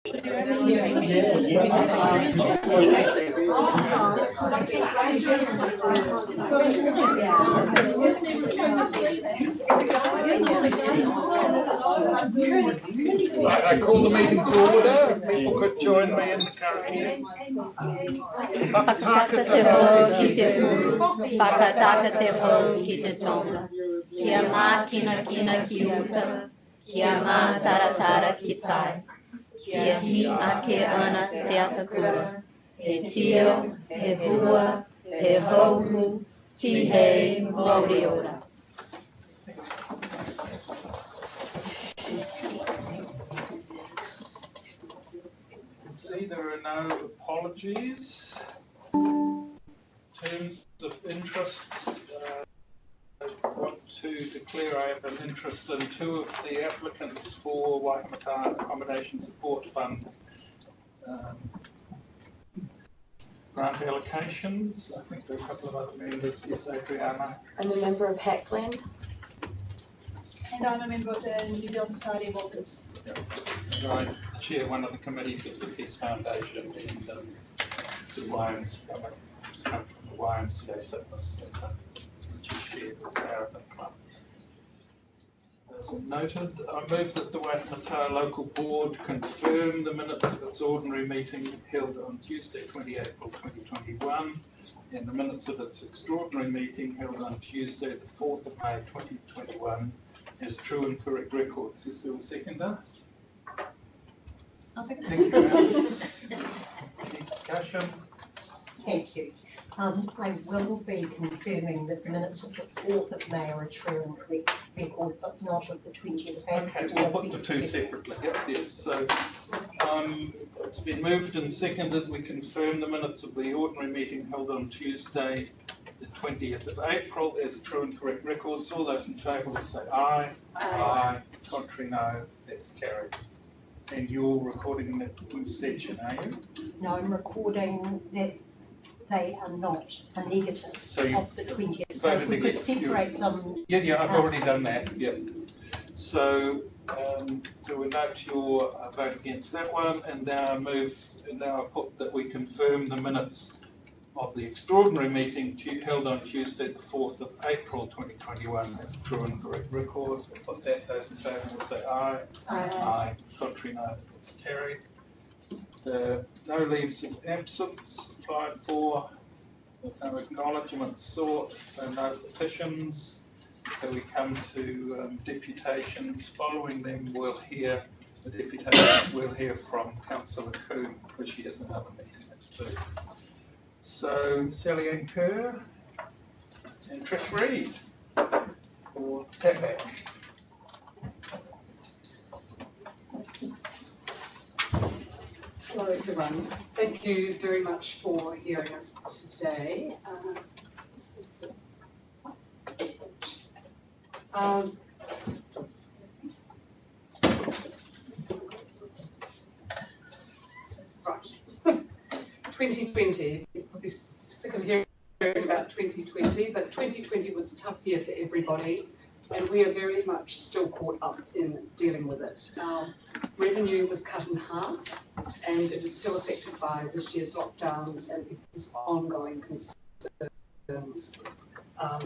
I call the meeting to order. If people could join me in the karakia. Whakataka te ho ki te pū, whakataka te ho ki te tonga. Kia mā kina kina ki uta, kia mā taratara ki tai. Kia hi ake ana te atakura, he tio, he hua, he hauhu, tihei, mauri ora. See, there are no apologies. In terms of interests, I want to declare I have an interest in two of the applicants for Waitematā Accommodation Support Fund grant allocations. I think there are a couple of other members. Yes, Adriana. I'm a member of Hackland. And I'm a member of the New Zealand Society of Authors. And I chair one of the committees of the Peace Foundation and the YMCA, from the YMCA Fitness Centre, which is shared with our other club. As noted, I move that the Waitematā Local Board confirm the minutes of its ordinary meeting held on Tuesday, 20 April 2021, and the minutes of its extraordinary meeting held on Tuesday, the 4th of May 2021, as true and correct records. Is there a seconder? I'll second. Thank you, Alice. Any discussion? Thank you. I will be confirming that the minutes of the 4th of May are a true and correct record, but not of the 20th of April. Okay, so we'll put the two separately. Yep. So it's been moved and seconded. We confirm the minutes of the ordinary meeting held on Tuesday, the 20th of April, as true and correct records. All those in favour will say aye. Aye. Contrary, no. That's carried. And you're recording that abstention, are you? No, I'm recording that they are not a negative So you of the 20th. So if we could separate them. Yeah, I've already done that. Yeah. So do we note your vote against that one? And now I put that we confirm the minutes of the extraordinary meeting held on Tuesday, the 4th of April 2021, as a true and correct record. We'll put that. Those in favour will say aye. Aye. Contrary, no. It's carried. No leaves of absence applied for. There's no acknowledgements sought. No petitions. So we come to deputations. Following them, we'll hear the deputations. We'll hear from Councillor Coombe, because she has another meeting at 2. So Sally Ann Kerr and Trish Reid for TAPAC. Hello everyone. Thank you very much for hearing us today. Right. 2020, you'll be sick of hearing about 2020, but 2020 was a tough year for everybody, and we are very much still caught up in dealing with it. Our revenue was cut in half, and it is still affected by this year's lockdowns and people's ongoing concerns.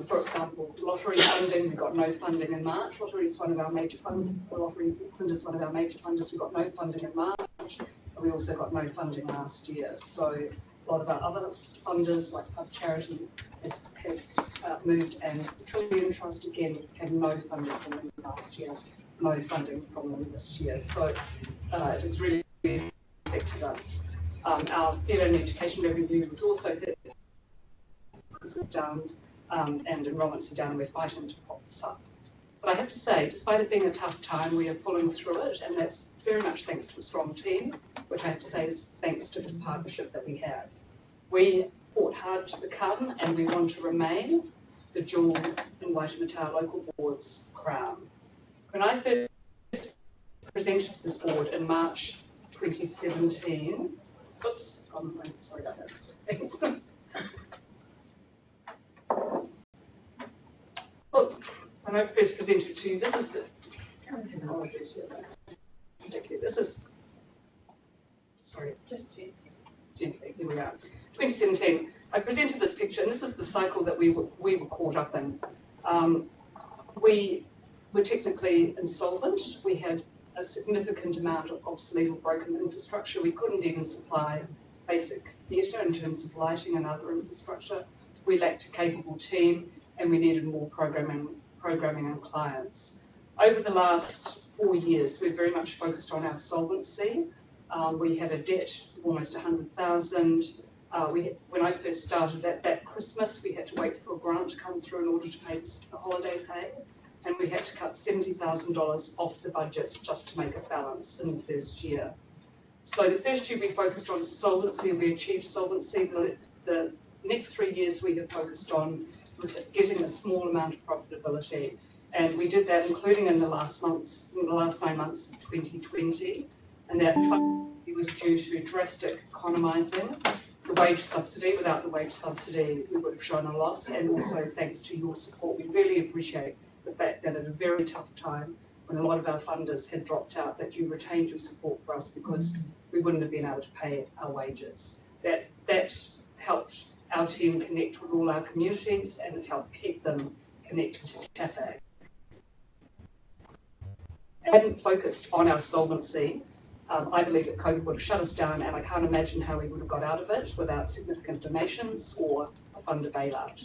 For example, lottery funding, we got no funding in March. Lottery is one of our major funders. Lottery Auckland is one of our major funders. We got no funding in March. We also got no funding last year. So a lot of our other funders, like Pub Charity, has moved, and the Trillion Trust again had no funding from them last year, no funding from them this year. So it has really affected us. Our theatre and education revenue was also hit because of downs, and enrolments are down. We're fighting to prop this up. But I have to say, despite it being a tough time, we are pulling through it, and that's very much thanks to a strong team, which I have to say is thanks to this partnership that we have. We fought hard to become, and we want to remain, the jewel in Waitematā Local Board's crown. When I first presented to this board in March 2017, oops, sorry about that. Thanks. Look, when I first presented to you, this is the, this is sorry, just gently, here we are. 2017, I presented this picture, and this is the cycle that we were caught up in. We were technically insolvent. We had a significant amount of obsolete or broken infrastructure. We couldn't even supply basic theatre in terms of lighting and other infrastructure. We lacked a capable team, and we needed more programming and clients. Over the last 4 years, we're very much focused on our solvency. We had a debt of almost 100,000. When I first started that Christmas, we had to wait for a grant to come through in order to pay the holiday pay, and we had to cut $70,000 off the budget just to make a balance in the first year. So the first year we focused on solvency, and we achieved solvency. The next 3 years we have focused on getting a small amount of profitability, and we did that including in the last 9 months of 2020, and that was due to drastic economising. The wage subsidy, without the wage subsidy we would have shown a loss, and also thanks to your support, we really appreciate the fact that at a very tough time when a lot of our funders had dropped out, that you retained your support for us, because we wouldn't have been able to pay our wages. That helped our team connect with all our communities, and it helped keep them connected to TAFAG. Hadn't focused on our solvency, I believe that COVID would have shut us down, and I can't imagine how we would have got out of it without significant donations or a funder bailout.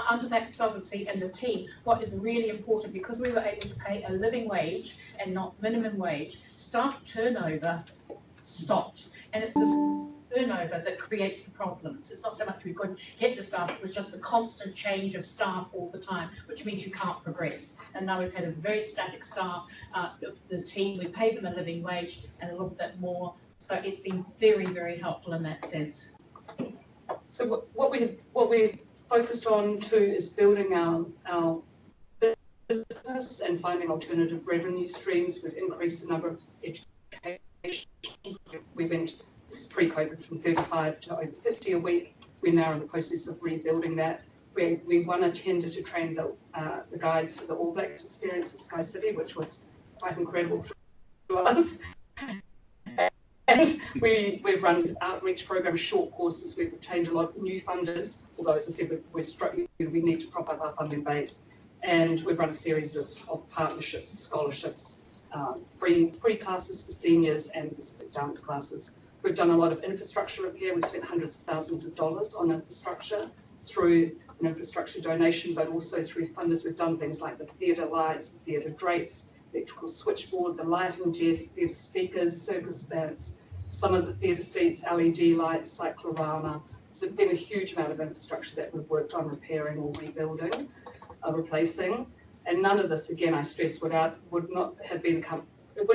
Under that solvency and the team, what is really important, because we were able to pay a living wage and not minimum wage, staff turnover stopped. And it's the turnover that creates the problems. It's not so much we couldn't get the staff, it was just the constant change of staff all the time, which means you can't progress. And now we've had a very static staff, the team, we pay them a living wage and a little bit more. So it's been very, very helpful in that sense. So what we focused on too is building our business and finding alternative revenue streams. We've increased the number of education. We went pre-COVID from 35 to over 50 a week. We're now in the process of rebuilding that. We won a tender to train the guides for the All Blacks experience at Sky City, which was quite incredible for us. And we've run outreach programs, short courses. We've obtained a lot of new funders, although, as I said, we need to prop up our funding base. And we've run a series of partnerships, scholarships, free classes for seniors, and specific dance classes. We've done a lot of infrastructure repair. We've spent hundreds of thousands of dollars on infrastructure through an infrastructure donation, but also through funders. We've done things like the theatre lights, the theatre drapes, electrical switchboard, the lighting desk, theatre speakers, circus beds, some of the theatre seats, LED lights, cyclorama. There's been a huge amount of infrastructure that we've worked on repairing or rebuilding, replacing, and none of this, again, I stress, we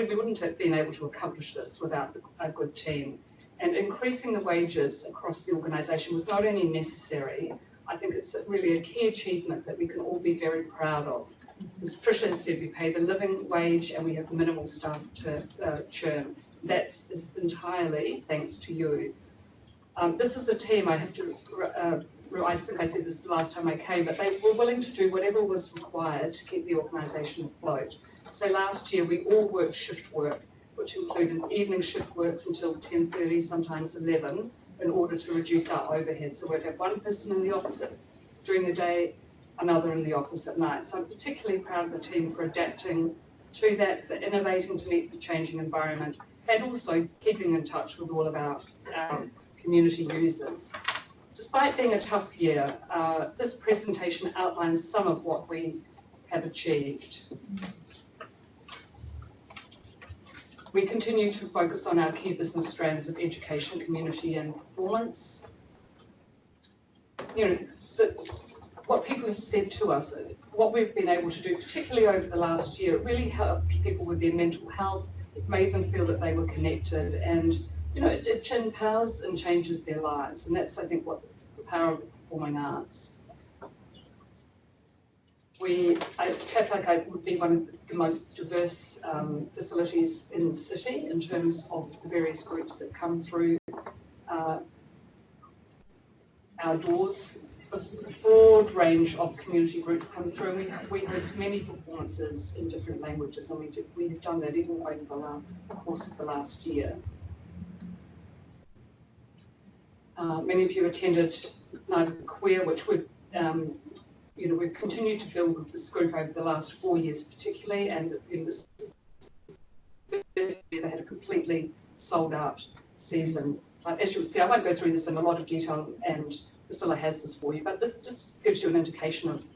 wouldn't have been able to accomplish this without a good team. And increasing the wages across the organisation was not only necessary, I think it's really a key achievement that we can all be very proud of. As Tricia has said, we pay the living wage and we have minimal staff to churn. That's entirely thanks to you. This is a team, I have to, I think I said this the last time I came, but they were willing to do whatever was required to keep the organisation afloat. So last year we all worked shift work, which included evening shift work until 10:30, sometimes 11, in order to reduce our overhead. So we'd have one person in the office during the day, another in the office at night. So I'm particularly proud of the team for adapting to that, for innovating to meet the changing environment, and also keeping in touch with all of our community users. Despite being a tough year, this presentation outlines some of what we have achieved. We continue to focus on our key business strands of education, community and performance. You know, what people have said to us, what we've been able to do, particularly over the last year, it really helped people with their mental health. It made them feel that they were connected, and you know, it empowers and changes their lives, and that's, I think, what the power of the performing arts. TAFAG would be one of the most diverse facilities in the city in terms of the various groups that come through our doors. A broad range of community groups come through, and we host many performances in different languages, and we have done that even over the course of the last year. Many of you attended Night of the Queer, which we've continued to build with this group over the last 4 years particularly, and in this first year they had a completely sold out season. As you'll see, I won't go through this in a lot of detail, and Priscilla has this for you, but this just gives you an indication of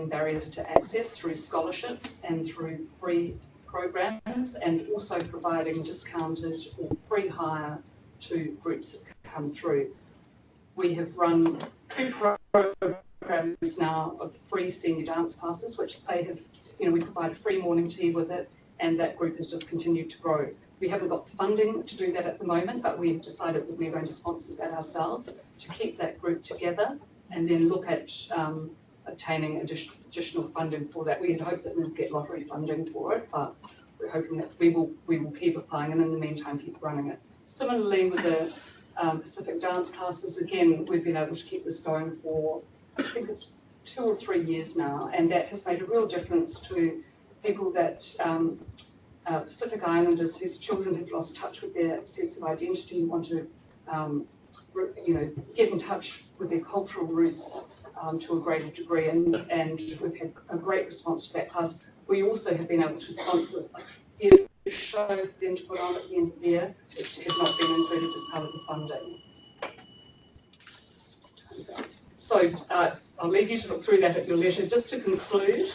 barriers to access through scholarships and through free programs, and also providing discounted or free hire to groups that come through. We have run 2 programs now of free senior dance classes, which they have, we provide free morning tea with it, and that group has just continued to grow. We haven't got funding to do that at the moment, but we've decided that we're going to sponsor that ourselves to keep that group together, and then look at obtaining additional funding for that. We had hoped that we would get lottery funding for it, but we're hoping that we will keep applying, and in the meantime keep running it. Similarly with the Pacific dance classes, again, we've been able to keep this going for, I think it's 2 or 3 years now, and that has made a real difference to people that Pacific Islanders whose children have lost touch with their sense of identity, want to get in touch with their cultural roots to a greater degree, and we've had a great response to that class. We also have been able to sponsor a theatre show for them to put on at the end of the year, which has not been included as part of the funding. So I'll leave you to look through that at your leisure. Just to conclude,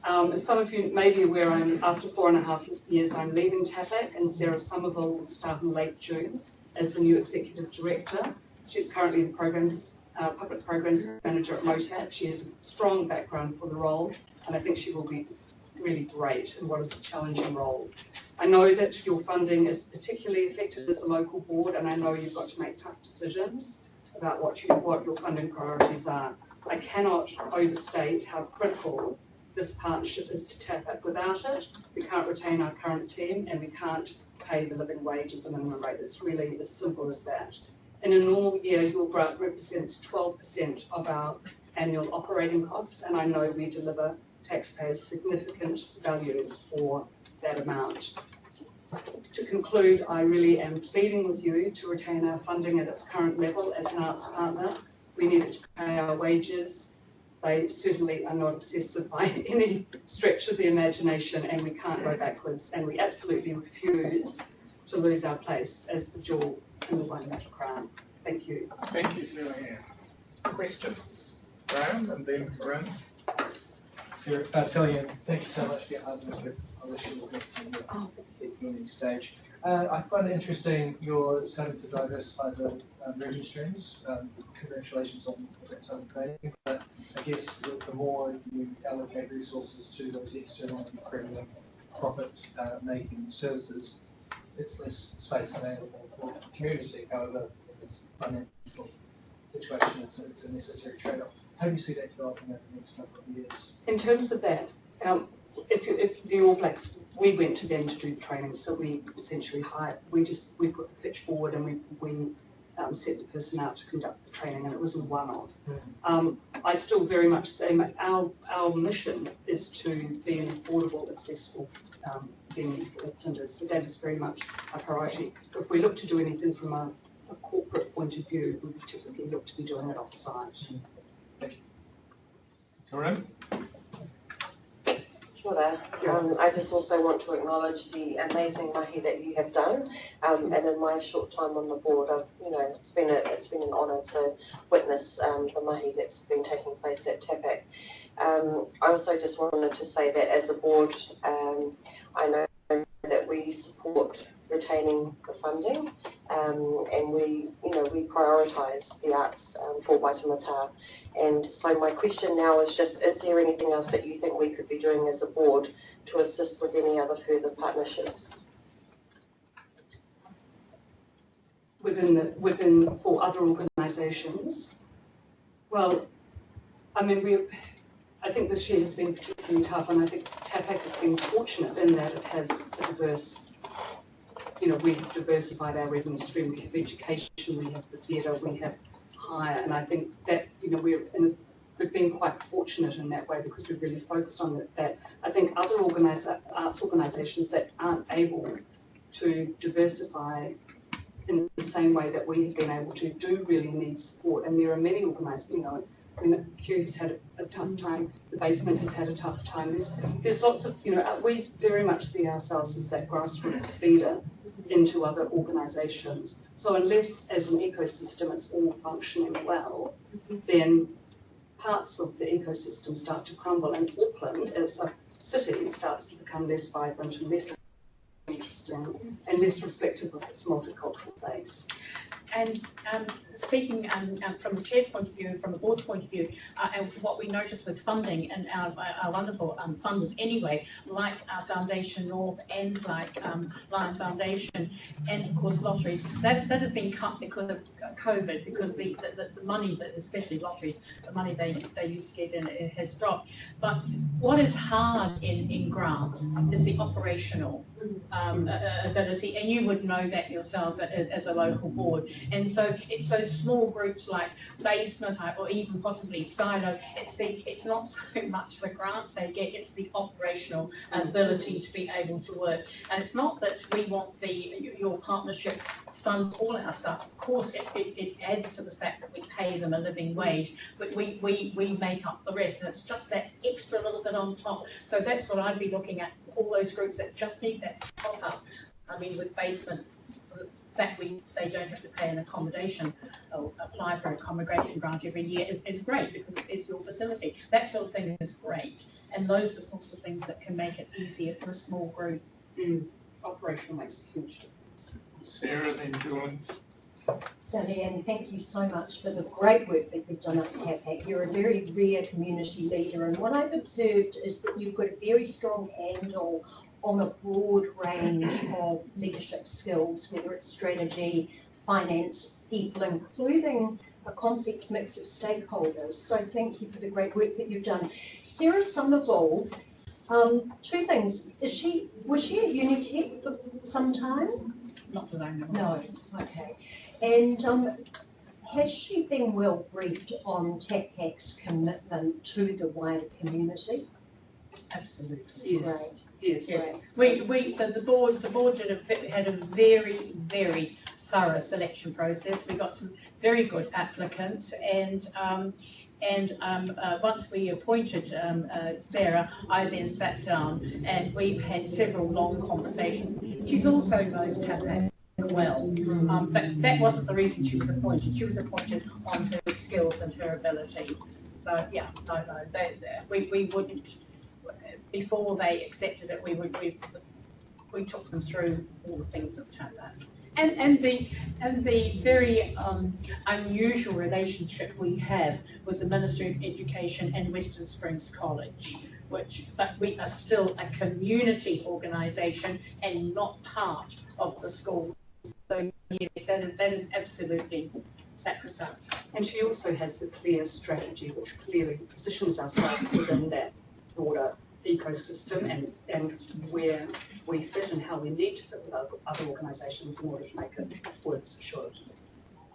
as some of you may be aware, after 4.5 years I'm leaving TAPAC, and Sarah Somerville will start in late June as the new Executive Director. She's currently the Public Programs Manager at MOTAP. She has a strong background for the role, and I think she will be really great in what is a challenging role. I know that your funding is particularly affected as a local board, and I know you've got to make tough decisions about what your funding priorities are. I cannot overstate how critical this partnership is to TAPAC. Without it, we can't retain our current team, and we can't pay the living wage as a minimum rate. It's really as simple as that. In a normal year, your grant represents 12% of our annual operating costs, and I know we deliver taxpayers significant value for that amount. To conclude, I really am pleading with you to retain our funding at its current level as an arts partner. We need to pay our wages. They certainly are not excessive by any stretch of the imagination, and we can't go backwards, and we absolutely refuse to lose our place as the jewel in the Waitematā crown. Thank you. Thank you, Celia. Questions? Graham and then Corinne. Celia, thank you so much for your hard work. I wish you all the best on your next stage. I find it interesting you're starting to diversify the revenue streams. Congratulations on that sort of training. But I guess the more you allocate resources to those external and premium profit making services, it's less space available for the community. However, in this financial situation, it's a necessary trade-off. How do you see that developing over the next couple of years? In terms of that, if the All Blacks, we went to them to do the training, so we essentially we put the pitch forward, and we set the person out to conduct the training, and it was a one-off. I still very much say our mission is to be an affordable, accessible venue for Aucklanders, so that is very much a priority. If we look to do anything from a corporate point of view, we typically look to be doing it off-site. Thank you. Corinne? Kia ora. I just also want to acknowledge the amazing mahi that you have done, and in my short time on the board, it's been an honour to witness the mahi that's been taking place at TAPAC. I also just wanted to say that as a board, I know that we support retaining the funding, and we prioritise the arts for Waitematā. And so my question now is just, is there anything else that you think we could be doing as a board to assist with any other further partnerships? Within for other organisations? Well, I mean, I think this year has been particularly tough, and I think TAPAC has been fortunate in that it has a diverse, we have diversified our revenue stream. We have education, we have the theatre, we have hire, and I think that we're in we've been quite fortunate in that way because we've really focused on that. I think other arts organisations that aren't able to diversify in the same way that we have been able to do really need support. And there are many organisations, I mean, Q has had a tough time, the basement has had a tough time. There's lots of, we very much see ourselves as that grassroots feeder into other organisations. So unless as an ecosystem it's all functioning well, then parts of the ecosystem start to crumble, and Auckland as a city starts to become less vibrant and less interesting and less reflective of its multicultural face. And speaking from the chair's point of view and from the board's point of view, and what we notice with funding and our wonderful funders anyway, like our Foundation North and like Lion Foundation and of course lotteries, that has been cut because of COVID, because the money that, especially lotteries, the money they used to get in, it has dropped. But what is hard in grants is the operational ability, and you would know that yourselves as a local board. And so it's those small groups like Basement or even possibly Silo, it's not so much the grants they get, it's the operational ability to be able to work. And it's not that we want your partnership funds all our stuff. Of course it adds to the fact that we pay them a living wage, but we make up the rest, and it's just that extra little bit on top. So that's what I'd be looking at, all those groups that just need that top up. I mean, with Basement, the fact they don't have to pay an accommodation or apply for an accommodation grant every year is great, because it's your facility. That sort of thing is great, and those are the sorts of things that can make it easier for a small group. Operational makes a huge difference. Sarah, then Julie. Sally, and thank you so much for the great work that you've done at TAPAC. You're a very rare community leader, and what I've observed is that you've got a very strong handle on a broad range of leadership skills, whether it's strategy, finance, people, including a complex mix of stakeholders. So thank you for the great work that you've done. Sarah Somerville, two things. Was she at Unitec for some time? Not that I know. No, okay. And has she been well briefed on TAPAC's commitment to the wider community? Absolutely. Yes. Yes. Yes. The board had a very, very thorough selection process. We got some very good applicants, and once we appointed Sarah, I then sat down and we've had several long conversations. She's also knows TAPAC well, but that wasn't the reason she was appointed. She was appointed on her skills and her ability. So yeah, no, we wouldn't. Before they accepted it, we took them through all the things of TAPAC. And the very unusual relationship we have with the Ministry of Education and Western Springs College, but we are still a community organisation and not part of the school. So yes, that is absolutely sacrosanct. And she also has the clear strategy, which clearly positions ourselves within that broader ecosystem and where we fit and how we need to fit with other organisations in order to make it work as it should.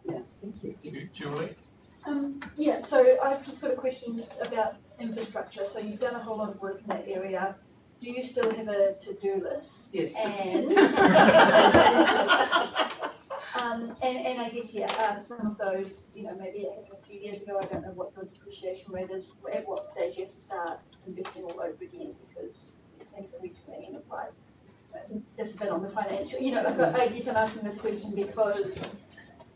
Yeah, thank you. Julie? Yeah, so I've just got a question about infrastructure. So you've done a whole lot of work in that area. Do you still have a to-do list? Yes. And I guess, some of those, maybe it happened a few years ago. I don't know what the depreciation rate is. At what stage you have to start investing all over again, because it seems to be too many enterprise. Just a bit on the financial, I guess I'm asking this question because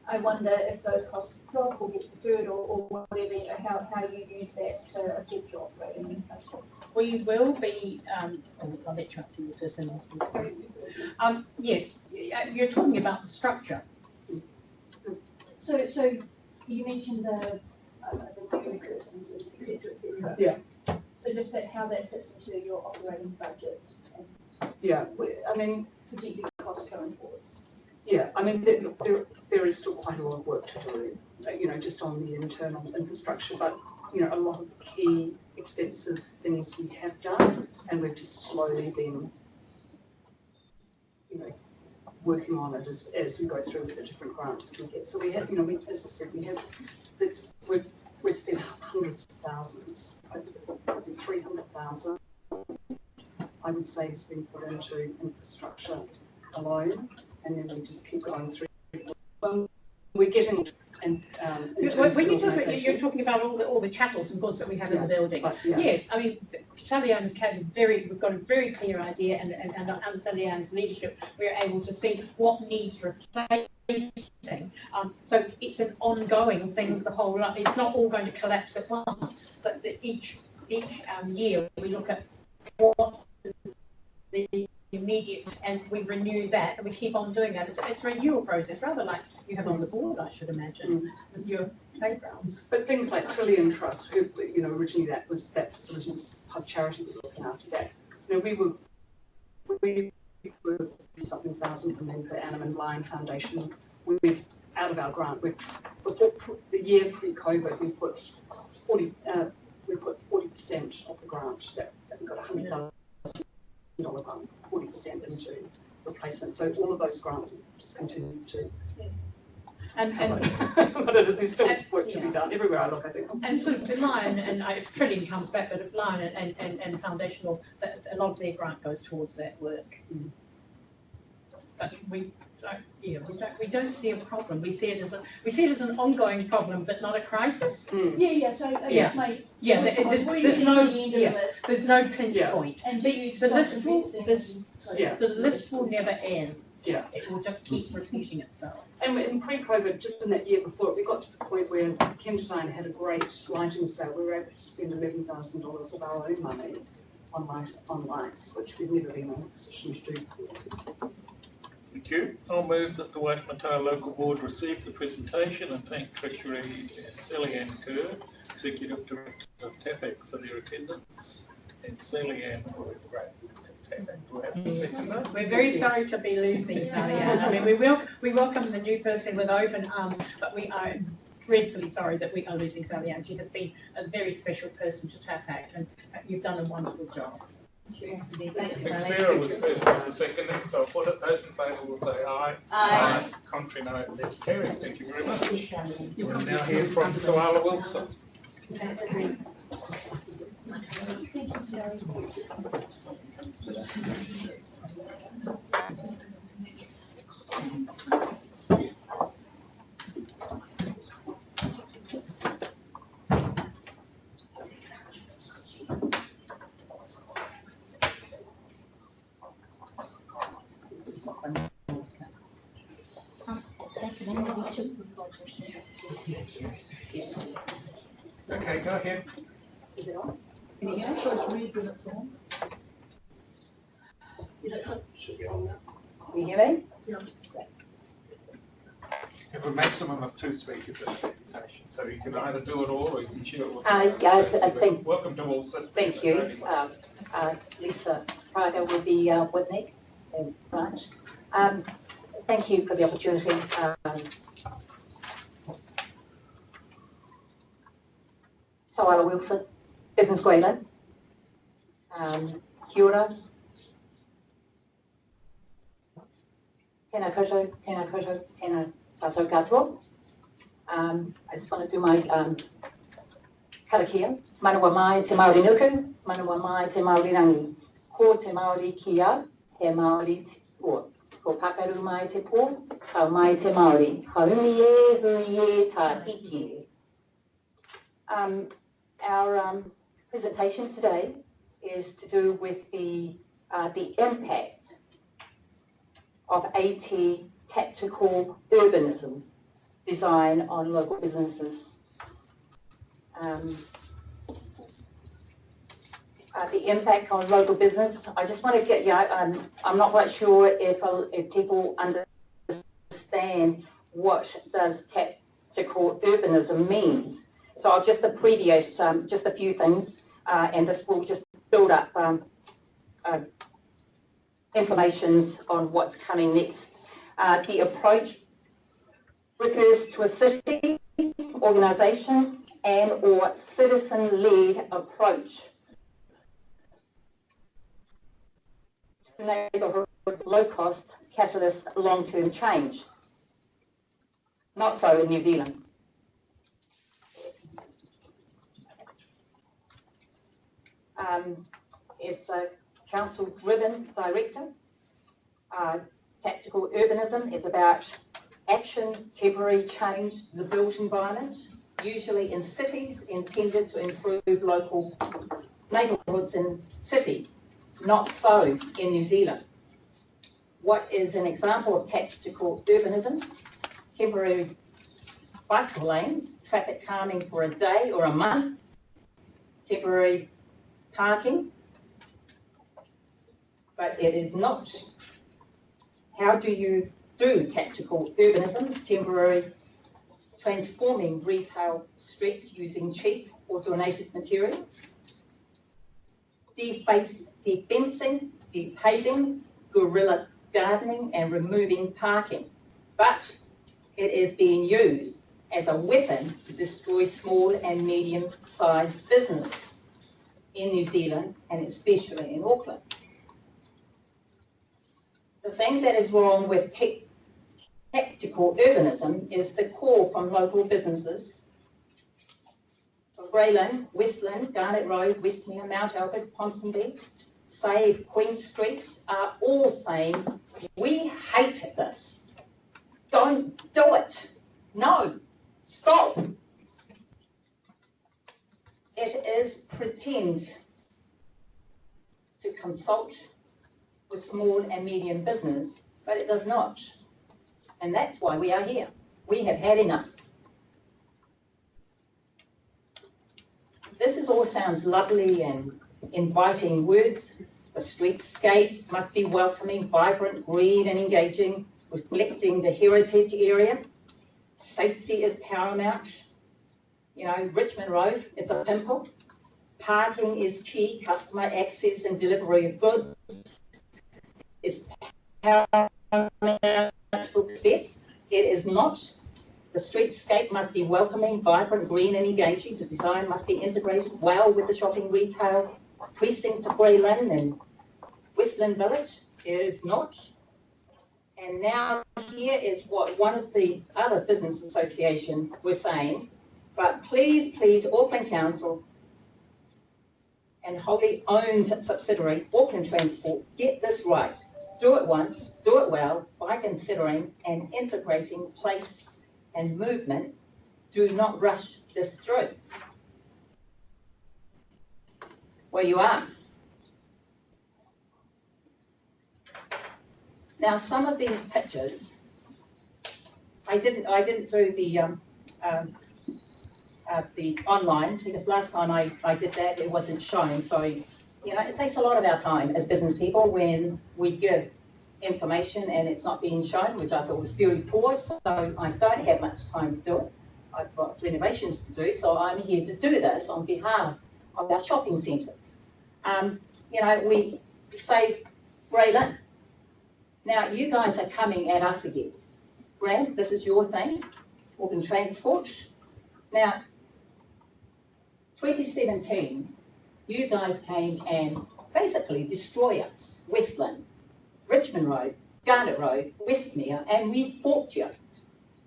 I wonder if those costs drop or get deferred or whatever, how you use that to affect your operating. We will be, I'll let you answer your first and yes, you're talking about the structure. So you mentioned the curtains, et cetera. Yeah. So just how that fits into your operating budget and Yeah, I mean, to keep your costs going forwards. yeah, I mean, there is still quite a lot of work to do, just on the internal infrastructure, but, a lot of key expensive things we have done, and we've just slowly been, working on it as we go through the different grants we get. So we have, as I said, we've spent hundreds of thousand, I would say, has been put into infrastructure alone, and then we just keep going through. We're getting, and when you're talking about all the chattels and goods that we have in the building, yes, I mean, Sally Ann's we've got a very clear idea, and under Sally Ann's leadership, we're able to see what needs replacing. So it's an ongoing thing. The whole lot. It's not all going to collapse at once, but each year we look at what the immediate, and we renew that, and we keep on doing that. It's a renewal process, rather like you have on the board, I should imagine, with your playgrounds. But things like Trillion Trust, who, you know, originally that facility was pub charity we were looking after that. You know, we were something thousand from them per annum, and Lion Foundation, we've out of our grant, before the year pre-COVID, we put 40% of the grant that we got $100,000 grant, 40% into replacement. So all of those grants have just continued to. But there's still work to be done everywhere I look, I think. And sort of Lion, and if Trillion comes back, but if Lion and Foundational, a lot of their grant goes towards that work. But we don't see a problem. We see it as an ongoing problem, but not a crisis. Yeah. So that's my. There's no pinch point. And the list will never end. Yeah. It will just keep repeating itself. And in pre-COVID, just in that year before, we got to the point where Kentine had a great lighting sale. We were able to spend $11,000 of our own money on lights, which we've never been in a position to do before. Thank you. I'll move that the Waitematā Local Board receive the presentation and thank Treasury Sally Ann Kerr, Executive Director of TAPAC, for their attendance, and Sally Ann for a great TAPAC. We're very sorry to be losing Sally Ann. I mean, we welcome the new person with open arms, but we are dreadfully sorry that we are losing Sally Ann. She has been a very special person to TAPAC, and you've done a wonderful job. I think Sarah was first and second, so I'll put it. Those in favour will say aye. Aye. Contrary, no. That's carried. Thank you very much. We'll now hear from Soala Wilson. Thank you, Sarah. Okay, go ahead. Is it on? Can you hear? Sure, it's read when it's on. Should be on now. Can you hear me? Yeah. Have a maximum of 2 speakers at the presentation, so you can either do it all or you can share it with I think. Welcome to all. Thank you. Lisa Praga will be with me in front. Thank you for the opportunity. Soala Wilson, business grader. Kia ora. Tēnā koutou, tēnā koutou, tēnā tātou katoa. I just want to do my karakia. Manawa mai te Māori nuku, manawa mai te Māori rangi. Ko te Māori kia, he Māori te pō. Ko pakaru mai te pō, kau mai te Māori. Haumi hui tā iki. Our presentation today is to do with the impact of AT tactical urbanism design on local businesses. The impact on local business, I just want to get, I'm not quite sure if people understand what does tactical urbanism means. So I'll just abbreviate just a few things, and this will just build up informations on what's coming next. The approach refers to a city, organisation, and or citizen-led approach to neighbourhood low-cost, catalyst, long-term change. Not so in New Zealand. It's a council-driven directive. Tactical urbanism is about action, temporary change to the built environment, usually in cities intended to improve local neighbourhoods in city, not so in New Zealand. What is an example of tactical urbanism? Temporary bicycle lanes, traffic calming for a day or a month, temporary parking, but it is not. How do you do tactical urbanism? Temporary transforming retail streets using cheap or donated materials, defencing, depaving, guerrilla gardening and removing parking. But it is being used as a weapon to destroy small and medium-sized business in New Zealand and especially in Auckland. The thing that is wrong with tactical urbanism is the call from local businesses of Greyland, Westland, Garnet Road, Westmere, Mount Albert, Ponsonby, Save Queen Street are all saying, we hate this. Don't do it. No, stop. It is pretend to consult with small and medium business, but it does not. And that's why we are here. We have had enough. This all sounds lovely and inviting words. The streetscapes must be welcoming, vibrant, green and engaging, reflecting the heritage area. Safety is paramount. You know, Richmond Road, it's a pimple. Parking is key. Customer access and delivery of goods is paramount for success. It is not. The streetscape must be welcoming, vibrant, green and engaging. The design must be integrated well with the shopping retail precinct of Greyland and Westland Village. It is not. And now here is what one of the other business associations were saying, but please, Auckland Council and wholly owned subsidiary, Auckland Transport, get this right. Do it once, do it well, by considering and integrating place and movement. Do not rush this through. Where you are. Now, some of these pictures, I didn't do the online, because last time I did that, it wasn't shown. So, you know, it takes a lot of our time as business people when we give information and it's not being shown, which I thought was very poor. So I don't have much time to do it. I've got renovations to do, so I'm here to do this on behalf of our shopping centres. You know, we say Greyland. Now, you guys are coming at us again. Graham, this is your thing, Auckland Transport. Now, 2017, you guys came and basically destroyed us. Westland, Richmond Road, Garnet Road, Westmere, and we fought you.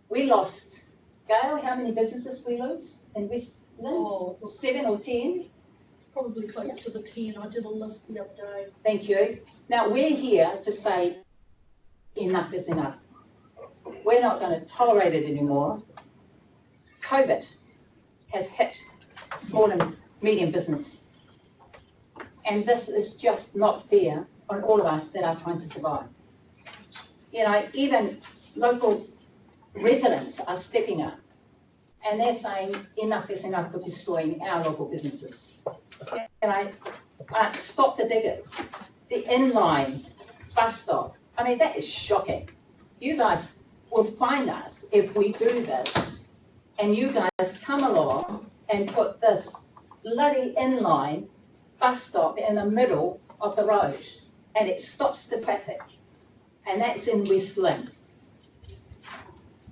We lost, Gail, how many businesses we lose in Westland? Oh, 7 or 10? it's probably closer to the 10. I did a list the other day. Thank you. Now, we're here to say enough is enough. We're not going to tolerate it anymore. COVID has hit small and medium business. And this is just not fair on all of us that are trying to survive. You know, even local residents are stepping up and they're saying enough is enough for destroying our local businesses. You know, stop the diggers, the inline bus stop. I mean, that is shocking. You guys will find us if we do this, and you guys come along and put this bloody inline bus stop in the middle of the road, and it stops the traffic, and that's in Westland.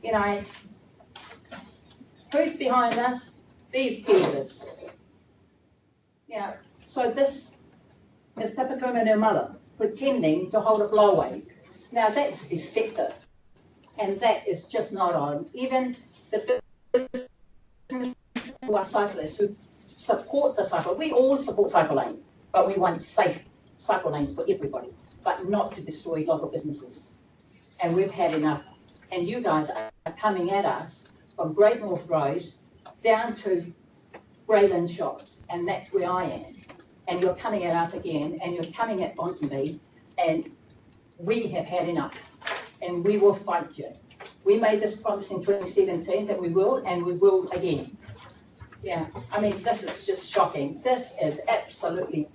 You know, who's behind us? These geezers. You know, so this is Pipakuma and her mother pretending to hold a flowway. Now that's deceptive, and that is just not on. Even the business who are cyclists who support the cycle, we all support cycle lane, but we want safe cycle lanes for everybody, but not to destroy local businesses. And we've had enough. And you guys are coming at us from Great North Road down to Grayland Shops, and that's where I am. And you're coming at us again, and you're coming at Ponsonby, and we have had enough, and we will fight you. We made this promise in 2017 that we will, and we will again. Yeah, I mean, this is just shocking. This is absolutely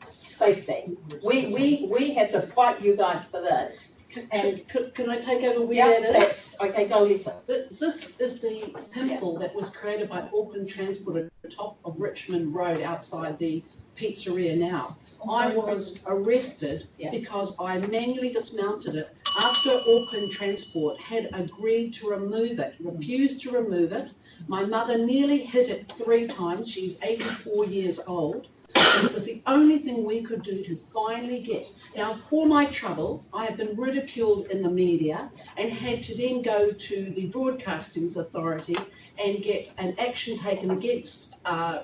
safety. We had to fight you guys for this. And Can I take over where yeah, that is? okay, go Lisa. This is the pimple that was created by Auckland Transport at the top of Richmond Road outside the pizzeria now. I was arrested because I manually dismounted it after Auckland Transport had agreed to remove it, refused to remove it. My mother nearly hit it 3 times. She's 84 years old. And it was the only thing we could do to finally get. Now, for my trouble, I have been ridiculed in the media and had to then go to the Broadcasting Authority and get an action taken against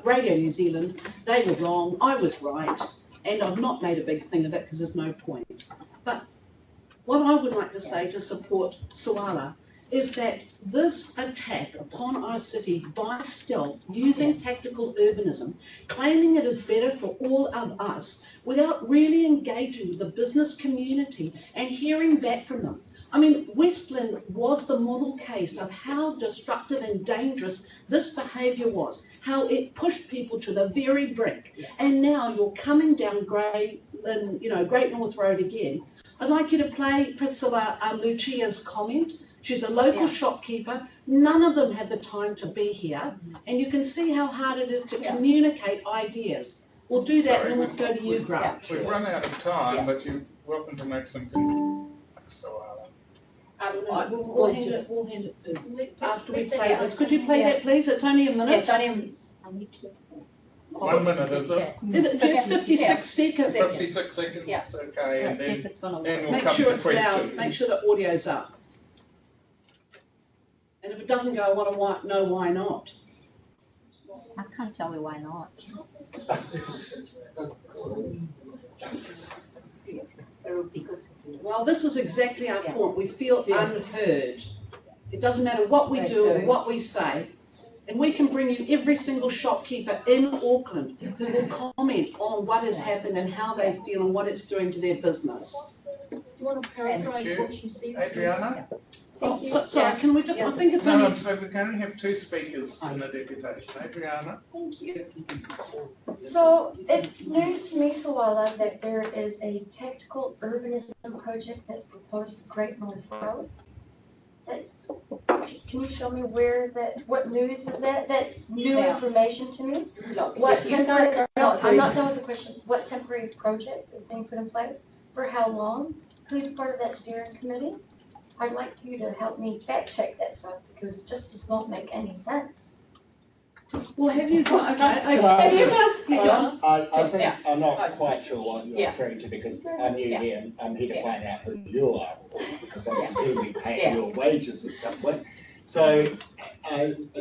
Radio New Zealand. They were wrong, I was right, and I've not made a big thing of it because there's no point. But what I would like to say to support Suala is that this attack upon our city by stealth, using tactical urbanism, claiming it is better for all of us, without really engaging with the business community and hearing back from them. I mean, Westland was the model case of how destructive and dangerous this behaviour was, how it pushed people to the very brink. And now you're coming down Great North Road again. I'd like you to play Priscilla Lucia's comment. She's a local shopkeeper. None of them had the time to be here. And you can see how hard it is to communicate ideas. We'll do that and then we'll go to you, Grant. We've run out of time, but you're welcome to make some comments. We'll hand it after we play this. Could you play that, please? It's only a minute. Yeah, it's only 1 minute, is it? It's 56 seconds. 56 seconds, okay, and then we'll Make come sure to it's loud. questions. Make sure the audio's up. And if it doesn't go, I want to know why not. I can't tell you why not. Well, this is exactly our point. We feel unheard. It doesn't matter what we do or what we say. And we can bring you every single shopkeeper in Auckland who will comment on what has happened and how they feel and what it's doing to their business. Do you want to paraphrase what she says? Adriana? Oh, sorry, can we just, I think it's No, only... we can only have 2 speakers in the deputation. Adriana? Thank you. So it's news to me, Suala, that there is a tactical urbanism project that's proposed for Great North Road. Can you show me where what news is that? That's new information to me. What temporary, no, I'm not done with the question. What temporary project is being put in place? For how long? Who's part of that steering committee? I'd like you to help me fact check that stuff because it just does not make any sense. Well, have you got, okay. I think, I'm not quite sure what you're referring to because I'm new here, I'm here to find out who you are, because I'm presumably paying your wages at some point. So,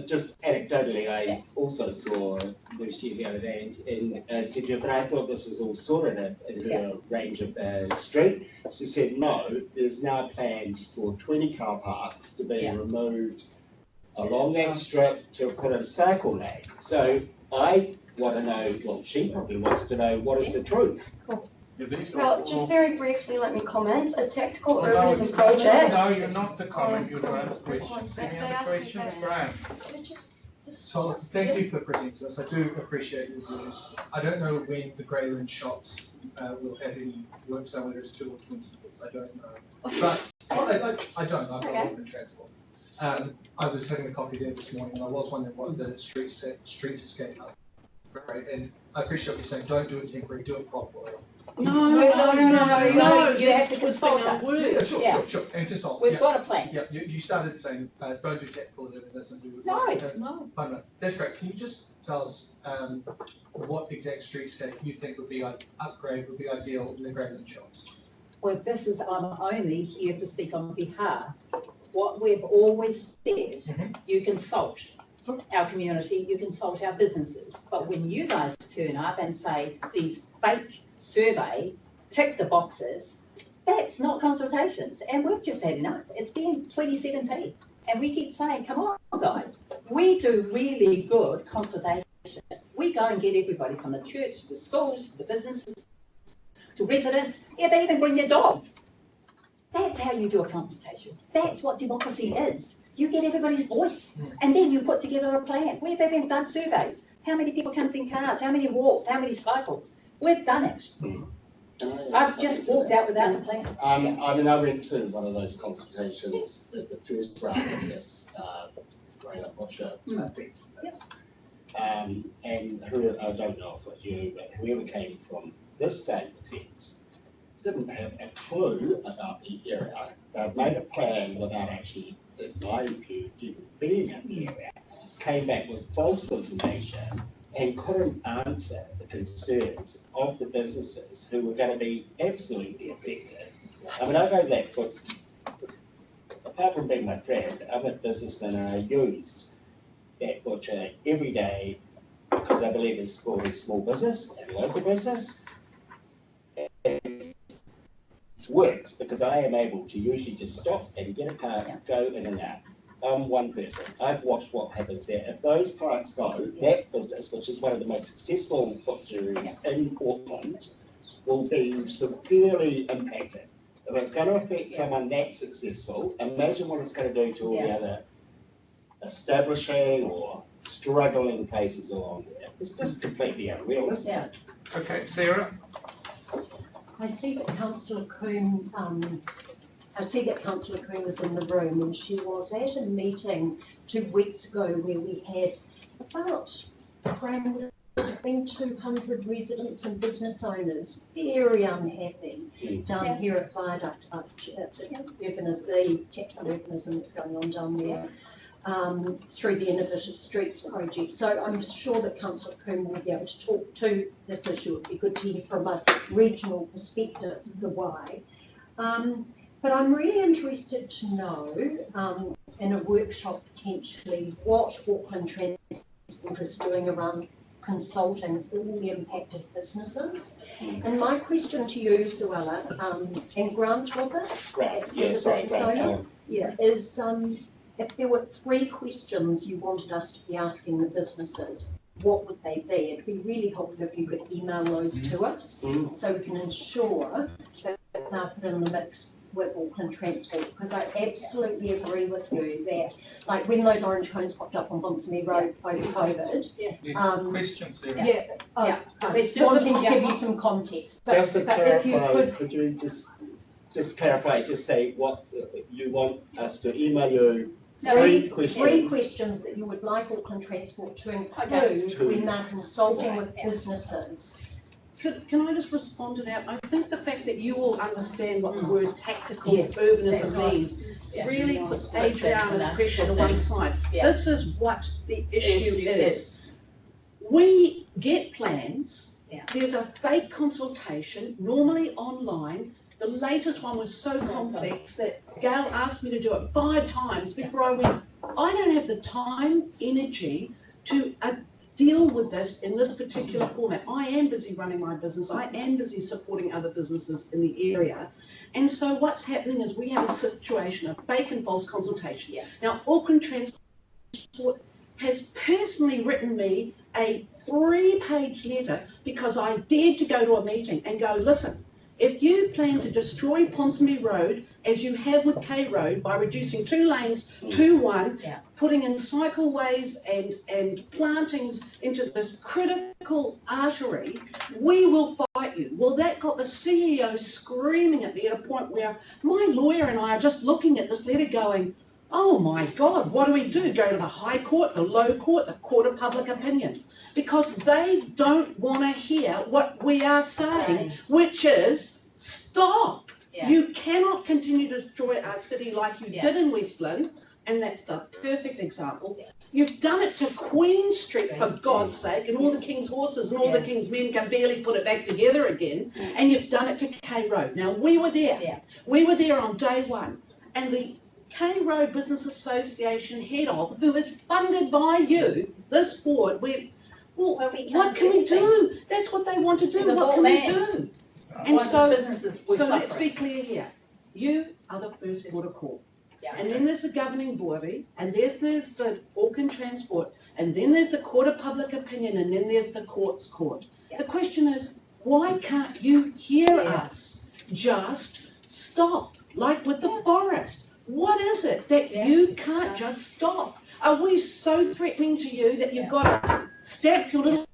just anecdotally, I also saw Lucy the other day and said to her, but I thought this was all sorted in her range of the street. She said, no, there's now plans for 20 car parks to be removed along that strip to put in a cycle lane. So I want to know, well, she probably wants to know, what is the truth? Cool. Well, just very briefly, let me comment. A tactical urbanism No, project. you're not to comment, you're to ask questions. Any other questions, Graham? So thank you for presenting us. I do appreciate your views. I don't know when the Grayland shops will have any work done, whether it's 2 or 20 years. I don't know. But I don't. I'm not Auckland Transport. I was having a coffee there this morning and I was wondering what the street escape are. Right, and I appreciate what you're saying. Don't do it temporary, do it properly. No, you have to consult us. Sure. And just we've got a plan. Yeah, you started saying don't do tactical urbanism. No. That's great. Can you just tell us what exact streetscape you think would be upgrade would be ideal in the Grayland shops? Well, I'm only here to speak on behalf. What we've always said, you consult. our community, you consult our businesses. But when you guys turn up and say these fake survey, tick the boxes, that's not consultations. And we've just had enough. It's been 2017. And we keep saying, come on, guys, we do really good consultation. We go and get everybody from the church, to the schools, to the businesses, to residents. Yeah, they even bring their dogs. That's how you do a consultation. That's what democracy is. You get everybody's voice, and then you put together a plan. We've even done surveys. How many people comes in cars? How many walks? How many cycles? We've done it. I've just walked out without the plan. I mean, I went to one of those consultations, the first round of this, right up Washer event. Yes. And whoever, I don't know if it was you, but whoever came from this side of the fence didn't have a clue about the area. They've made a plan without actually, in my view, even being in the area, came back with false information and couldn't answer the concerns of the businesses who were going to be absolutely affected. I mean, I go back for, apart from being my friend, I'm a businessman and I use that butcher every day because I believe in supporting small business and local business. It works because I am able to usually just stop and get a car, go in and out. I'm one person. I've watched what happens there. If those clients go, that business, which is one of the most successful butcheries in Auckland, will be severely impacted. If it's going to affect someone that successful, imagine what it's going to do to all the other establishing or struggling places along there. It's just completely unrealistic. Okay, Sarah? I see that Councillor Coombe, was in the room, and she was at a meeting 2 weeks ago where we had about between 200 residents and business owners very unhappy down here at Viaduct, the technical urbanism that's going on down there. Through the Innovative Streets project. So I'm sure that Councillor Coombe will be able to talk to this issue. It'd be good to hear from a regional perspective the why. But I'm really interested to know, in a workshop potentially, what Auckland Transport is doing around consulting all the impacted businesses. And my question to you, Suella, and Grant, was it? Grant, yes, Grant. Yeah, is if there were 3 questions you wanted us to be asking the businesses, what would they be? It'd be really helpful if you could email those to us so we can ensure that they're put in the mix with Auckland Transport, because I absolutely agree with you that, like, when those orange cones popped up on Ponsonby Road over COVID, Questions, Sarah? wanting to give you some context. But, just to clarify, could you just clarify, just say what you want us to email you? 3 questions. 3 questions that you would like Auckland Transport to include when they're consulting with businesses. Can I just respond to that? I think the fact that you all understand what the word tactical urbanism means really puts Adriana's question to one side. This is what the issue is. We get plans, there's a fake consultation, normally online. The latest one was so complex that Gail asked me to do it 5 times before I went, I don't have the time, energy to deal with this in this particular format. I am busy running my business. I am busy supporting other businesses in the area. And so what's happening is we have a situation of fake and false consultation. Now, Auckland Transport has personally written me a 3-page letter because I dared to go to a meeting and go, listen, if you plan to destroy Ponsonby Road, as you have with K Road, by reducing 2 lanes to 1, putting in cycleways and plantings into this critical artery, we will fight you. Well, that got the CEO screaming at me at a point where my lawyer and I are just looking at this letter going, oh my God, what do we do? Go to the High Court, the Low Court, the Court of Public Opinion? Because they don't want to hear what we are saying, which is stop. You cannot continue to destroy our city like you did in Westland, and that's the perfect example. You've done it to Queen Street, for God's sake, and all the King's horses and all the King's men can barely put it back together again, and you've done it to K Road. Now, we were there. We were there on day 1, and the K Road Business Association head of, who is funded by you, this board, what can we do? That's what they want to do, what can we do? And so let's be clear here, you are the first port of call. And then there's the governing body, and there's the Auckland Transport, and then there's the Court of Public Opinion, and then there's the court's court. The question is, why can't you hear us? Just stop, like with the forest. What is it that you can't just stop? Are we so threatening to you that you've got to stamp your little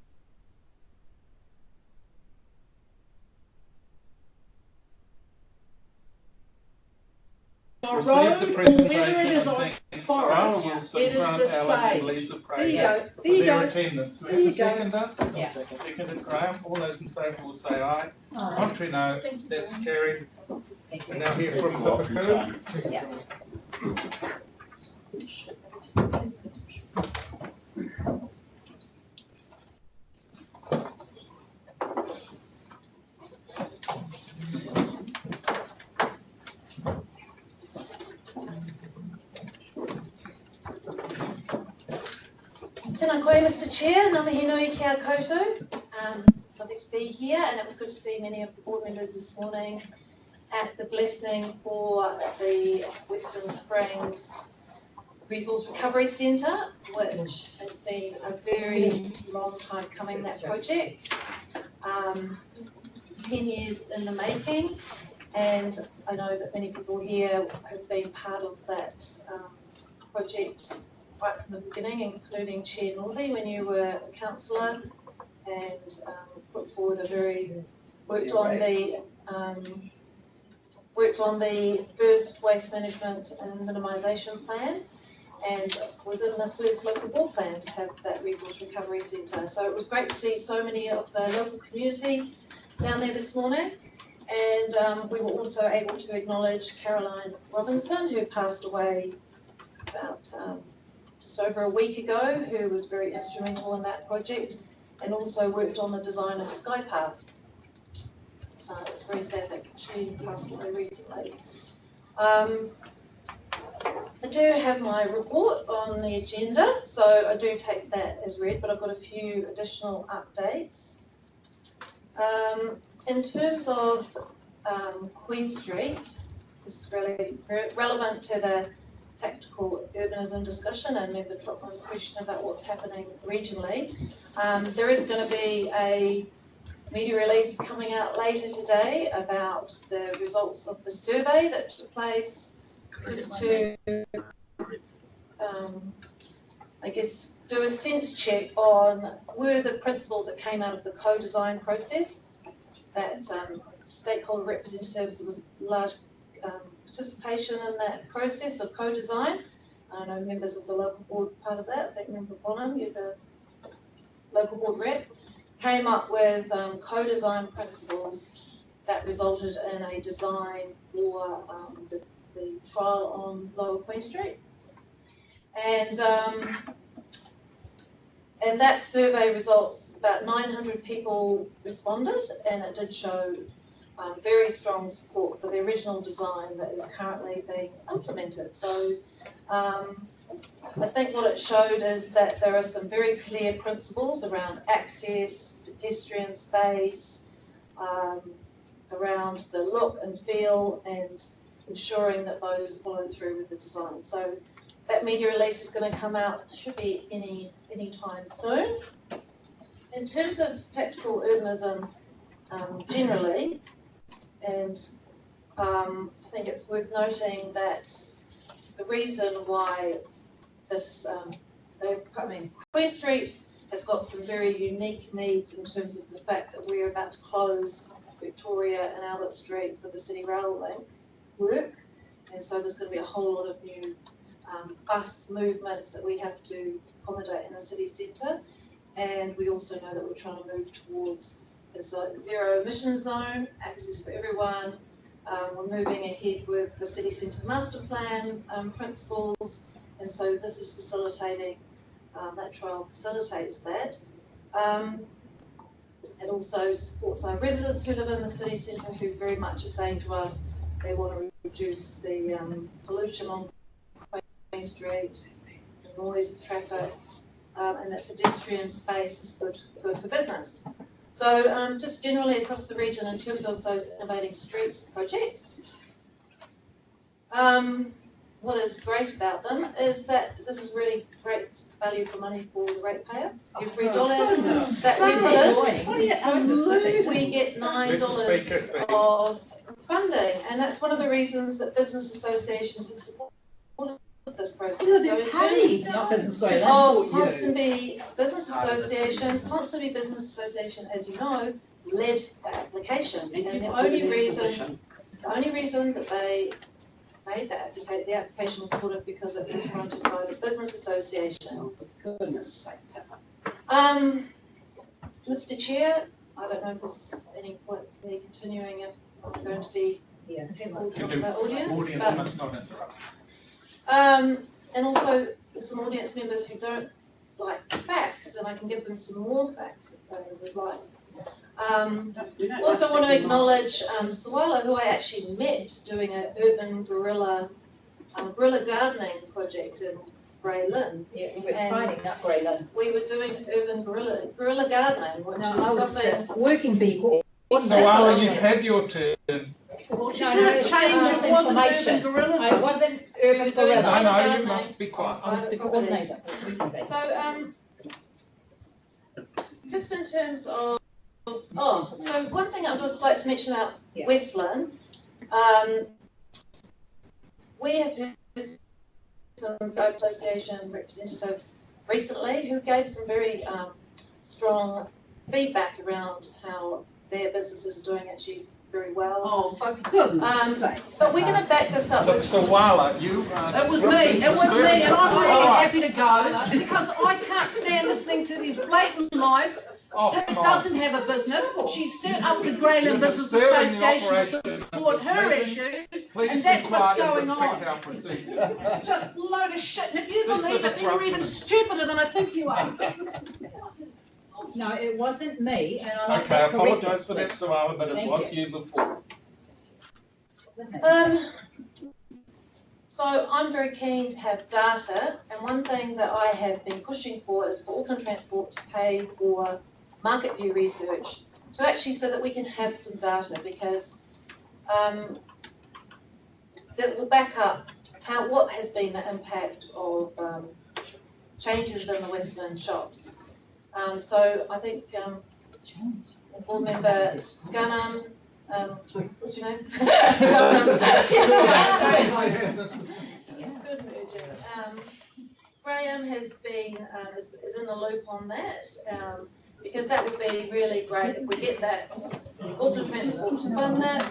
road, or whether it is on forest, it is the same. There you go, there you go. There you go. Seconded, Graham. All those in favour will say aye. Contrary, no. That's carried. And now hear from Hippaku. Tēnā koe, Mr. Chair, ngā mihi nui kia koutou. Lovely to be here, and it was good to see many of the board members this morning at the blessing for the Western Springs Resource Recovery Centre, which has been a very long time coming, that project. 10 years in the making, and I know that many people here have been part of that project right from the beginning, including Chair Northey when you were a councillor, and put forward a worked on the first waste management and minimisation plan, and was in the first local board plan to have that resource recovery centre. So it was great to see so many of the local community down there this morning, and we were also able to acknowledge Caroline Robinson, who passed away about just over a week ago, who was very instrumental in that project, and also worked on the design of Skypath. So it's very sad that she passed away recently. I do have my report on the agenda, so I do take that as read, but I've got a few additional updates. In terms of Queen Street, this is really relevant to the tactical urbanism discussion and Member Trotman's question about what's happening regionally. There is going to be a media release coming out later today about the results of the survey that took place, just to, I guess, do a sense check on were the principles that came out of the co-design process, that stakeholder representatives, there was large participation in that process of co-design. I know members of the local board part of that. I think Member Bonham, you're the local board rep, came up with co-design principles that resulted in a design for the trial on Lower Queen Street. And that survey results, about 900 people responded, and it did show very strong support for the original design that is currently being implemented. So I think what it showed is that there are some very clear principles around access, pedestrian space, around the look and feel, and ensuring that those are followed through with the design. So that media release is going to come out, should be any time soon. In terms of tactical urbanism generally, and I think it's worth noting that the reason why this, Queen Street has got some very unique needs in terms of the fact that we're about to close Victoria and Albert Street for the City Rail Link work, and so there's going to be a whole lot of new bus movements that we have to accommodate in the city centre, and we also know that we're trying to move towards a zero emission zone, access for everyone. We're moving ahead with the city centre master plan principles, and so this is facilitating, that trial facilitates that. It also supports our residents who live in the city centre, who very much are saying to us they want to reduce the pollution on Main Street, the noise of traffic, and that pedestrian space is good for business. So just generally across the region in terms of those innovating streets projects, what is great about them is that this is really great value for money for the ratepayer. Every dollar that we put in, we get $9 of funding, and that's one of the reasons that business associations have supported this process. So in terms of Ponsonby Business Association, Ponsonby Business Association, as you know, led the application, and the only reason that they made the application was supported because it was fronted by the business association. For goodness sake. Mr. Chair, I don't know if there's any point in me continuing if I'm going to be difficult on the audience, but, must not interrupt. and also there's some audience members who don't like facts, and I can give them some more facts if they would like. Also want to acknowledge Sawala, who I actually met doing an urban guerrilla gardening project in Grey Lynn. Yeah, we were tidying up Grey Lynn. We were doing urban guerrilla gardening, which is something. Working people. Sawala, you've had your turn. Well, she didn't change, it wasn't urban gorillas. I wasn't urban gorilla. No, you must be quiet. I was the coordinator. So, just in terms of, so one thing I'd just like to mention about West Lynn, we have heard some road association representatives recently who gave some very strong feedback around how their businesses are doing actually very well. Oh, for goodness sake. But we're going to back this up. So, Sawala, you. It was me, and I'm really happy to go because I can't stand listening to these blatant lies. Who doesn't have a business? She set up the Grey Lynn Business Association to support her issues, and that's what's going on. Just a load of shit. And if you believe it, then you're even stupider than I think you are. No, it wasn't me. And I apologise for that, Sawala, but it was you before. So I'm very keen to have data, and one thing that I have been pushing for is for Auckland Transport to pay for market view research, to actually so that we can have some data, because that will back up what has been the impact of changes in the West Lynn shops. So I think board member Gunham, what's your name? Good merger. Graham has been is in the loop on that, because that would be really great if we get that Auckland Transport to fund that.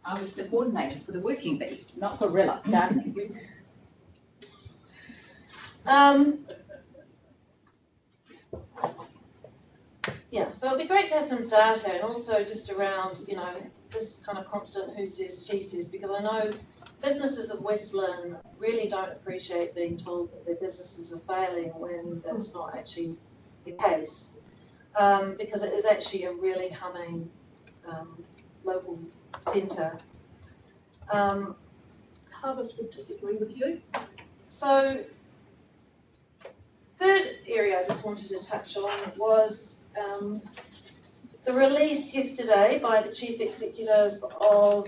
I was the coordinator for the working bee, not guerrilla gardening. Yeah, so it'd be great to have some data, and also just around, you know, this kind of constant who says, she says, because I know businesses of West Lynn really don't appreciate being told that their businesses are failing when that's not actually the case, because it is actually a really humming local centre. Harvest would disagree with you. So, third area I just wanted to touch on was the release yesterday by the Chief Executive of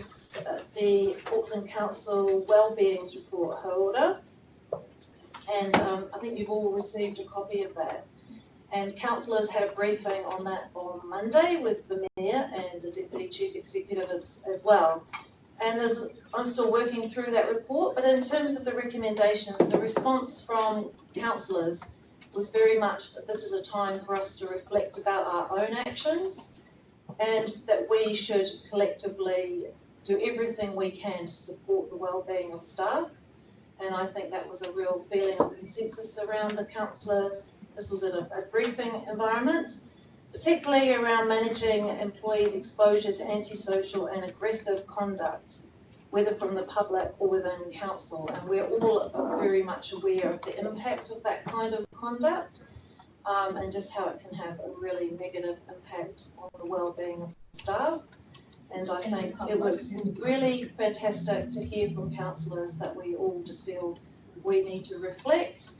the Auckland Council Wellbeing's Report, her order, and I think you've all received a copy of that. And councillors had a briefing on that on Monday with the Mayor and the Deputy Chief Executive as well. And I'm still working through that report, but in terms of the recommendations, the response from councillors was very much that this is a time for us to reflect about our own actions, and that we should collectively do everything we can to support the wellbeing of staff. And I think that was a real feeling of consensus around the councillor. This was in a briefing environment, particularly around managing employees' exposure to antisocial and aggressive conduct, whether from the public or within council. And we're all very much aware of the impact of that kind of conduct, and just how it can have a really negative impact on the wellbeing of staff. And I think it was really fantastic to hear from councillors that we all just feel we need to reflect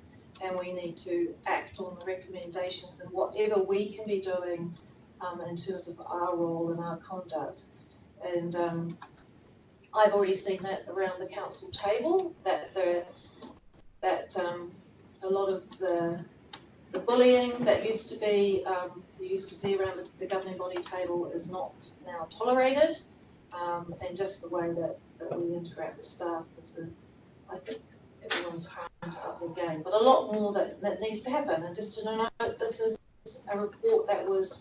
and we need to act on the recommendations and whatever we can be doing in terms of our role and our conduct. And I've already seen that around the council table, that a lot of the bullying that used to be, you used to see around the governing body table is not now tolerated, and just the way that we interact with staff is, I think everyone's trying to up their game, but a lot more that needs to happen. And just to note, this is a report that was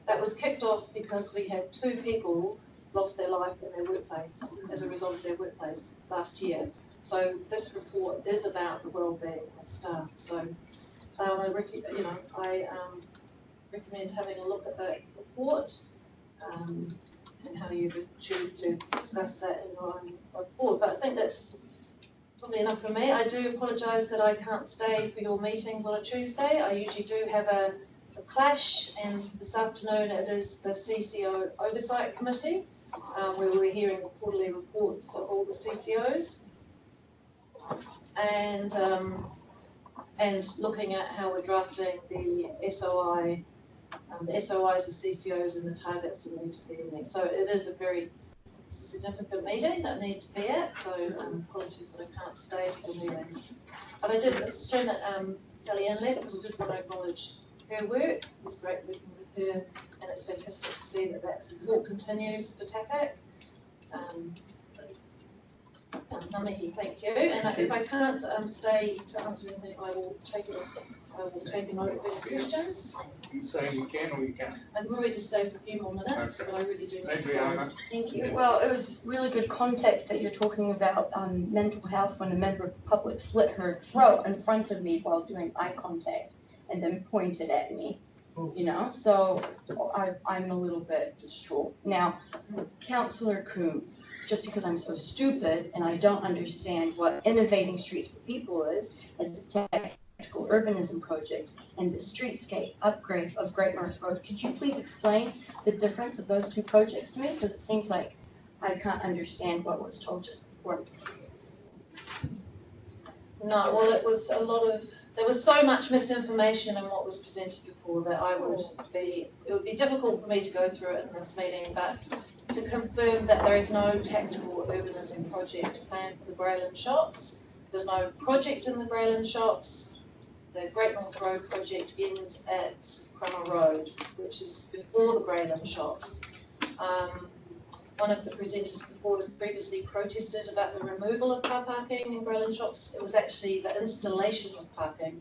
that was kicked off because we had 2 people lost their life in their workplace as a result of their workplace last year. So this report is about the well-being of staff. So I recommend having a look at that report and how you would choose to discuss that in your own report. But I think that's probably enough for me. I do apologise that I can't stay for your meetings on a Tuesday. I usually do have a clash, and this afternoon it is the CCO Oversight Committee, where we're hearing the quarterly reports of all the CCOs. And looking at how we're drafting the SOI, the SOIs with CCOs and the targets that need to be in there. So it is it's a significant meeting that I need to be at, so apologies that I can't stay for the meeting. But it's a shame that Sally Ann left, because I did want to acknowledge her work. It was great working with her, and it's fantastic to see that support continues for TAPAC. Namihi, thank you. And if I can't stay to answer anything, I will take a note of any questions. You say you can or you can't? I can probably just stay for a few more minutes, but I really do need to go. Thank you. Well, it was really good context that you're talking about mental health when a member of the public slit her throat in front of me while doing eye contact and then pointed at me. You know, so I'm a little bit distraught. Now, Councillor Coombe, just because I'm so stupid and I don't understand what Innovating Streets for People is, as a tactical urbanism project, and the streetscape upgrade of Great North Road, could you please explain the difference of those 2 projects to me? Because it seems like I can't understand what was told just before. No, well, it was there was so much misinformation in what was presented before that it would be difficult for me to go through it in this meeting, but to confirm that there is no tactical urbanism project planned for the Greyland shops. There's no project in the Greyland shops. The Great North Road project ends at Crummer Road, which is before the Greyland shops. One of the presenters before has previously protested about the removal of car parking in Greyland shops. It was actually the installation of parking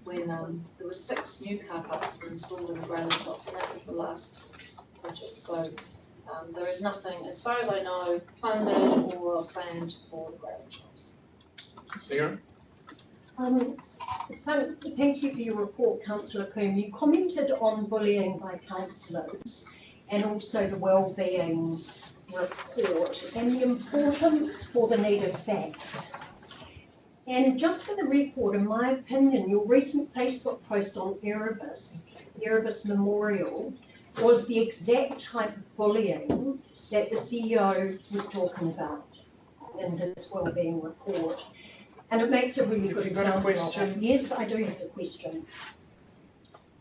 when there were 6 new car parks were installed in the Greyland shops, and that was the last project. So there is nothing, as far as I know, funded or planned for the Greyland shops. Sarah? So thank you for your report, Councillor Coombe. You commented on bullying by councillors and also the wellbeing report and the importance for the need of facts. And just for the record, in my opinion, your recent Facebook post on Erebus Memorial, was the exact type of bullying that the CEO was talking about in his wellbeing report. And it makes a really good example of it. Yes, I do have a question.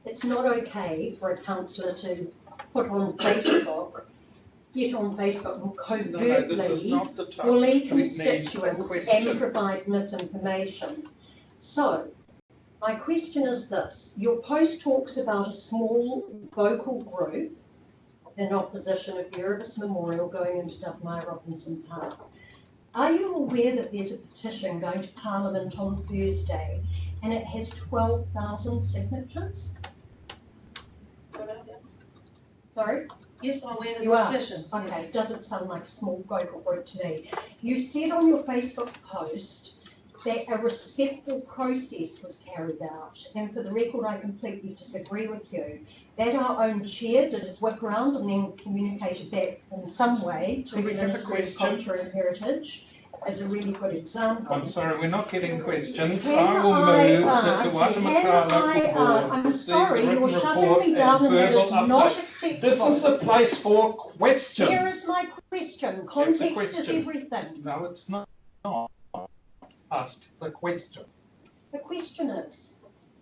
It's not okay for a councillor to put on Facebook, get on Facebook and covertly bully constituents and provide misinformation. So, my question is this. Your post talks about a small vocal group in opposition of Erebus Memorial going into Duffmire Robinson Park. Are you aware that there's a petition going to Parliament on Thursday and it has 12,000 signatures? Sorry? Yes, I'm aware there's a petition. Okay, yes. It doesn't sound like a small vocal group to me. You said on your Facebook post that a respectful process was carried out, and for the record I completely disagree with you. That our own chair did his whip around and then communicated that in some way to the Ministry of Culture and Heritage. is a really good example. I'm sorry, we're not getting questions. Can I will move that the Waitematā Local Board I'm receive sorry, the you're written shutting report me and down and that verbal is not update. acceptable. This is a place for questions. Here is my question. Context is everything. No, it's not. Ask the question. The question is,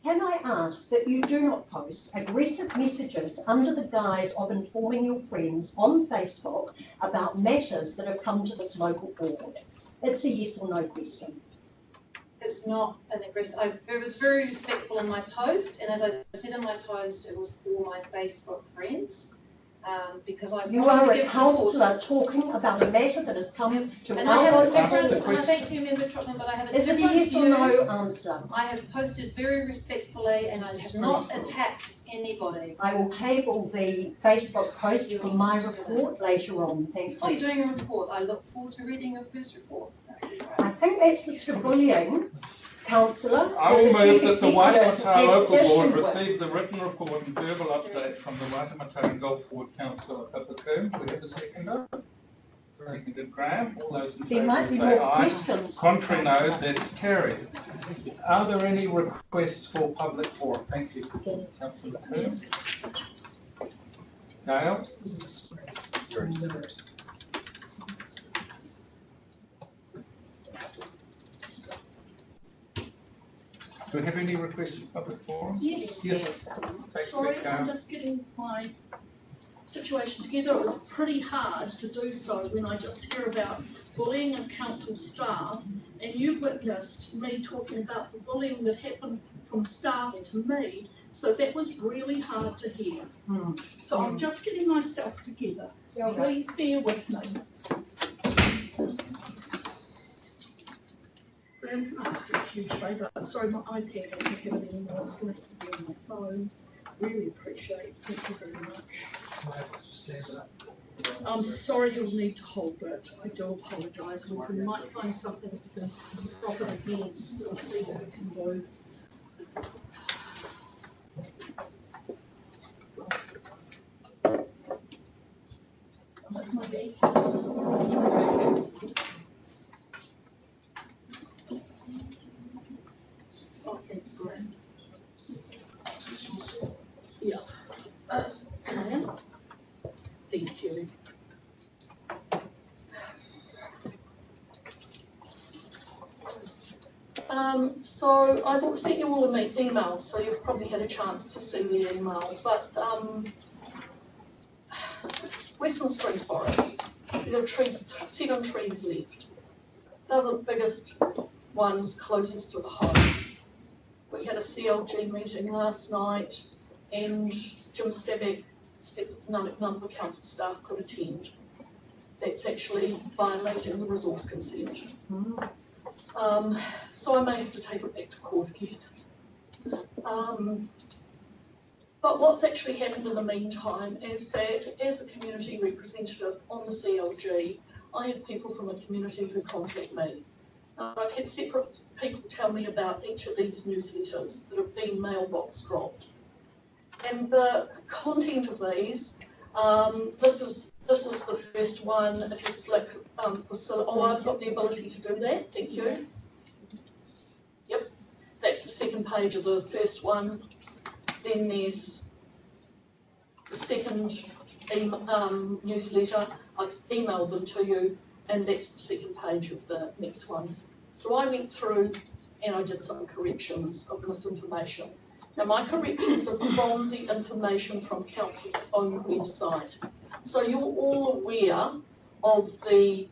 can I ask that you do not post aggressive messages under the guise of informing your friends on Facebook about matters that have come to this local board? It's a yes or no question. It's not an aggressive, I was very respectful in my post, and as I said in my post, it was for my Facebook friends, because I You wanted are to a give support. councillor talking about a matter that has come to And I have a our different, board. and I thank you, Member Trotman, but I have a Is it a different yes or view. no answer? I have posted very respectfully, and I have not attacked anybody. I will table the Facebook post for my report later on. Thank Oh, you. you're doing a report. I look forward to reading your first report. I think that's the bullying, councillor. I will move that the Waitematā Local Board receive. receive the written report and verbal update from the Waitematā and Gulf Ward Council at the curb. We have a seconder. Seconded Graham. All those in There favour might be say more aye. questions. Contrary no, that's carried. Are there any requests for public forum? Thank you, Councillor Kerr. Gail? Do we have any requests for public forum? Yes. Yes. Take Sorry, that, I'm Gail. just getting my situation together. It was pretty hard to do so when I just hear about bullying of council staff, and you witnessed me talking about the bullying that happened from staff to me, so that was really hard to hear. So I'm just getting myself together. Please bear with me. Graham, can I ask you a huge favour? Sorry, my iPad doesn't have it anymore. I'm just going to have to be on my phone. Really appreciate it. Thank you very much. I'm sorry you'll need to hold it. I do apologise. We might find something we can prop it against or see what we can do. Oh, thanks, Grace. Yeah. Okay. Thank you. So I've sent you all an email, so you've probably had a chance to see the email, but Western Springs Forest, there are 7 trees left. They're the biggest ones closest to the homes. We had a CLG meeting last night, and Jim Stabbeck said none of the council staff could attend. That's actually violating the resource consent. So I may have to take it back to court again. But what's actually happened in the meantime is that as a community representative on the CLG, I have people from the community who contact me. I've had separate people tell me about each of these newsletters that have been mailbox dropped. And the content of these, this is the first one. If you flick Priscilla, oh, I've got the ability to do that, thank you. Yep, that's the second page of the first one. Then there's the second newsletter. I've emailed them to you, and that's the second page of the next one. So I went through and I did some corrections of misinformation. Now my corrections are from the information from Council's own website. So you're all aware of the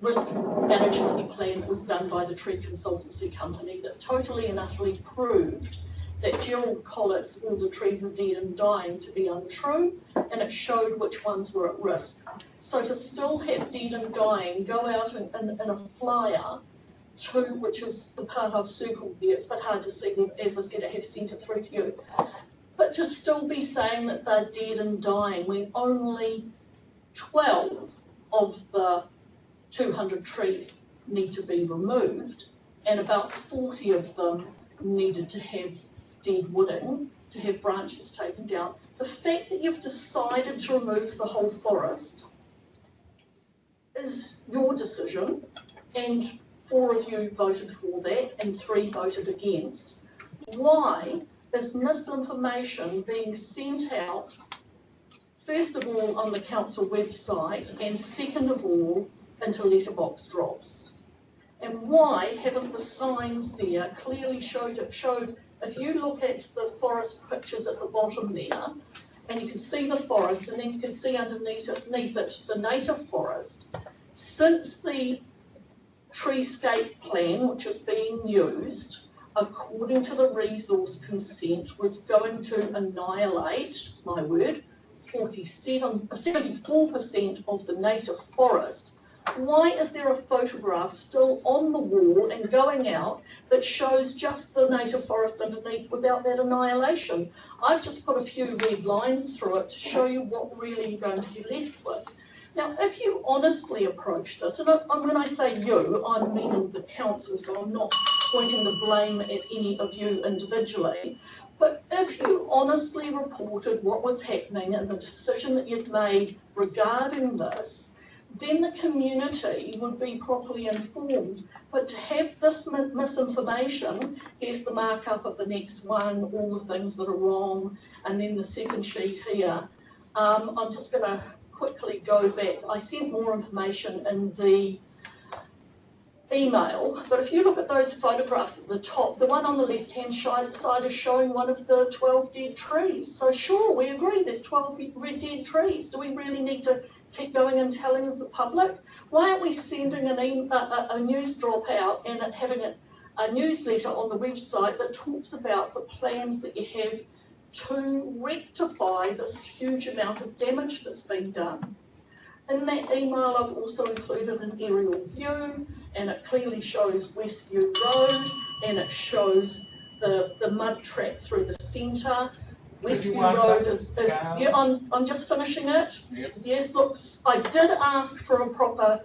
risk management plan that was done by the tree consultancy company that totally and utterly proved that Gerald Collett's "all the trees are dead and dying" to be untrue, and it showed which ones were at risk. So to still have dead and dying go out in a flyer to, which is the part I've circled there, it's a bit hard to see, as I said, I have sent it through to you, but to still be saying that they're dead and dying when only 12 of the 200 trees need to be removed, and about 40 of them needed to have dead wooding, to have branches taken down. The fact that you've decided to remove the whole forest is your decision, and 4 of you voted for that and 3 voted against. Why is misinformation being sent out, first of all on the council website, and second of all into letterbox drops? And why haven't the signs there clearly showed, if you look at the forest pictures at the bottom there, and you can see the forest, and then you can see underneath it the native forest, since the treescape plan, which is being used, according to the resource consent, was going to annihilate, my word, 74% of the native forest. Why is there a photograph still on the wall and going out that shows just the native forest underneath without that annihilation? I've just put a few red lines through it to show you what really you're going to be left with. Now, if you honestly approach this, and when I say you, I'm meaning the council, so I'm not pointing the blame at any of you individually, but if you honestly reported what was happening and the decision that you've made regarding this, then the community would be properly informed. But to have this misinformation, here's the markup of the next one, all the things that are wrong, and then the second sheet here. I'm just going to quickly go back. I sent more information in the email, but if you look at those photographs at the top, the one on the left-hand side is showing one of the 12 dead trees. So sure, we agree there's 12 dead trees. Do we really need to keep going and telling the public? Why aren't we sending a news drop out and having a newsletter on the website that talks about the plans that you have to rectify this huge amount of damage that's been done? In that email, I've also included an aerial view, and it clearly shows Westview Road, and it shows the mud track through the centre. Westview Road is yeah, I'm just finishing it. Yep. Yes, look, I did ask for a proper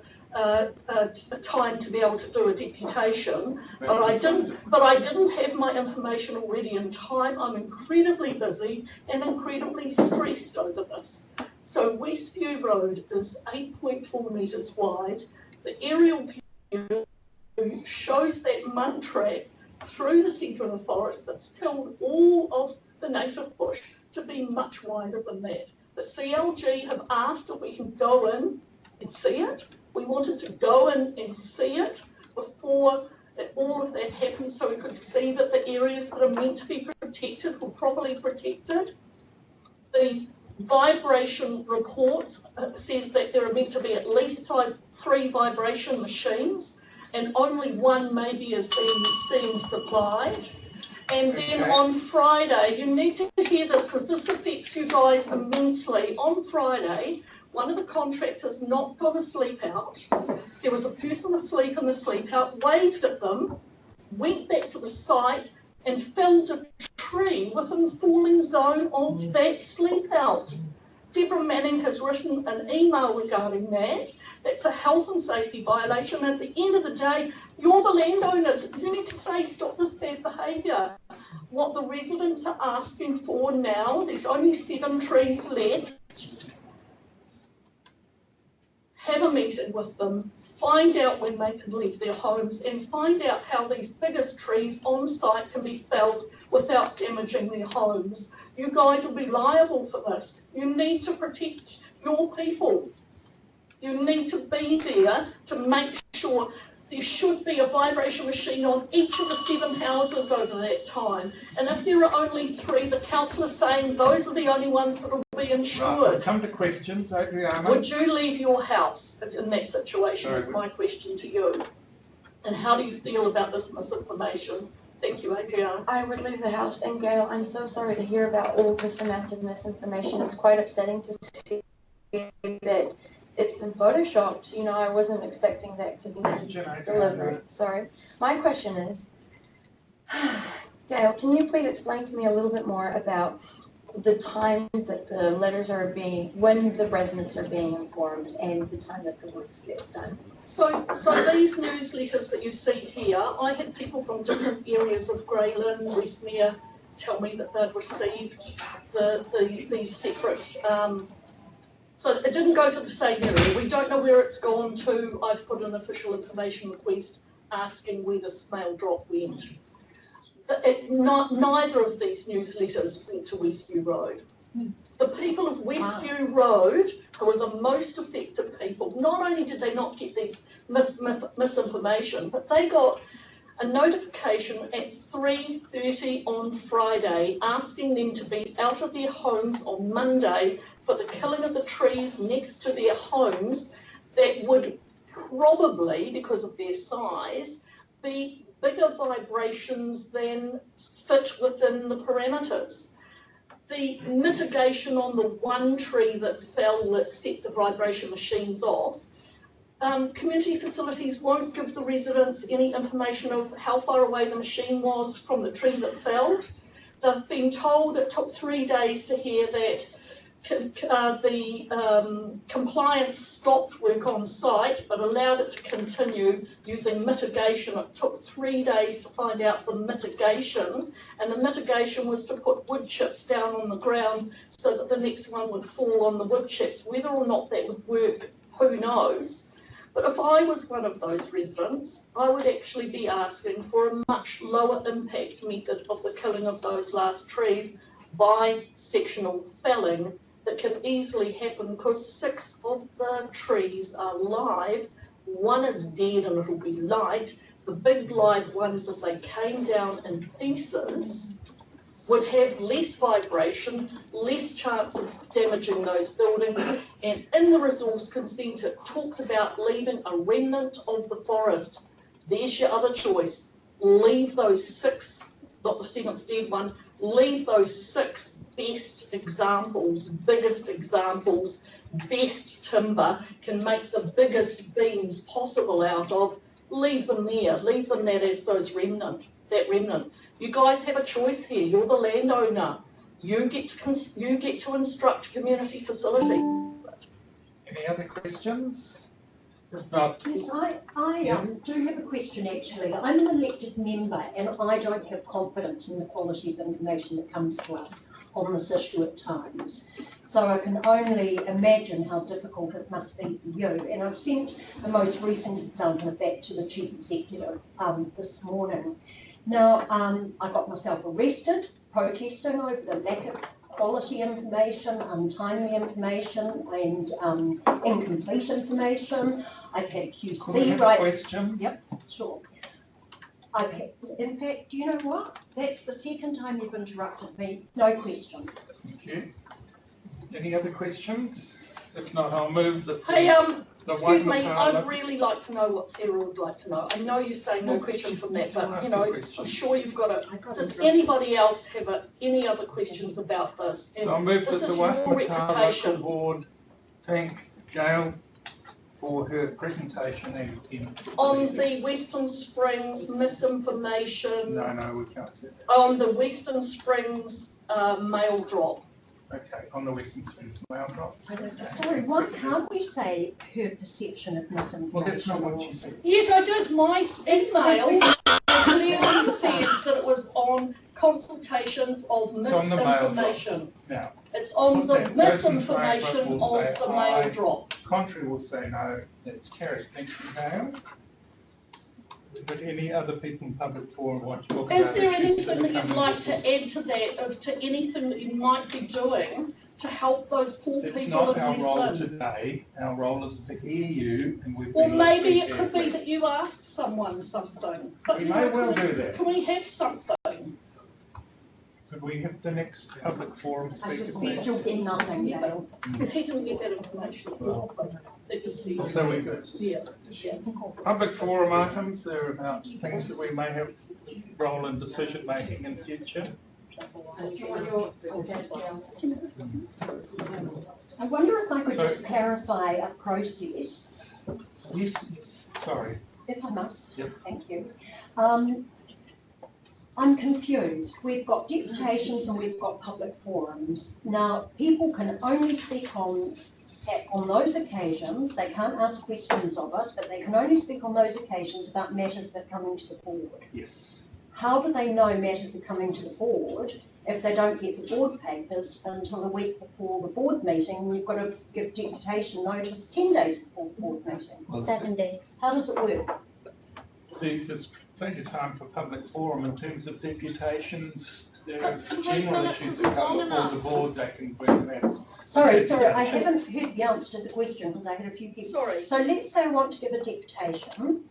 time to be able to do a deputation, but I didn't have my information already in time. I'm incredibly busy and incredibly stressed over this. So Westview Road is 8.4 metres wide. The aerial view shows that mud track through the centre of the forest that's killed all of the native bush to be much wider than that. The CLG have asked if we can go in and see it. We wanted to go in and see it before all of that happened, so we could see that the areas that are meant to be protected were properly protected. The vibration report says that there are meant to be at least 3 vibration machines, and only 1 maybe is being supplied. And then on Friday, you need to hear this because this affects you guys immensely. On Friday, one of the contractors knocked on a sleep out. There was a person asleep in the sleep out, waved at them, went back to the site and felled a tree within the falling zone of that sleep out. Deborah Manning has written an email regarding that. That's a health and safety violation. At the end of the day, you're the landowners. You need to say, stop this bad behaviour. What the residents are asking for now, there's only 7 trees left. Have a meeting with them, find out when they can leave their homes, and find out how these biggest trees on site can be felled without damaging their homes. You guys will be liable for this. You need to protect your people. You need to be there to make sure there should be a vibration machine on each of the 7 houses over that time. And if there are only 3, the council is saying those are the only ones that will be insured. Right, come to questions, Adriana. Would you leave your house in that situation? Is my question to you. And how do you feel about this misinformation? Thank you, Adriana. I would leave the house. And Gail, I'm so sorry to hear about all this amount of misinformation. It's quite upsetting to see that it's been photoshopped. You know, I wasn't expecting that to be delivered. Sorry. My question is, Gail, can you please explain to me a little bit more about the times that the letters are being, when the residents are being informed, and the time that the works get done? So these newsletters that you see here, I had people from different areas of Greyland, Westmere, tell me that they've received these separate So it didn't go to the same area. We don't know where it's gone to. I've put an official information request asking where this mail drop went. Neither of these newsletters went to Westview Road. The people of Westview Road, who are the most affected people, not only did they not get these misinformation, but they got a notification at 3:30 on Friday asking them to be out of their homes on Monday for the killing of the trees next to their homes that would probably, because of their size, be bigger vibrations than fit within the parameters. The mitigation on the one tree that fell that set the vibration machines off, community facilities won't give the residents any information of how far away the machine was from the tree that fell. They've been told it took 3 days to hear that the compliance stopped work on site but allowed it to continue using mitigation. It took 3 days to find out the mitigation, and the mitigation was to put wood chips down on the ground so that the next one would fall on the wood chips. Whether or not that would work, who knows? But if I was one of those residents, I would actually be asking for a much lower impact method of the killing of those last trees by sectional felling. That can easily happen because 6 of the trees are live, 1 is dead and it'll be light. The big live ones, if they came down in pieces, would have less vibration, less chance of damaging those buildings. And in the resource consent, it talked about leaving a remnant of the forest. There's your other choice. Leave those 6, not the 7th dead one, leave those 6 best examples, biggest examples, best timber, can make the biggest beams possible out of, leave them there, leave them there as those remnant. You guys have a choice here, you're the landowner. You get to instruct community facility. Any other questions? If not, Yes, I do have a question actually. I'm an elected member and I don't have confidence in the quality of information that comes to us on this issue at times. So I can only imagine how difficult it must be for you. And I've sent the most recent example of that to the Chief Executive this morning. Now, I got myself arrested protesting over the lack of quality information, untimely information and incomplete information. I've had a QC right. Question? Yep, sure. I've had, in fact, do you know what? That's the second time you've interrupted me. No question. Thank you. Any other questions? If not, I'll move the. Hey, excuse me, I'd really like to know what Sarah would like to know. I know you say no question from that, but you know, I'm sure you've got it. Does anybody else have any other questions about this? So I'll move that the Waitematā Local Board thank Gail for her presentation and on the Western Springs misinformation. No, we can't say that. On the Western Springs mail drop. Okay, on the Western Springs mail drop. Sorry, why can't we say her perception of misinformation? Well, that's not what she said. Yes, I did. My email clearly says that it was on consultation of misinformation. Now, it's on the misinformation of the mail drop. Contrary will say no, that's carried. Thank you, Gail. But any other people in public forum want to talk about? Is there anything that you'd like to add to that, to anything that you might be doing to help those poor people in Westland? It's not our role today. Our role is to hear you, and we've. Well, maybe it could be that you asked someone something. But we may well do that. Can we have something? Could we have the next public forum speaker? I suspect you'll get nothing, Gail. He didn't get that information. That you see. So we're good. Yeah. Public forum items, they're about things that we may have role in decision making in future. I wonder if I could just clarify a process. Yes, sorry. If I must, Yep. Thank you. I'm confused. We've got deputations and we've got public forums. Now, people can only speak on those occasions. They can't ask questions of us, but they can only speak on those occasions about matters that come into the board. Yes. How do they know matters are coming to the board if they don't get the board papers until a week before the board meeting, you've got to give deputation notice 10 days before the board meeting. 7 days. How does it work? There's plenty of time for public forum in terms of deputations. There are But 3 general minutes issues isn't that come long before enough. the board, they can bring that. Sorry, I haven't heard the answer to the question because I had a few people. Sorry. So let's say I want to give a deputation.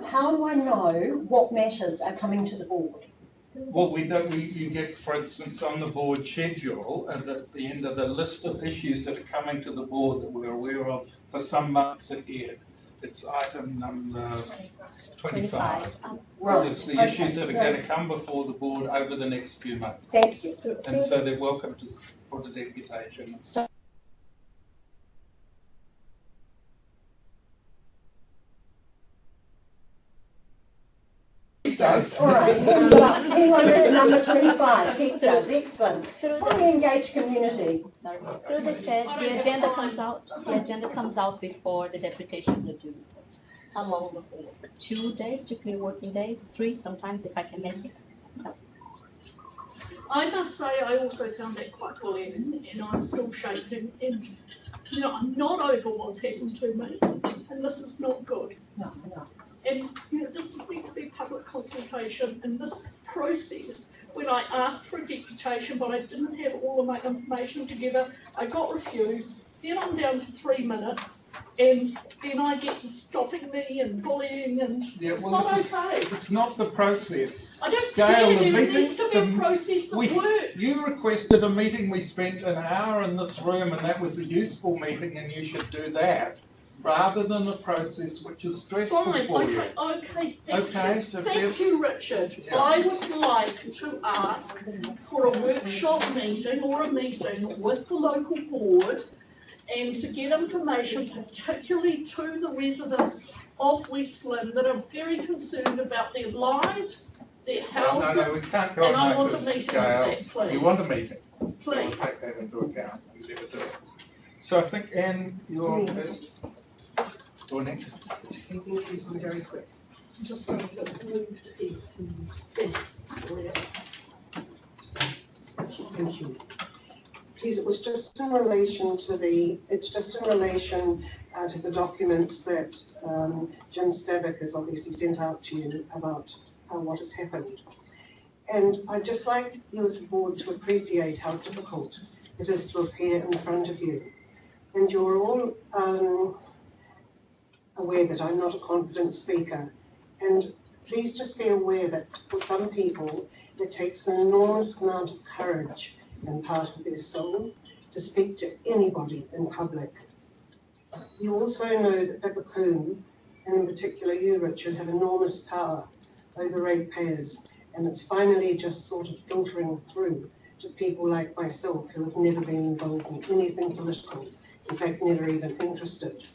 How do I know what matters are coming to the board? Well, you get, for instance, on the board schedule, and at the end of the list of issues that are coming to the board that we're aware of for some months ahead. It's item number 25. Right. It's the issues that are going to come before the board over the next few months. Thank you. And so they're welcome to put a deputation. Does. All right, hang on to number 25. He does, excellent. Fully engaged community. Sorry. Through the chair, the agenda comes out. The agenda comes out before the deputations are due. How long before? 2 days, 2 working days, 3 sometimes if I can make it. I must say, I also found that quite bullying, and I'm still shaken. And you know, I'm not over what's happened to me, and this is not good. No. And you know, this is meant to be public consultation, and this process, when I asked for a deputation, but I didn't have all of my information together, I got refused. Then I'm down to 3 minutes, and then I get stopping me and bullying, and it's not okay. It's not the process. I don't Gail, care, the there meeting- needs to be a process that works. You requested a meeting, we spent an hour in this room, and that was a useful meeting, and you should do that, rather than a process which is stressful Fine, for you. Thank you, Richard. Yeah. I would like to ask for a workshop meeting or a meeting with the local board and to get information, particularly to the residents of West Lynn that are very concerned about their lives, their houses. No, we can't go and I on want like a this, meeting Gail. with that, please. You want a meeting? So we'll Please. take that into account. We never do it. So I think, Anne, you're first. Or next. I'm very quick. Just going to move to east and east. Thank you. Please, it was just in relation to the documents that Jim Stabbock has obviously sent out to you about what has happened. And I'd just like you as a board to appreciate how difficult it is to appear in front of you. And you're all aware that I'm not a confident speaker. And please just be aware that for some people, it takes an enormous amount of courage and part of their soul to speak to anybody in public. You also know that Bipacoon, and in particular you, Richard, have enormous power over ratepayers, and it's finally just sort of filtering through to people like myself who have never been involved in anything political, in fact, never even interested.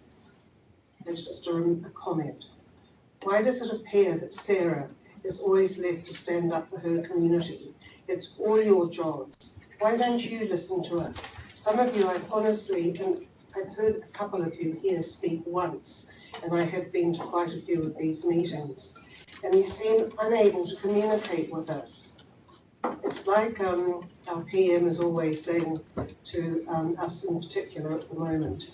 It's just a comment. Why does it appear that Sarah is always left to stand up for her community? It's all your jobs. Why don't you listen to us? Some of you, I've honestly, and I've heard a couple of you here speak once, and I have been to quite a few of these meetings, and you seem unable to communicate with us. It's like our PM is always saying to us in particular at the moment,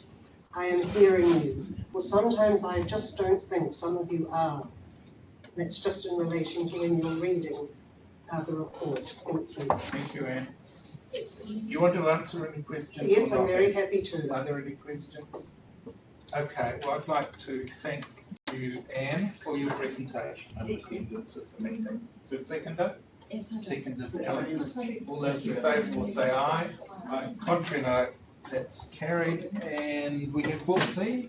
I am hearing you. Well, sometimes I just don't think some of you are. And it's just in relation to when you're reading the report. Thank you. Thank you, Anne. You want to answer any questions? Yes, or I'm not? very happy to. Are there any questions? Okay, well, I'd like to thank you, Anne, for your presentation and attendance at the meeting. So seconder? Yes, Seconded, Alex. All those in favour will say aye. Aye. Contrary, no. That's carried. And we have Board C.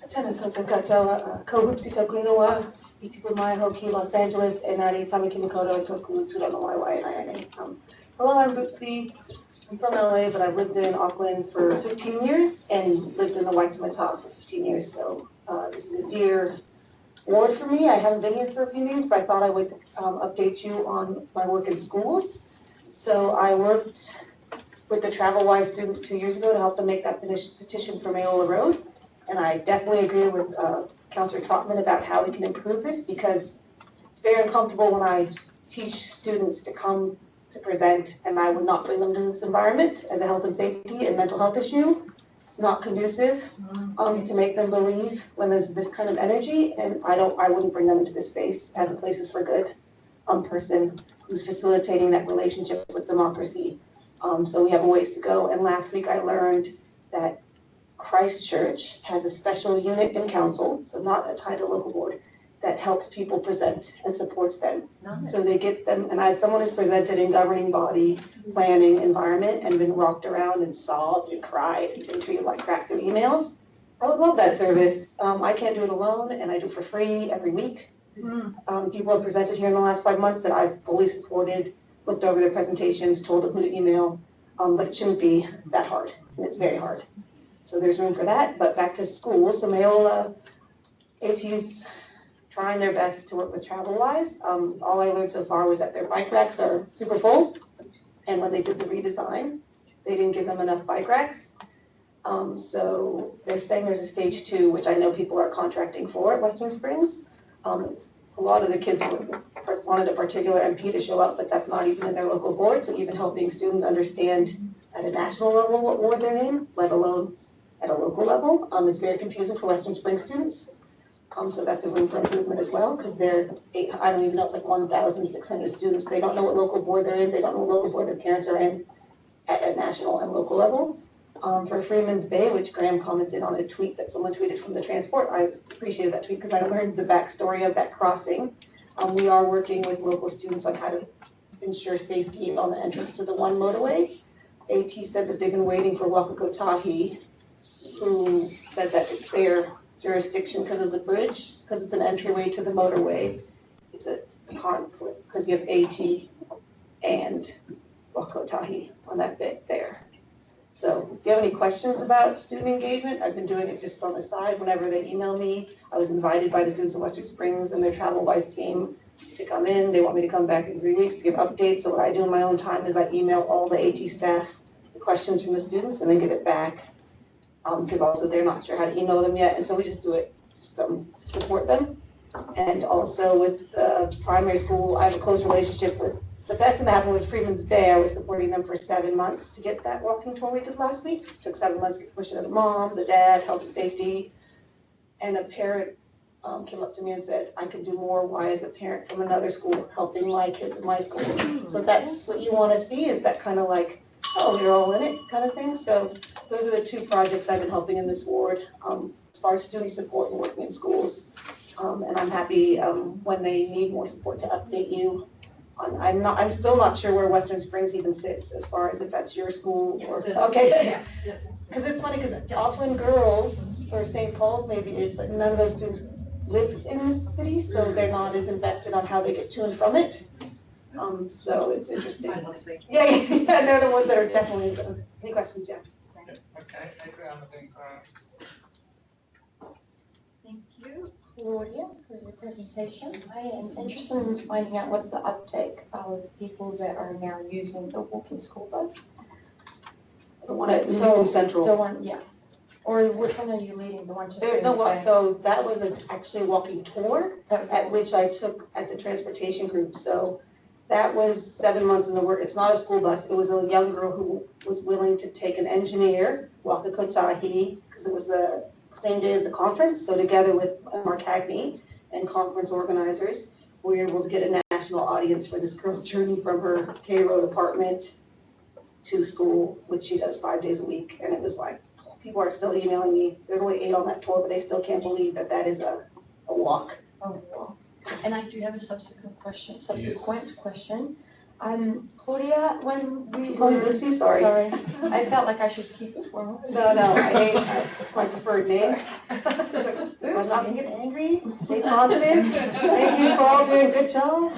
Tēnā koutou katoa, kauhupsi tōku ingoa, I tupu mai hoki Los Angeles, e nari tamaki makoto tōku tūrama waiwai nai. Hello, I'm Boopsie. I'm from LA, but I've lived in Auckland for 15 years and lived in the Waitematā for 15 years. So this is a dear ward for me. I haven't been here for a few meetings, but I thought I would update you on my work in schools. So I worked with the Travel-Wise students 2 years ago to help them make that petition for Mayola Road. And I definitely agree with Councillor Trotman about how we can improve this, because it's very uncomfortable when I teach students to come to present and I would not bring them to this environment as a health and safety and mental health issue. It's not conducive to make them believe when there's this kind of energy, and I wouldn't bring them into this space as a places for good person who's facilitating that relationship with democracy. So we have a ways to go, and last week I learned that Christchurch has a special unit in council, so not tied to local board, that helps people present and supports them. Nice. So they get them, and as someone who's presented in governing body, planning, environment, and been rocked around and sobbed and cried and been treated like crap through emails, I would love that service. I can't do it alone, and I do it for free every week. People have presented here in the last 5 months that I've fully supported, looked over their presentations, told them who to email, but it shouldn't be that hard, and it's very hard. So there's room for that, but back to school. So Mayola, AT's trying their best to work with TravelWise. All I learned so far was that their bike racks are super full, and when they did the redesign, they didn't give them enough bike racks. So they're saying there's a stage 2, which I know people are contracting for at Western Springs. A lot of the kids wanted a particular MP to show up, but that's not even in their local board, so even helping students understand at a national level what ward they're in, let alone at a local level, is very confusing for Western Springs students. So that's a room for improvement as well, because I don't even know, it's like 1,600 students. They don't know what local board they're in, they don't know what local board their parents are in at a national and local level. For Freeman's Bay, which Graham commented on a tweet that someone tweeted from the transport, I appreciated that tweet because I learned the backstory of that crossing. We are working with local students on how to ensure safety on the entrance to the one motorway. AT said that they've been waiting for Waikakotahi, who said that it's their jurisdiction because of the bridge, because it's an entryway to the motorway. It's a conflict because you have AT and Waikakotahi on that bit there. So if you have any questions about student engagement, I've been doing it just on the side whenever they email me. I was invited by the students of Western Springs and their TravelWise team to come in. They want me to come back in 3 weeks to give updates. So what I do in my own time is I email all the AT staff the questions from the students and then give it back. Because also they're not sure how to email them yet. And so we just do it just to support them. And also with the primary school, I have a close relationship with. The best thing that happened was Freeman's Bay. I was supporting them for 7 months to get that walking tour we did last week. It took 7 months to get permission of the mom, the dad, health and safety. And a parent came up to me and said, I could do more. Why is a parent from another school helping my kids in my school? So that's what you want to see, is that kind of like, oh, you're all in it kind of thing. So those are the 2 projects I've been helping in this ward as far as student support and working in schools. And I'm happy when they need more support to update you. I'm still not sure where Western Springs even sits as far as if that's your school or, okay. Because it's funny because Auckland girls or St. Paul's maybe is, but none of those students live in this city, so they're not as invested on how they get to and from it. So it's interesting. Yeah, they're the ones that are definitely. Any questions, Jeff? Okay, Adriana, then Thank you, Claudia, for your presentation. I am interested in finding out what's the uptake of people that are now using the walking school bus. The one at Central. The one, yeah. Or which one are you leading? The one to There's no walk. So that was actually a walking tour at which I took at the transportation group. So that was 7 months in the work. It's not a school bus. It was a young girl who was willing to take an engineer, Waikakotahi, because it was the same day as the conference. So together with Mark Hagney and conference organizers, we were able to get a national audience for this girl's journey from her K Road apartment to school, which she does 5 days a week. And it was like, people are still emailing me. There's only 8 on that tour, but they still can't believe that that is a walk. Oh, wow. And I do have a subsequent question. Claudia, when we Call me Lucy, sorry. I felt like I should keep it formal. No, it's my preferred name. I'm not gonna get angry. Stay positive. Thank you for all doing a good job.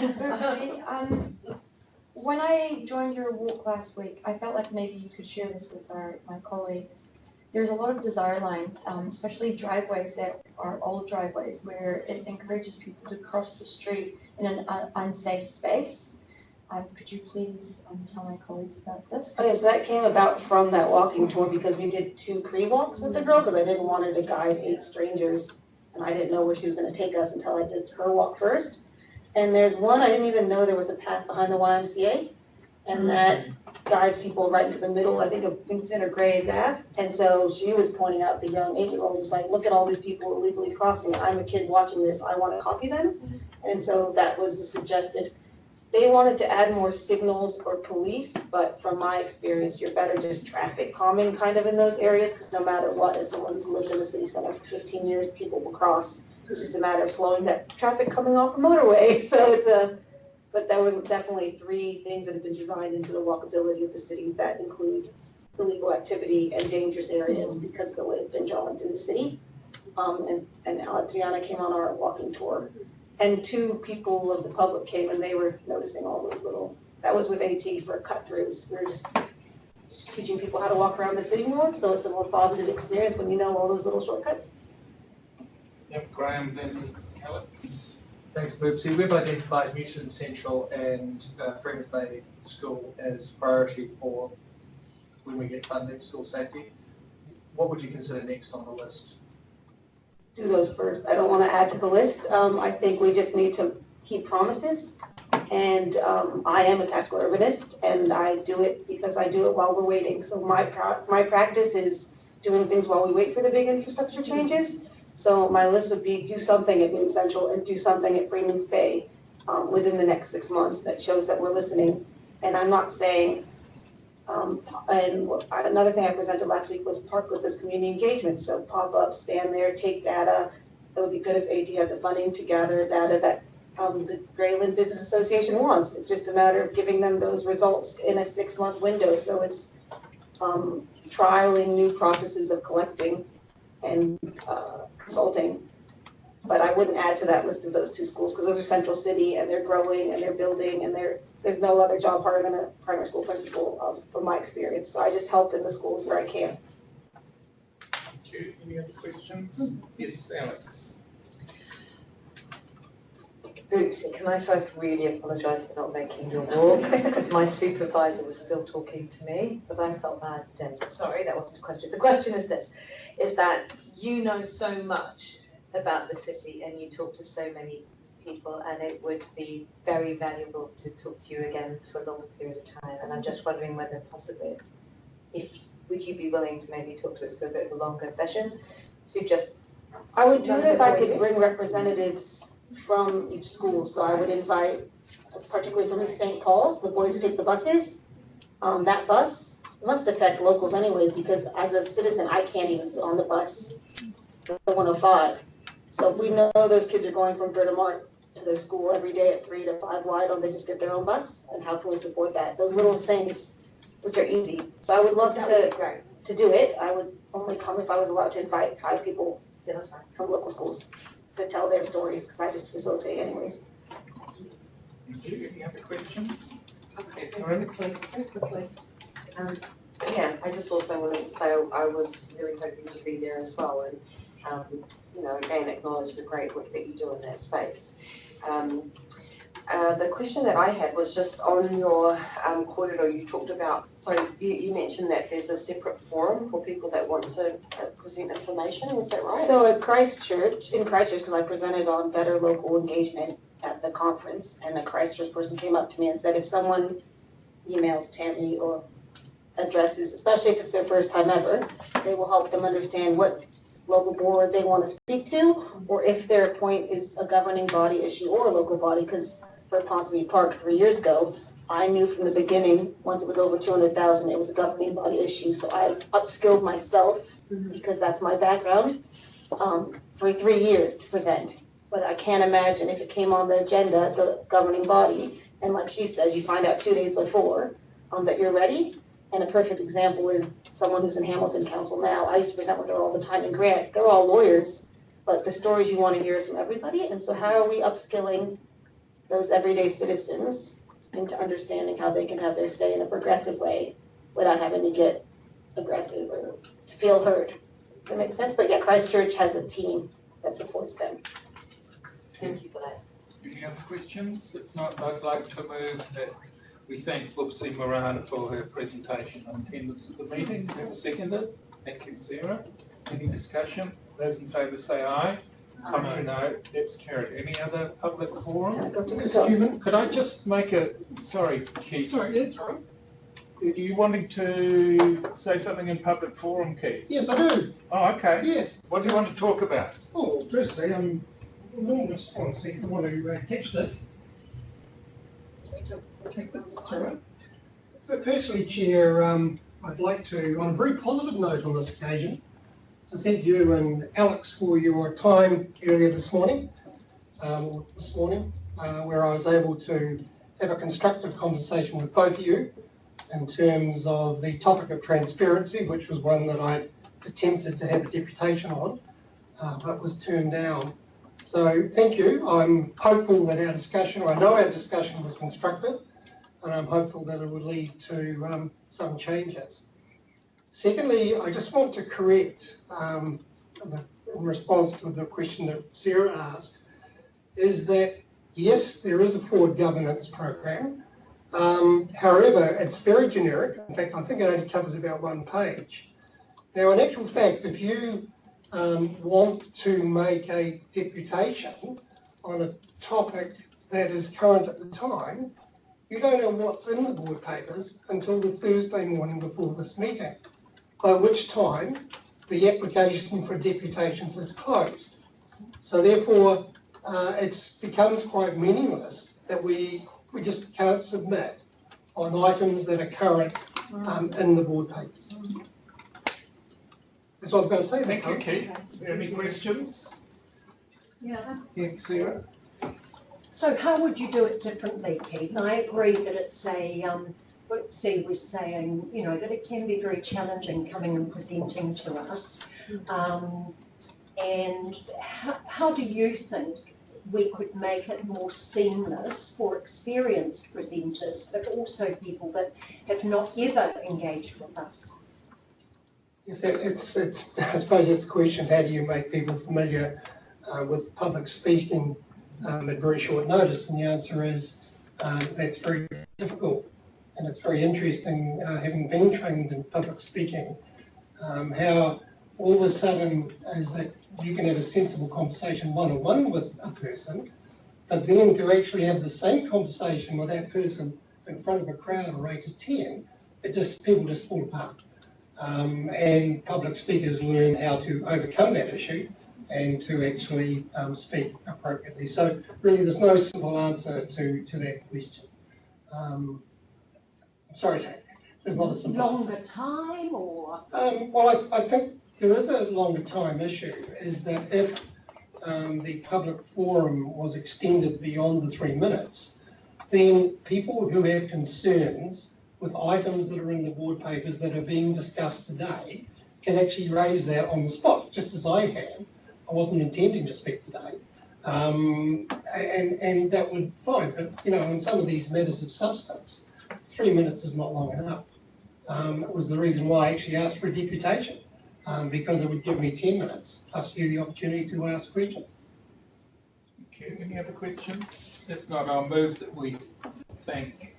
When I joined your walk last week, I felt like maybe you could share this with my colleagues. There's a lot of desire lines, especially driveways that are old driveways, where it encourages people to cross the street in an unsafe space. Could you please tell my colleagues about this? Okay, so that came about from that walking tour because we did 2 Cree walks with the girl because I didn't want her to guide 8 strangers. And and I didn't know where she was gonna take us until I did her walk first. And there's one, I didn't even know there was a path behind the YMCA, and that guides people right into the middle, I think of Vincent or Gray's Ave. And so she was pointing out, the young 8-year-old was like, look at all these people illegally crossing, I'm a kid watching this, I wanna copy them. And so that was the suggested. They wanted to add more signals or police, but from my experience, you're better just traffic calming kind of in those areas, because no matter what, as someone who's lived in the city center for 15 years, people will cross. It's just a matter of slowing that traffic coming off a motorway. So but there was definitely 3 things that have been designed into the walkability of the city that include illegal activity and dangerous areas because of the way it's been drawn through the city. And Adriana came on our walking tour. And 2 people of the public came and they were noticing all those little, that was with AT for cut-throughs. We were just teaching people how to walk around the city more, so it's a more positive experience when you know all those little shortcuts. Yep, Graham, then Alex. Thanks, Boopsy. We've identified Newton Central and Freeman's Bay School as priority for when we get funding, school safety. What would you consider next on the list? Do those first. I don't want to add to the list. I think we just need to keep promises. And I am a tactical urbanist, and I do it because I do it while we're waiting. So my practice is doing things while we wait for the big infrastructure changes. So my list would be do something at Newton Central and do something at Freeman's Bay within the next 6 months that shows that we're listening. And I'm not saying, another thing I presented last week was Parklets as community engagement. So pop up, stand there, take data. It would be good if AT had the funding to gather data that the Grayland Business Association wants. It's just a matter of giving them those results in a 6-month window. So it's trialing new processes of collecting and consulting. But I wouldn't add to that list of those 2 schools because those are central city and they're growing and they're building and there's no other job harder than a primary school principal from my experience. So I just help in the schools where I can. Thank you. Any other questions? Yes, Alex. Oops, can I first really apologise for not making your walk because my supervisor was still talking to me, but I felt bad then. Sorry, that wasn't a question. The question is this, is that you know so much about the city and you talk to so many people and it would be very valuable to talk to you again for a longer period of time. And I'm just wondering whether possibly, would you be willing to maybe talk to us for a bit of a longer session to just... I would do it if I could bring representatives from each school. So I would invite, particularly from St. Paul's, the boys who take the buses. That bus must affect locals anyways, because as a citizen, I can't even sit on the bus, the 105. So if we know those kids are going from Bertamont to their school every day at 3 to 5, why don't they just get their own bus? And how can we support that? Those little things, which are easy. So I would love to do it. I would only come if I was allowed to invite 5 people from local schools to tell their stories, because I just facilitate anyways. Thank you. Any other questions? Okay, very quickly. Yeah, I just also wanted to say I was really hoping to be there as well, and again, acknowledge the great work that you do in that space. The question that I had was just on your corridor, you talked about, so you mentioned that there's a separate forum for people that want to present information, is that right? So in Christchurch, because I presented on better local engagement at the conference, and the Christchurch person came up to me and said, if someone emails Tammy or addresses, especially if it's their first time ever, they will help them understand what local board they want to speak to, or if their point is a governing body issue or a local body, because for Ponsonby Park 3 years ago, I knew from the beginning, once it was over 200,000, it was a governing body issue. So I upskilled myself, because that's my background, for 3 years to present. But I can't imagine if it came on the agenda as a governing body, and like she says, you find out 2 days before that you're ready. And a perfect example is someone who's in Hamilton Council now. I used to present with her all the time in Grant. They're all lawyers, but the stories you want to hear is from everybody. And so how are we upskilling those everyday citizens into understanding how they can have their say in a progressive way without having to get aggressive or to feel heard? Does that make sense? But yeah, Christchurch has a team that supports them. Thank you for that. Any other questions? If not, I'd like to move that we thank Boopsy Morana for her presentation and attendance at the meeting. Have a seconded. Thank you, Sarah. Any discussion? Those in favour say aye. Contrary no, it's carried. Any other public forum? Mr. Chairman. Could I just make a, sorry, Keith. Sorry, yeah, sorry. Are you wanting to say something in public forum, Keith? Yes, I do. Oh, okay. Yeah. What do you want to talk about? Oh, firstly, enormous, I want to catch this. Sorry. Firstly, Chair, I'd like to, on a very positive note on this occasion, to thank you and Alex for your time earlier this morning, where I was able to have a constructive conversation with both of you in terms of the topic of transparency, which was one that I attempted to have a deputation on, but was turned down. So thank you. I'm hopeful that our discussion, I know our discussion was constructive, and I'm hopeful that it would lead to some changes. Secondly, I just want to correct, in response to the question that Sarah asked, is that yes, there is a forward governance program. However, it's very generic. In fact, I think it only covers about 1 page. Now, in actual fact, if you want to make a deputation on a topic that is current at the time, you don't know what's in the board papers until the Thursday morning before this meeting, by which time the application for deputations is closed. So therefore, it becomes quite meaningless that we just can't submit on items that are current in the board papers. That's what I've got to say. Thank you, Keith. Any questions? Yeah. Yeah, Sarah? So how would you do it differently, Keith? I agree that it's a, what Steve was saying, you know, that it can be very challenging coming and presenting to us. And how do you think we could make it more seamless for experienced presenters, but also people that have not ever engaged with us? Yes, it's, I suppose it's the question, how do you make people familiar with public speaking at very short notice? And the answer is that's very difficult. And it's very interesting, having been trained in public speaking, how all of a sudden is that you can have a sensible conversation one-on-one with a person, but then to actually have the same conversation with that person in front of a crowd of 8 to 10, people just fall apart. And public speakers learn how to overcome that issue and to actually speak appropriately. So really there's no simple answer to that question. I'm sorry, there's not a simple longer answer. time or? Well, I think there is a longer time issue, is that if the public forum was extended beyond the 3 minutes, then people who have concerns with items that are in the board papers that are being discussed today can actually raise that on the spot, just as I have. I wasn't intending to speak today. And that would fine, but you know, in some of these matters of substance, 3 minutes is not long enough. It was the reason why I actually asked for a deputation, because it would give me 10 minutes, plus you the opportunity to ask questions. Okay, any other questions? If not, I'll move that we thank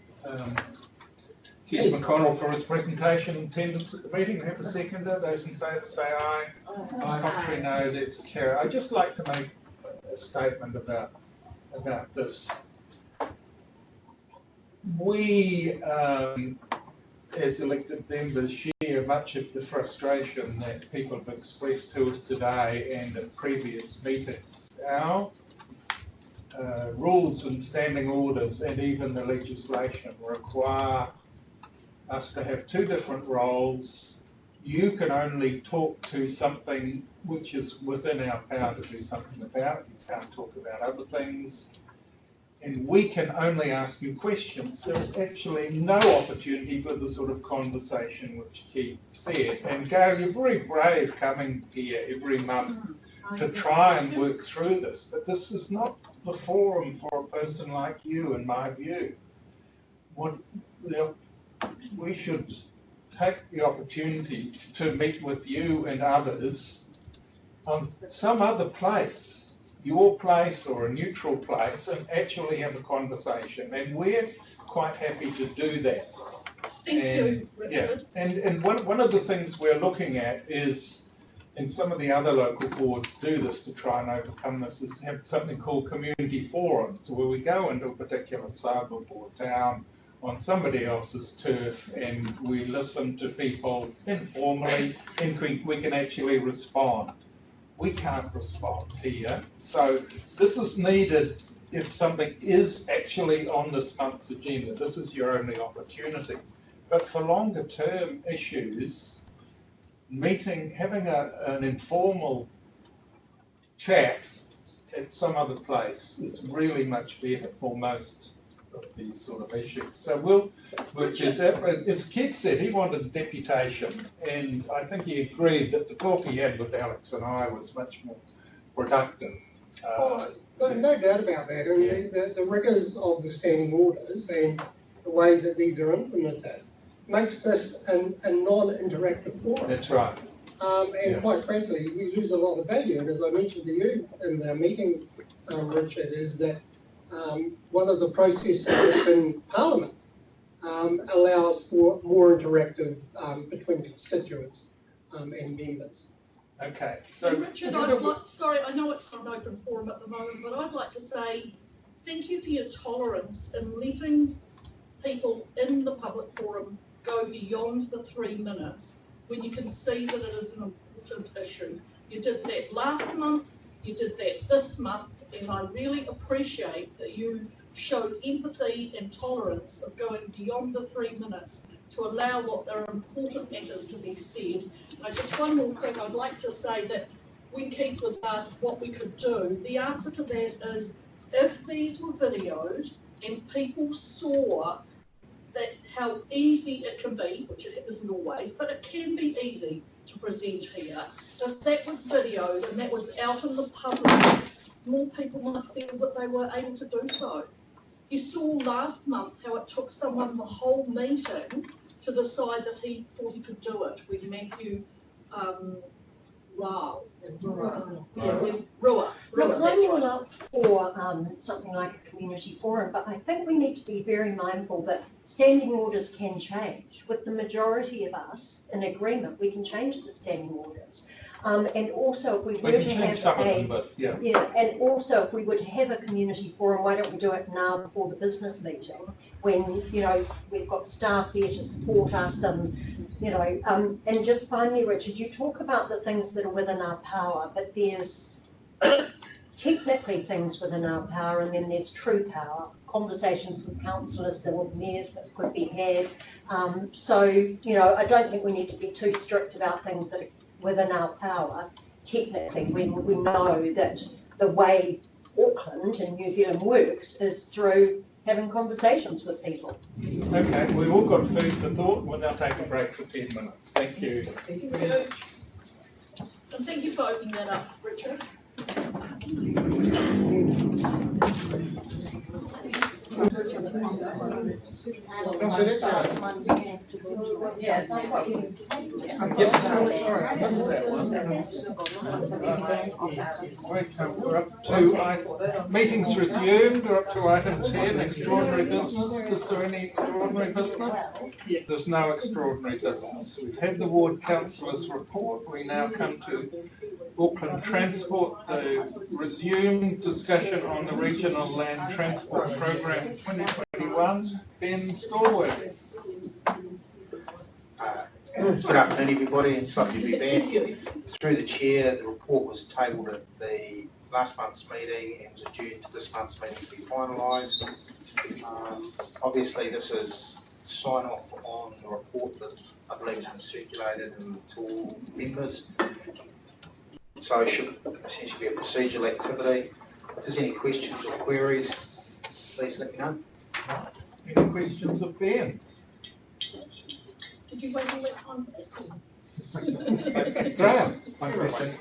Keith McConnell for his presentation and attendance at the meeting. We have a seconder. Those in favour say aye. Aye. Contrary no, that's carried. I'd just like to make a statement about this. We, as elected members, share much of the frustration that people have expressed to us today and at previous meetings. Our rules and standing orders and even the legislation require us to have 2 different roles. You can only talk to something which is within our power to do something about. You can't talk about other things. And we can only ask you questions. There's actually no opportunity for the sort of conversation which Keith said. And Gail, you're very brave coming here every month to try and work through this. But this is not the forum for a person like you, in my view. We should take the opportunity to meet with you and others on some other place, your place or a neutral place, and actually have a conversation. And we're quite happy to do that. Thank you, Richard. Yeah, and one of the things we're looking at is and some of the other local boards do this to try and overcome this, is have something called community forums, where we go into a particular suburb or town on somebody else's turf and we listen to people informally, and we can actually respond. We can't respond here, so this is needed if something is actually on this month's agenda. This is your only opportunity. But for longer term issues, having an informal chat at some other place is really much better for most of these sort of issues. So as Kit said, he wanted a deputation, and I think he agreed that the talk he had with Alex and I was much more productive. No doubt about that, and the rigours of the standing orders and the way that these are implemented makes this a non-interactive forum. That's right. Quite frankly, we lose a lot of value, and as I mentioned to you in the meeting, Richard, is that one of the processes that's in Parliament allows for more interactive between constituents and members. Okay. So Richard, sorry, I know it's not an open forum at the moment, but I'd like to say thank you for your tolerance in letting people in the public forum go beyond the 3 minutes when you can see that it is an important issue. You did that last month, you did that this month, and I really appreciate that you showed empathy and tolerance of going beyond the 3 minutes to allow what are important matters to be said. And just one more thing, I'd like to say that when Keith was asked what we could do, the answer to that is if these were videoed and people saw that how easy it can be, which it isn't always, but it can be easy to present here. If that was videoed and that was out in the public, more people might feel that they were able to do so. You saw last month how it took someone the whole meeting to decide that he thought he could do it with Matthew Rao. Rua. Look, I'm all up for something like a community forum, but I think we need to be very mindful that standing orders can change. With the majority of us in agreement, we can change the standing orders. And also, if we were to have and also if we were to have a community forum, why don't we do it now before the business meeting, when we've got staff there to support us, and and just finally, Richard, you talk about the things that are within our power, but there's technically things within our power, and then there's true power. Conversations with councillors, there were mayors that could be had. So I don't think we need to be too strict about things that are within our power, technically, when we know that the way Auckland and New Zealand works is through having conversations with people. Okay, we've all got food for thought. We'll now take a break for 10 minutes. Thank you. Thank you. And thank you for opening that up, Richard. Sorry, I missed that one. We're up to meetings resumed. We're up to item 10, extraordinary business. Is there any extraordinary business? There's no extraordinary business. We've had the ward councillors report. We now come to Auckland Transport, the resumed discussion on the Regional Land Transport Program 2021. Ben Stallworth. Good afternoon, everybody. It's lovely to be back. Through the chair, the report was tabled at the last month's meeting and was adjourned to this month's meeting to be finalised. Obviously, this is sign off on the report that I believe has been circulated to all members. So it should essentially be a procedural activity. If there's any questions or queries, please let me know. Any questions of Ben? Did you wait till that time? Graham. One question.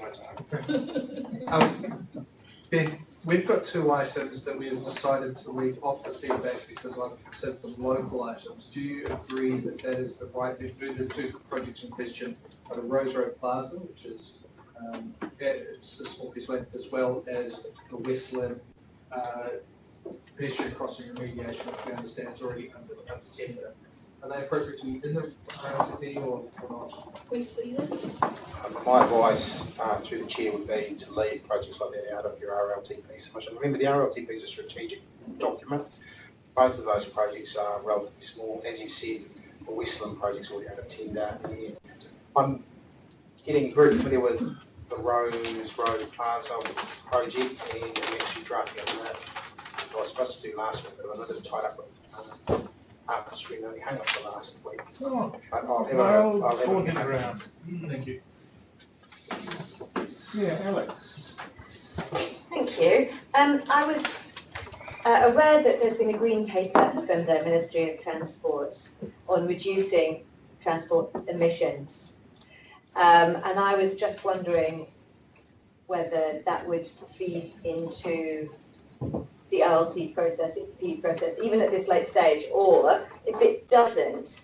Ben, we've got 2 items that we've decided to leave off the feedback because I've considered them local items. Do you agree that that is the right thing to do? The 2 projects in question are the Rose Road Plaza, which is it's a small piece of land, as well as the Westland pedestrian crossing remediation, which we understand is already under tender. Are they appropriate to be in the RLTP or not? We see that. My advice through the chair would be to leave projects like that out of your RLTP submission. Remember, the RLTP is a strategic document. Both of those projects are relatively small. As you said, the Westland project's already had a tender. I'm getting very familiar with the Rose Road Plaza project, and I'm actually drafting on that. I was supposed to do last week, but I'm a little tied up with Arthur Street and only hung up for last week. Oh, But I'll have around. Thank you. Yeah, Alex. Thank you. I was aware that there's been a green paper from the Ministry of Transport on reducing transport emissions. And I was just wondering whether that would feed into the RLT process, even at this late stage, or if it doesn't,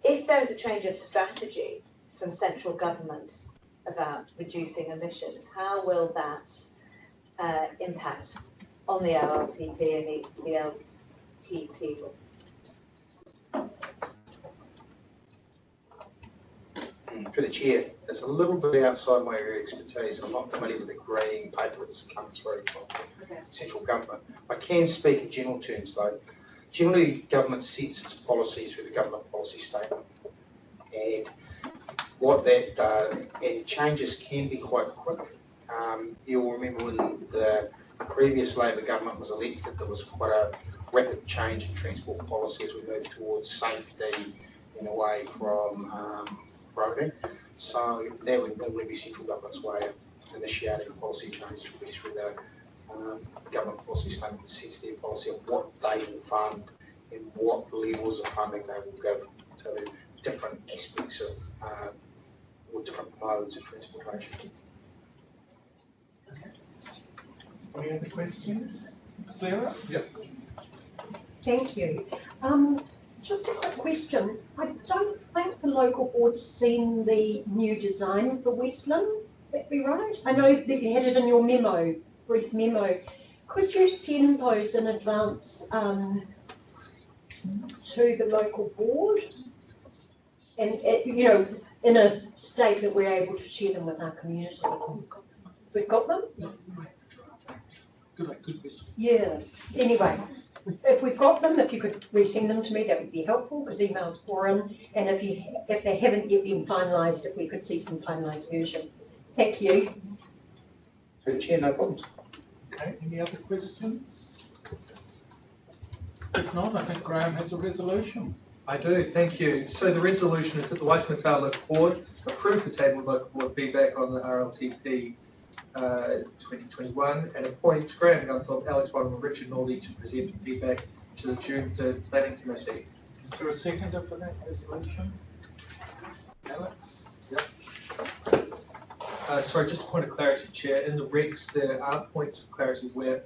if there is a change of strategy from central government about reducing emissions, how will that impact on the RLTP and the LTP? For the chair, it's a little bit outside my area of expertise. I'm not familiar with the green paper that's come through from central government. I can speak in general terms though. Generally, government sets its policies through the government policy statement. And what that does, and changes can be quite quick. You'll remember when the previous Labor government was elected, there was quite a rapid change in transport policy as we moved towards safety and away from roading. So that would normally be central government's way of initiating policy change, would be through the government policy statement that sets their policy of what they will fund and what levels of funding they will give to different aspects of or different modes of transportation. Any other questions? Sarah? Yep. Thank you. Just a quick question. I don't think the local board's seen the new design of the Westland that we wrote. I know that you had it in your memo, brief memo. Could you send those in advance to the local board? And, you know, in a state that we're able to share them with our community. We've got them? Good question. Yes. Anyway, if we've got them, if you could resend them to me, that would be helpful because emails pour in. And if they haven't yet been finalised, if we could see some finalised version. Thank you. Through the chair, no problems. Okay, any other questions? If not, I think Graham has a resolution. I do, thank you. So the resolution is that the Waitematā Local Board approve the table of local board feedback on the RLTP 2021 and appoint Graham Gunthorpe, Alex Bottom and Richard Norley to present feedback to the June 3rd Planning Committee. Is there a seconder for that resolution? Alex? Yep. Sorry, just a point of clarity, Chair. In the regs, there are points of clarity where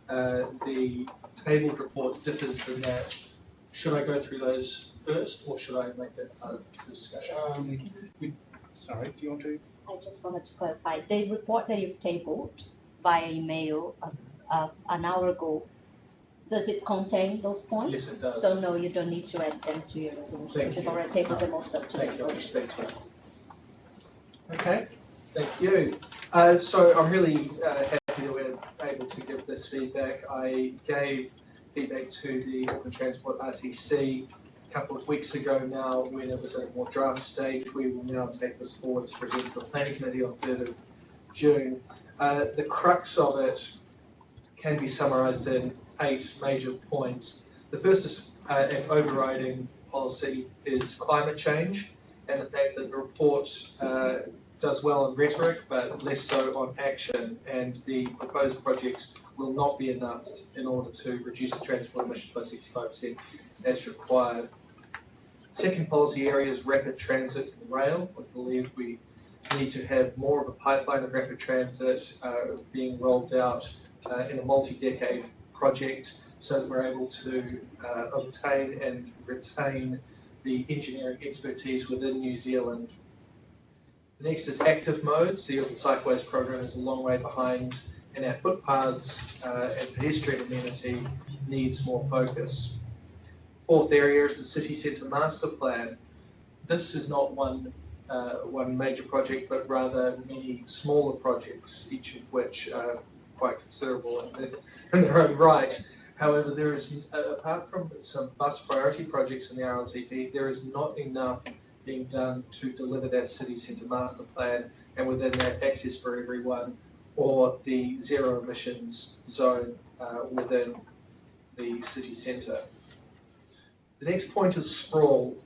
the tabled report differs from that. Should I go through those first, or should I make that part of the discussion? Sorry, do you want to? I just wanted to clarify, the report that you've tabled via email an hour ago, does it contain those points? Yes, it does. So no, you don't need to add them to your resolution, because you've already tabled them most up to date. Thank you, I'll respect to it. Okay, thank you. So I'm really happy that we're able to give this feedback. I gave feedback to the Auckland Transport RTC a couple of weeks ago now when it was at a more draft stage. We will now take this forward to present to the Planning Committee on 3rd of June. The crux of it can be summarised in 8 major points. The first is an overriding policy is climate change and the fact that the report does well on rhetoric but less so on action, and the proposed projects will not be enough in order to reduce the transport emissions by 65% as required. Second policy area is rapid transit and rail. I believe we need to have more of a pipeline of rapid transit being rolled out in a multi-decade project so that we're able to obtain and retain the engineering expertise within New Zealand. The next is active modes. The Urban Cycleways program is a long way behind, and our footpaths and pedestrian amenity needs more focus. fourth area is the city centre master plan. This is not one major project, but rather many smaller projects, each of which are quite considerable in their own right. However, there is, apart from some bus priority projects in the RLTP, there is not enough being done to deliver that city centre master plan, and within that, access for everyone, or the zero emissions zone within the city centre. The next point is sprawl.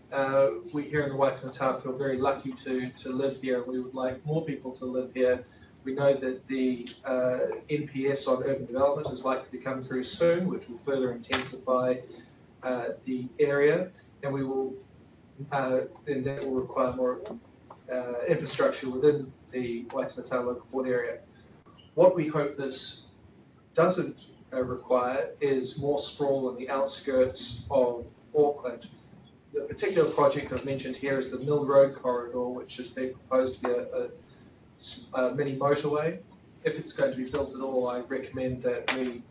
We here in the Waitematā feel very lucky to live here, and we would like more people to live here. We know that the NPS on urban development is likely to come through soon, which will further intensify the area, and we will, and that will require more infrastructure within the Waitematā Local Board area. What we hope this doesn't require is more sprawl in the outskirts of Auckland. The particular project I've mentioned here is the Mill Road corridor, which is being proposed to be a mini motorway. If it's going to be built at all, I recommend that we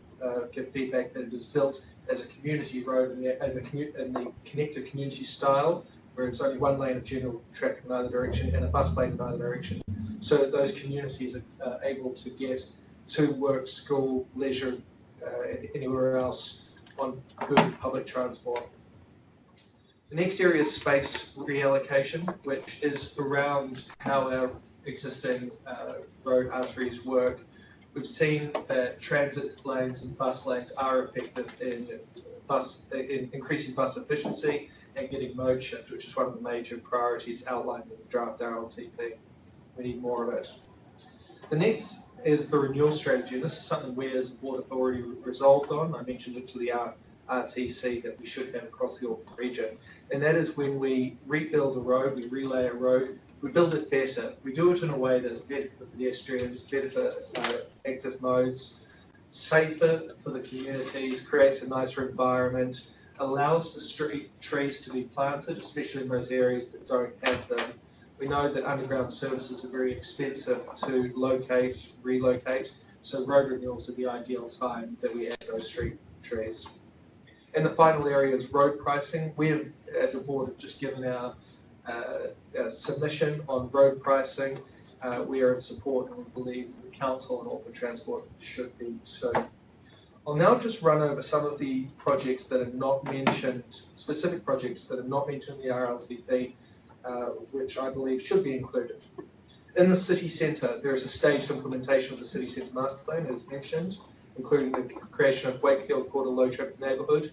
give feedback that it is built as a community road in the connected community style, where it's only one lane of general traffic in either direction and a bus lane in either direction, so that those communities are able to get to work, school, leisure, and anywhere else on good public transport. The next area is space reallocation, which is around how our existing road arteries work. We've seen that transit lanes and bus lanes are effective in increasing bus efficiency and getting mode shift, which is one of the major priorities outlined in the draft RLTP. We need more of it. The next is the renewal strategy. This is something we as a board have already resolved on. I mentioned it to the RTC that we should have across the Auckland region. And that is when we rebuild a road, we relay a road, we build it better. We do it in a way that is better for pedestrians, better for active modes, safer for the communities, creates a nicer environment, allows the street trees to be planted, especially in those areas that don't have them. We know that underground services are very expensive to locate, relocate, so road renewals are the ideal time that we add those street trees. And the final area is road pricing. We have, as a board, have just given our submission on road pricing. We are in support and we believe the Council and Auckland Transport should be too. I'll now just run over some of the projects that are not mentioned, specific projects that are not mentioned in the RLTP, which I believe should be included. In the city centre, there is a staged implementation of the city centre master plan, as mentioned, including the creation of Wakefield Quarter Low Traffic Neighbourhood,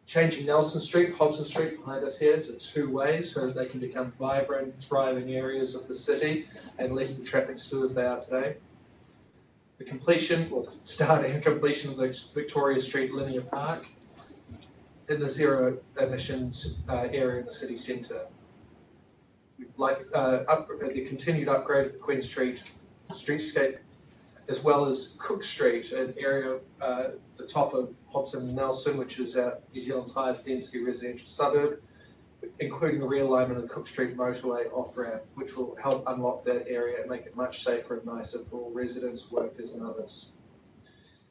changing Nelson Street, Hobson Street behind us here to two ways so that they can become vibrant, thriving areas of the city and less the traffic stew as they are today. The completion, or the starting and completion of the Victoria Street Linear Park in the zero emissions area in the city centre. We'd like the continued upgrade of the Queen Street streetscape, as well as Cook Street, an area the top of Hobson and Nelson, which is New Zealand's highest density residential suburb, including the realignment of the Cook Street motorway off-ramp, which will help unlock that area and make it much safer and nicer for all residents, workers and others.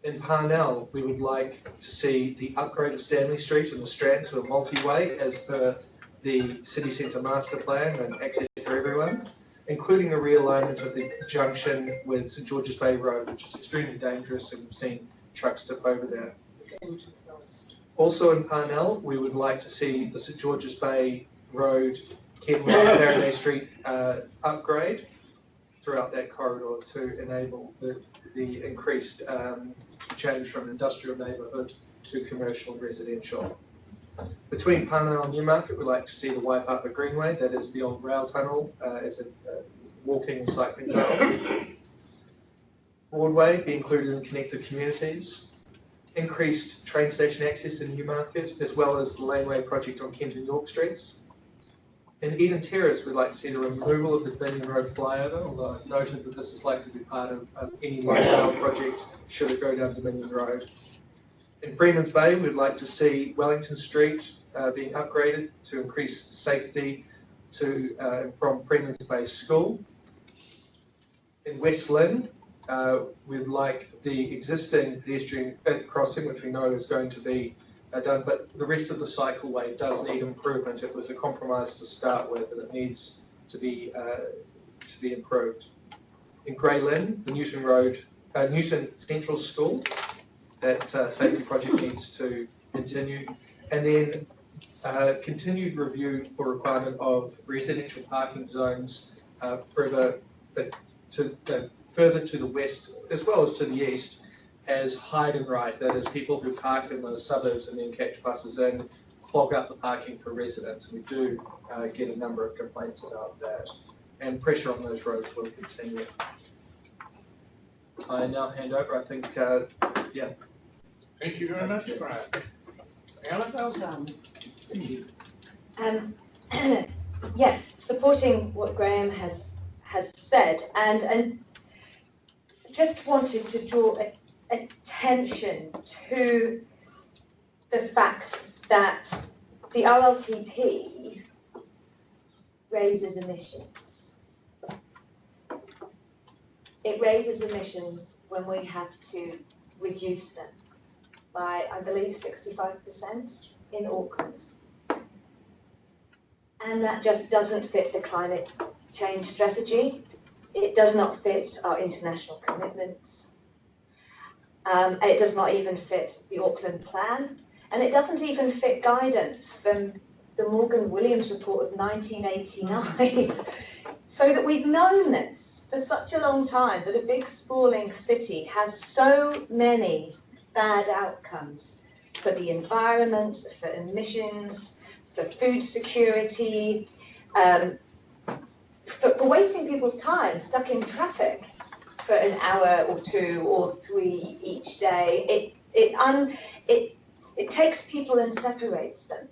In Parnell, we would like to see the upgrade of Stanley Street and the Strand to a multi-way as per the city centre master plan and access for everyone, including the realignment of the junction with St George's Bay Road, which is extremely dangerous, and we've seen trucks tip over there. Also in Parnell, we would like to see the St George's Bay Road, Kenmore, Faraday Street upgrade throughout that corridor to enable the increased change from industrial neighbourhood to commercial and residential. Between Parnell and Newmarket, we'd like to see the Waipapa Greenway, that is the old rail tunnel, as a walking and cycling tunnel. Broadway be included in connected communities. Increased train station access in Newmarket, as well as the laneway project on Kent and York Streets. In Eden Terrace, we'd like to see the removal of the Dominion Road flyover, although I've noted that this is likely to be part of any light rail project should it go down Dominion Road. In Freeman's Bay, we'd like to see Wellington Street being upgraded to increase safety from Freeman's Bay School. In West Lynn, we'd like the existing pedestrian crossing, which we know is going to be done, but the rest of the cycleway does need improvement. It was a compromise to start with, and it needs to be improved. In Grey Lynn, the Newton Central School, that safety project needs to continue, and then continued review for requirement of residential parking zones further to the west as well as to the east as hide and right. That is, people who park in those suburbs and then catch buses in clog up the parking for residents. We do get a number of complaints about that, and pressure on those roads will continue. I now hand over, I think, yeah. Thank you very much, Brian. Alex? Well done. Yes, supporting what Graham has said, and just wanted to draw attention to the fact that the RLTP raises emissions. It raises emissions when we have to reduce them by, I believe, 65% in Auckland. And that just doesn't fit the climate change strategy. It does not fit our international commitments. It does not even fit the Auckland plan. And it doesn't even fit guidance from the Morgan Williams report of 1989. So that we've known this for such a long time, that a big sprawling city has so many bad outcomes for the environment, for emissions, for food security, for wasting people's time stuck in traffic for an hour or 2 or 3 each day. It takes people and separates them.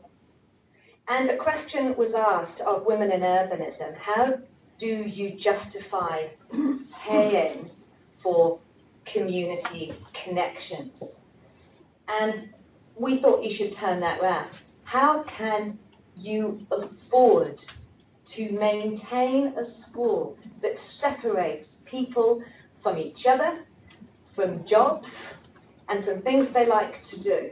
And a question was asked of women in urbanism: how do you justify paying for community connections? And we thought you should turn that round. How can you afford to maintain a school that separates people from each other, from jobs, and from things they like to do?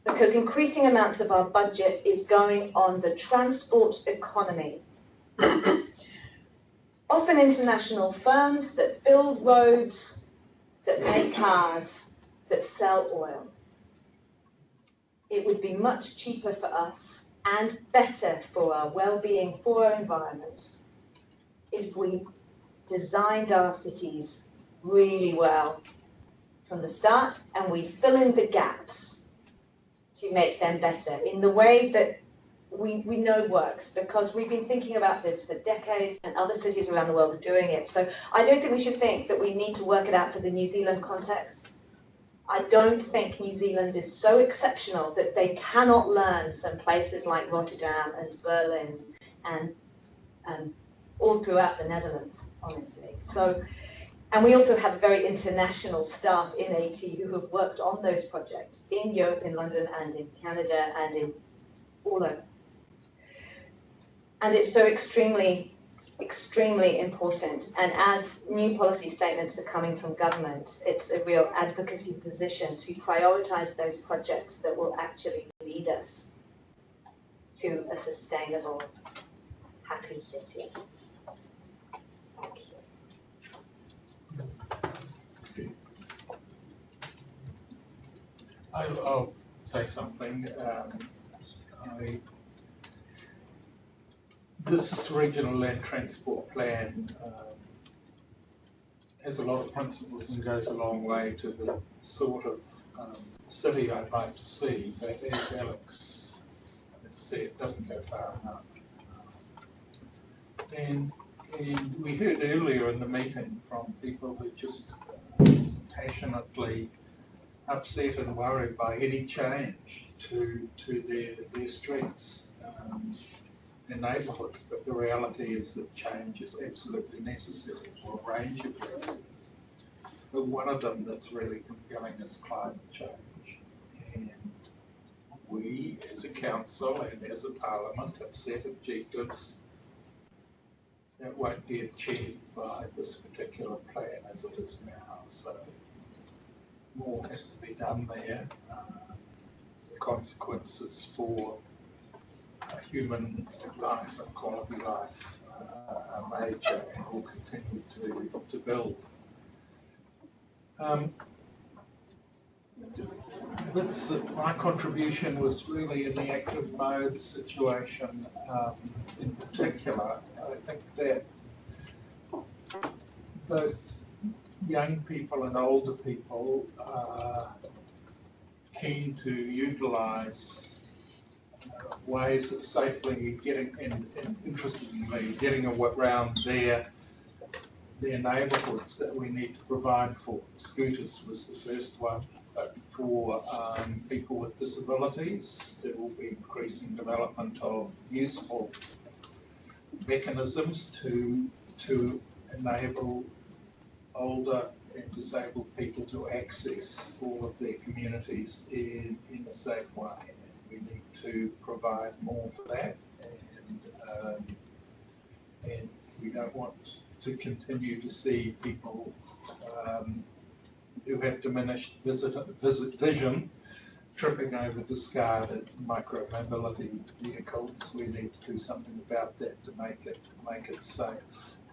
Because increasing amounts of our budget is going on the transport economy. Often international firms that build roads, that make cars, that sell oil. It would be much cheaper for us and better for our well-being, for our environment, if we designed our cities really well from the start, and we fill in the gaps to make them better in the way that we know works, because we've been thinking about this for decades and other cities around the world are doing it. So I don't think we should think that we need to work it out for the New Zealand context. I don't think New Zealand is so exceptional that they cannot learn from places like Rotterdam and Berlin and all throughout the Netherlands, honestly. So, and we also have very international staff in AT who have worked on those projects in Europe, in London, and in Canada, and in all over. And it's so extremely important. And as new policy statements are coming from government, it's a real advocacy position to prioritise those projects that will actually lead us to a sustainable, happy city. Thank you. I'll say something. This regional land transport plan has a lot of principles and goes a long way to the sort of city I'd like to see, but as Alex has said, it doesn't go far enough. And we heard earlier in the meeting from people who just passionately upset and worried by any change to their streets and neighbourhoods, but the reality is that change is absolutely necessary for a range of reasons. But one of them that's really compelling is climate change. And we as a council and as a parliament have set objectives that won't be achieved by this particular plan as it is now. So more has to be done there. consequences for human life and quality life are major and will continue to build. My contribution was really in the active mode situation in particular. I think that both young people and older people are keen to utilise ways of safely getting, and interestingly, getting around their neighbourhoods that we need to provide for. Scooters was the first one, but for people with disabilities, there will be increasing development of useful mechanisms to enable older and disabled people to access all of their communities in a safe way. We need to provide more for that, and we don't want to continue to see people who have diminished vision tripping over discarded micro-mobility vehicles. We need to do something about that to make it safe.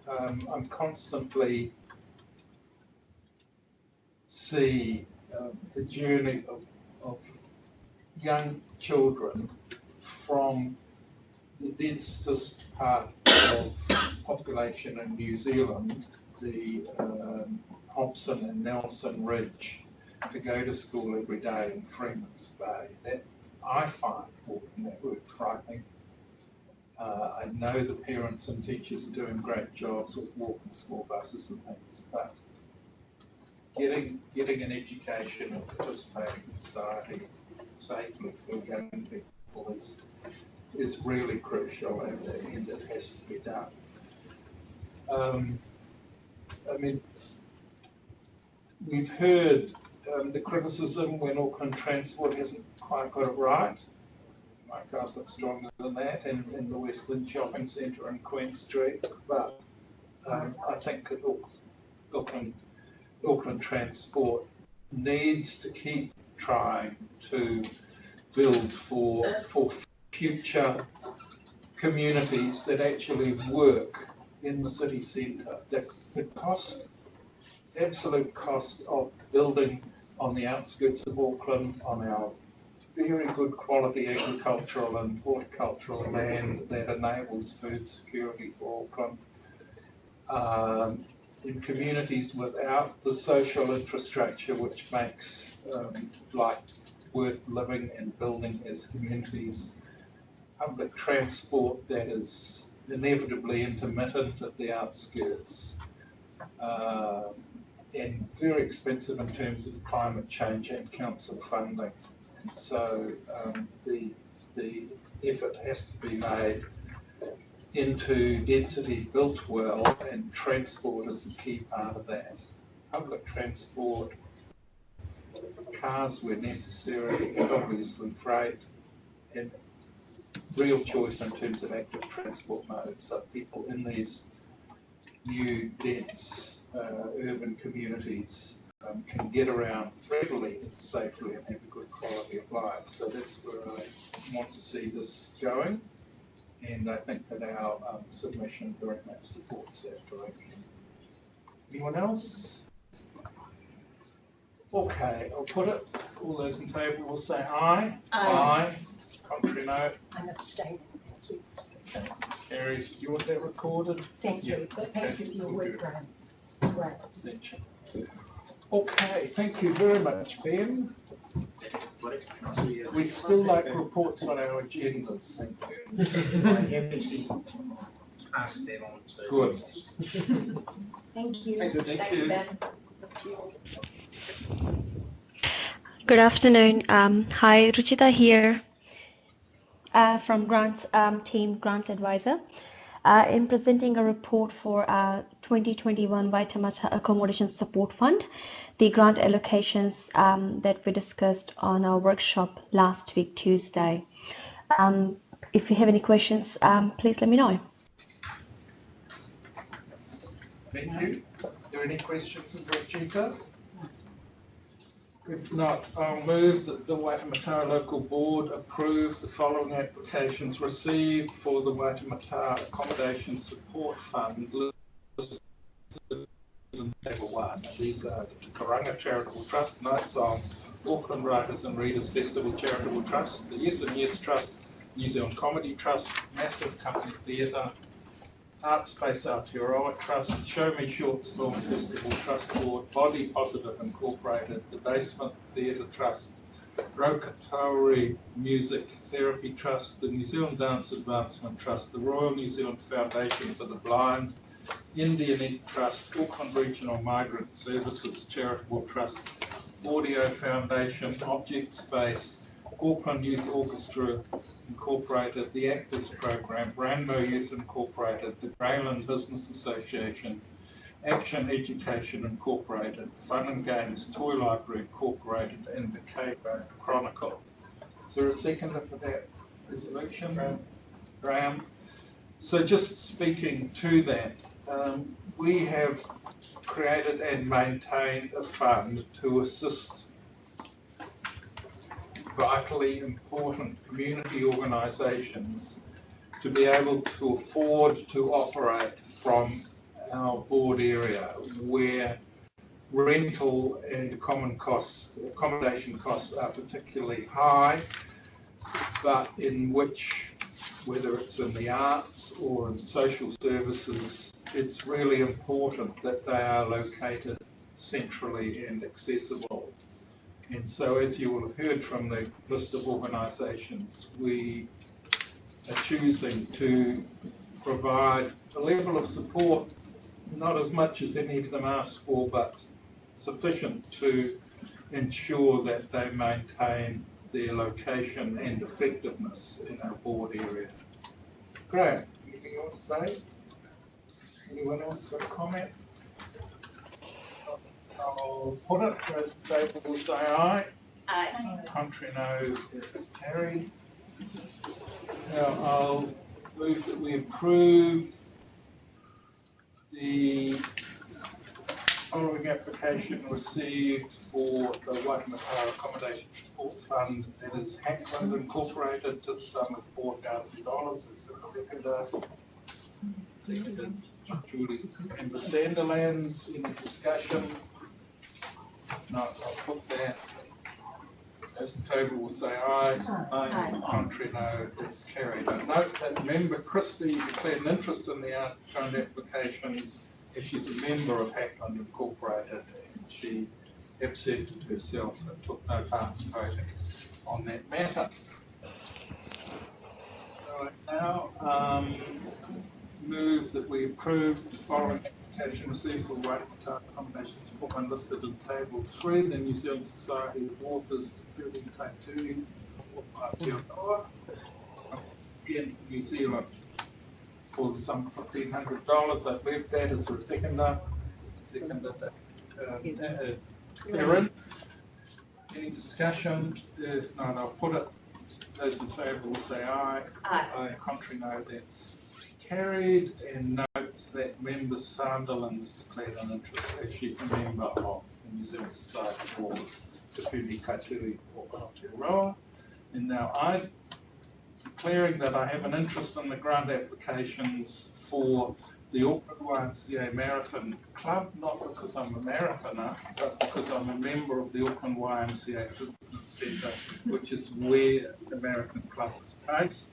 I'm constantly see the journey of young children from the densest part of population in New Zealand, the Hobson and Nelson Ridge, to go to school every day in Freeman's Bay. That I find walking that route frightening. I know the parents and teachers are doing great jobs with walking school buses and things, but getting an education and participating in society safely for young people is really crucial, and it has to be done. I mean, we've heard the criticism when Auckland Transport hasn't quite got it right. My car's a bit stronger than that, in the Westland Shopping Centre in Queen Street, but I think that Auckland Transport needs to keep trying to build for future communities that actually work in the city centre. The absolute cost of building on the outskirts of Auckland, on our very good quality agricultural and horticultural land that enables food security for Auckland, in communities without the social infrastructure which makes life worth living and building as communities. Public transport that is inevitably intermittent at the outskirts, and very expensive in terms of climate change and council funding. And so the effort has to be made into density built well, and transport is a key part of that. Public transport, cars where necessary, and obviously freight, and real choice in terms of active transport modes, so people in these new dense urban communities can get around readily and safely and have a good quality of life. So that's where I want to see this going, and I think that our submission very much supports that direction. Anyone else? Okay, I'll put it. All those in favour will say aye. Aye. Contrary no. I'm abstaining. Thank you. Okay. Carries. Do you want that recorded? Thank you. Thank you for your work, Graham. Great. Okay, thank you very much, Ben. We'd still like reports on our agendas. Thank you. I have actually passed that on to. Good. Thank you. Thank you. Ben. Good afternoon. Hi, Ruchita here from Grants team, Grants Advisor. In presenting a report for our 2021 Waitematā Accommodation Support Fund, the grant allocations that we discussed on our workshop last week, Tuesday. If you have any questions, please let me know. Thank you. Are there any questions of Ruchita? If not, I'll move that the Waitematā Local Board approve the following applications received for the Waitematā Accommodation Support Fund listed in Table 1. These are the Karanga Charitable Trust, Night Song, Auckland Writers and Readers Festival Charitable Trust, the Yes and Yes Trust, New Zealand Comedy Trust, Massive Company Theatre, Art Space Aotearoa Trust, Show Me Shorts Film Festival Trust Board, Body Positive Incorporated, the Basement Theatre Trust, Rokatauri Music Therapy Trust, the New Zealand Dance Advancement Trust, the Royal New Zealand Foundation for the Blind, Indian Ink Trust, Auckland Regional Migrant Services Charitable Trust, Audio Foundation, Object Space, Auckland Youth Orchestra Incorporated, the Actors Program, Branmo Youth Incorporated, the Grayland Business Association, Action Education Incorporated, Fun and Games Toy Library Incorporated, and the Cairo Chronicle. Is there a seconder for that resolution? Graham. So just speaking to that, we have created and maintained a fund to assist vitally important community organisations to be able to afford to operate from our board area where rental and accommodation costs are particularly high, but in which, whether it's in the arts or in social services, it's really important that they are located centrally and accessible. And so, as you will have heard from the list of organisations, we are choosing to provide a level of support, not as much as any of them ask for, but sufficient to ensure that they maintain their location and effectiveness in our board area. Graham, anything you want to say? Anyone else got a comment? I'll put it. Those in favour will say aye. Aye. Contrary no, it's carried. Now I'll move that we approve the following application received for the Waitematā Accommodation Support Fund. That is Haxland Incorporated to the sum of $4,000. It's a seconder. Seconded Julie and the Sanderlands. In the discussion. No, I'll put that. Those in favour will say aye. Aye. Contrary no, it's carried. I note that member Christie declared an interest in the fund applications as she's a member of Hackland Incorporated, and she absented herself and took no part in voting on that matter. So I now move that we approve the following application received for Waitematā Accommodation Support Fund listed in Table 3, the New Zealand Society of Authors, Te Taitui, Aotearoa, in New Zealand, for the sum of $1,500. I move that as a seconder. Seconder, Erin. Any discussion? If not, I'll put it. Those in favour will say aye. Aye. Contrary no, that's carried. And note that member Sanderlands declared an interest as she's a member of the New Zealand Society of Authors, Te Taitui or Aotearoa. And now I declaring that I have an interest in the grant applications for the Auckland YMCA Marathon Club, not because I'm a marathoner, but because I'm a member of the Auckland YMCA Business Centre, which is where the Marathon Club is based.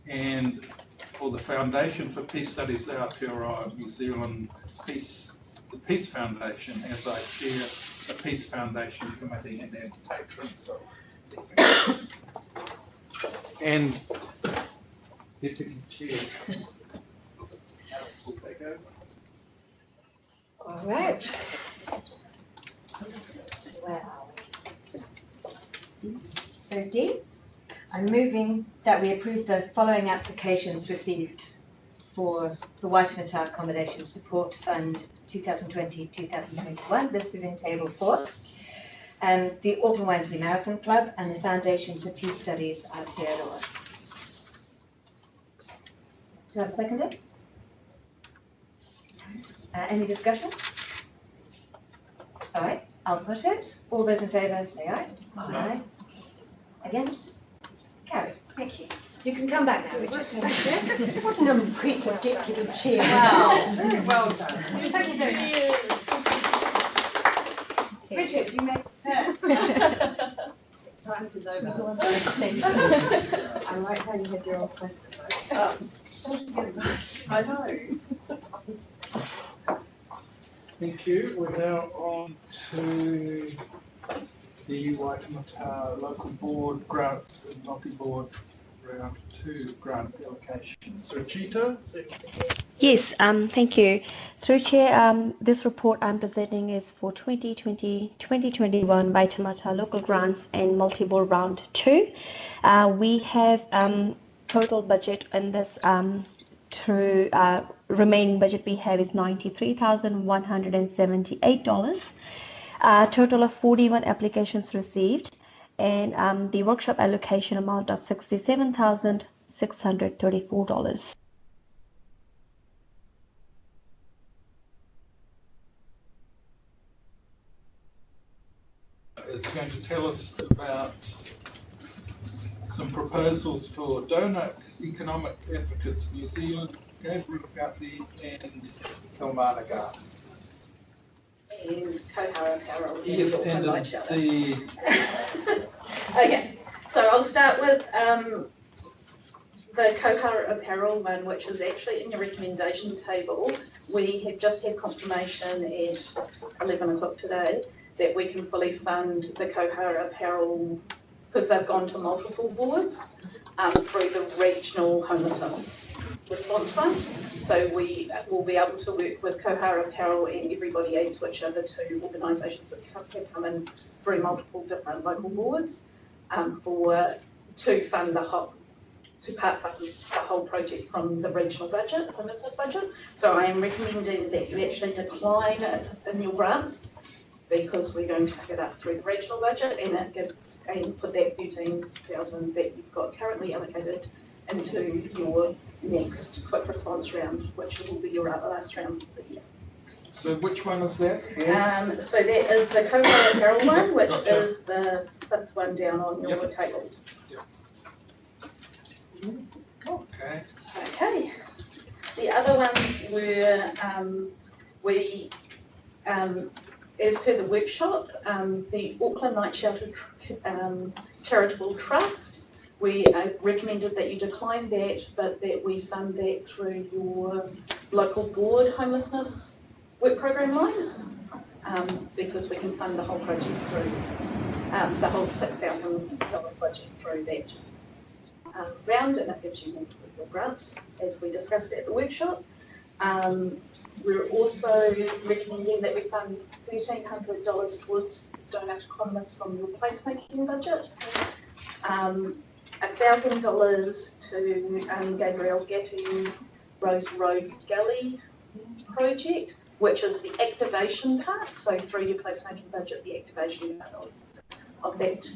And for the Foundation for Peace Studies Aotearoa New Zealand the Peace Foundation, as I chair the Peace Foundation Committee and am patron. So, and Deputy Chair. Alex will take over. All right. So where are we? So D, I'm moving that we approve the following applications received for the Waitematā Accommodation Support Fund 2020-2021 listed in Table 4. The Auckland YMCA Marathon Club and the Foundation for Peace Studies Aotearoa. Do I have a seconder? Any discussion? All right, I'll put it. All those in favour say aye. Aye. Against? Carried. Thank you. You can come back now, Richard. Thank you. What an impressive deputy chair. Wow, very well done. Thank you very much. Richard, you may. Silence is over. I like how you had your own plastic. I know. Thank you. We're now on to the Waitematā Local Board grants and multi-board round 2 grant allocations. Ruchita? Yes, thank you. Through Chair, this report I'm presenting is for 2020-2021 Waitematā Local Grants and Multi-Board Round 2. We have total budget in this through remaining budget we have is $93,178. Total of 41 applications received, and the workshop allocation amount of $67,634. Is going to tell us about some proposals for donor economic advocates New Zealand, Gabriel Gutty and Kilmarnock. And Kohara Apparel. Yes, and the Okay, so I'll start with the Kohara Apparel one, which is actually in your recommendation table. We have just had confirmation at 11 o'clock today that we can fully fund the Kohara Apparel because they've gone to multiple boards through the regional homelessness response fund. So we will be able to work with Kohara Apparel and Everybody Eats, which are the 2 organisations that have come in through multiple different local boards to fund the whole, to part fund the whole project from the regional budget, homelessness budget. So I am recommending that you actually decline it in your grants because we're going to pick it up through the regional budget and put that 13,000 that you've got currently allocated into your next quick response round, which will be your last round of the year. So which one is that? So that is the Kohara Apparel one, which is the 5th one down on your table. Okay. Okay. The other ones were as per the workshop, the Auckland Night Shelter Charitable Trust, we recommended that you decline that, but that we fund that through your local board homelessness work program line, because we can fund the whole project through the whole $6,000 budget through that round, and it gives you more for your grants, as we discussed at the workshop. We're also recommending that we fund $1,300 towards donor economists from your placemaking budget, $1,000 to Gabriel Gatti's Rose Road Gully project, which is the activation part. So through your placemaking budget, the activation part of that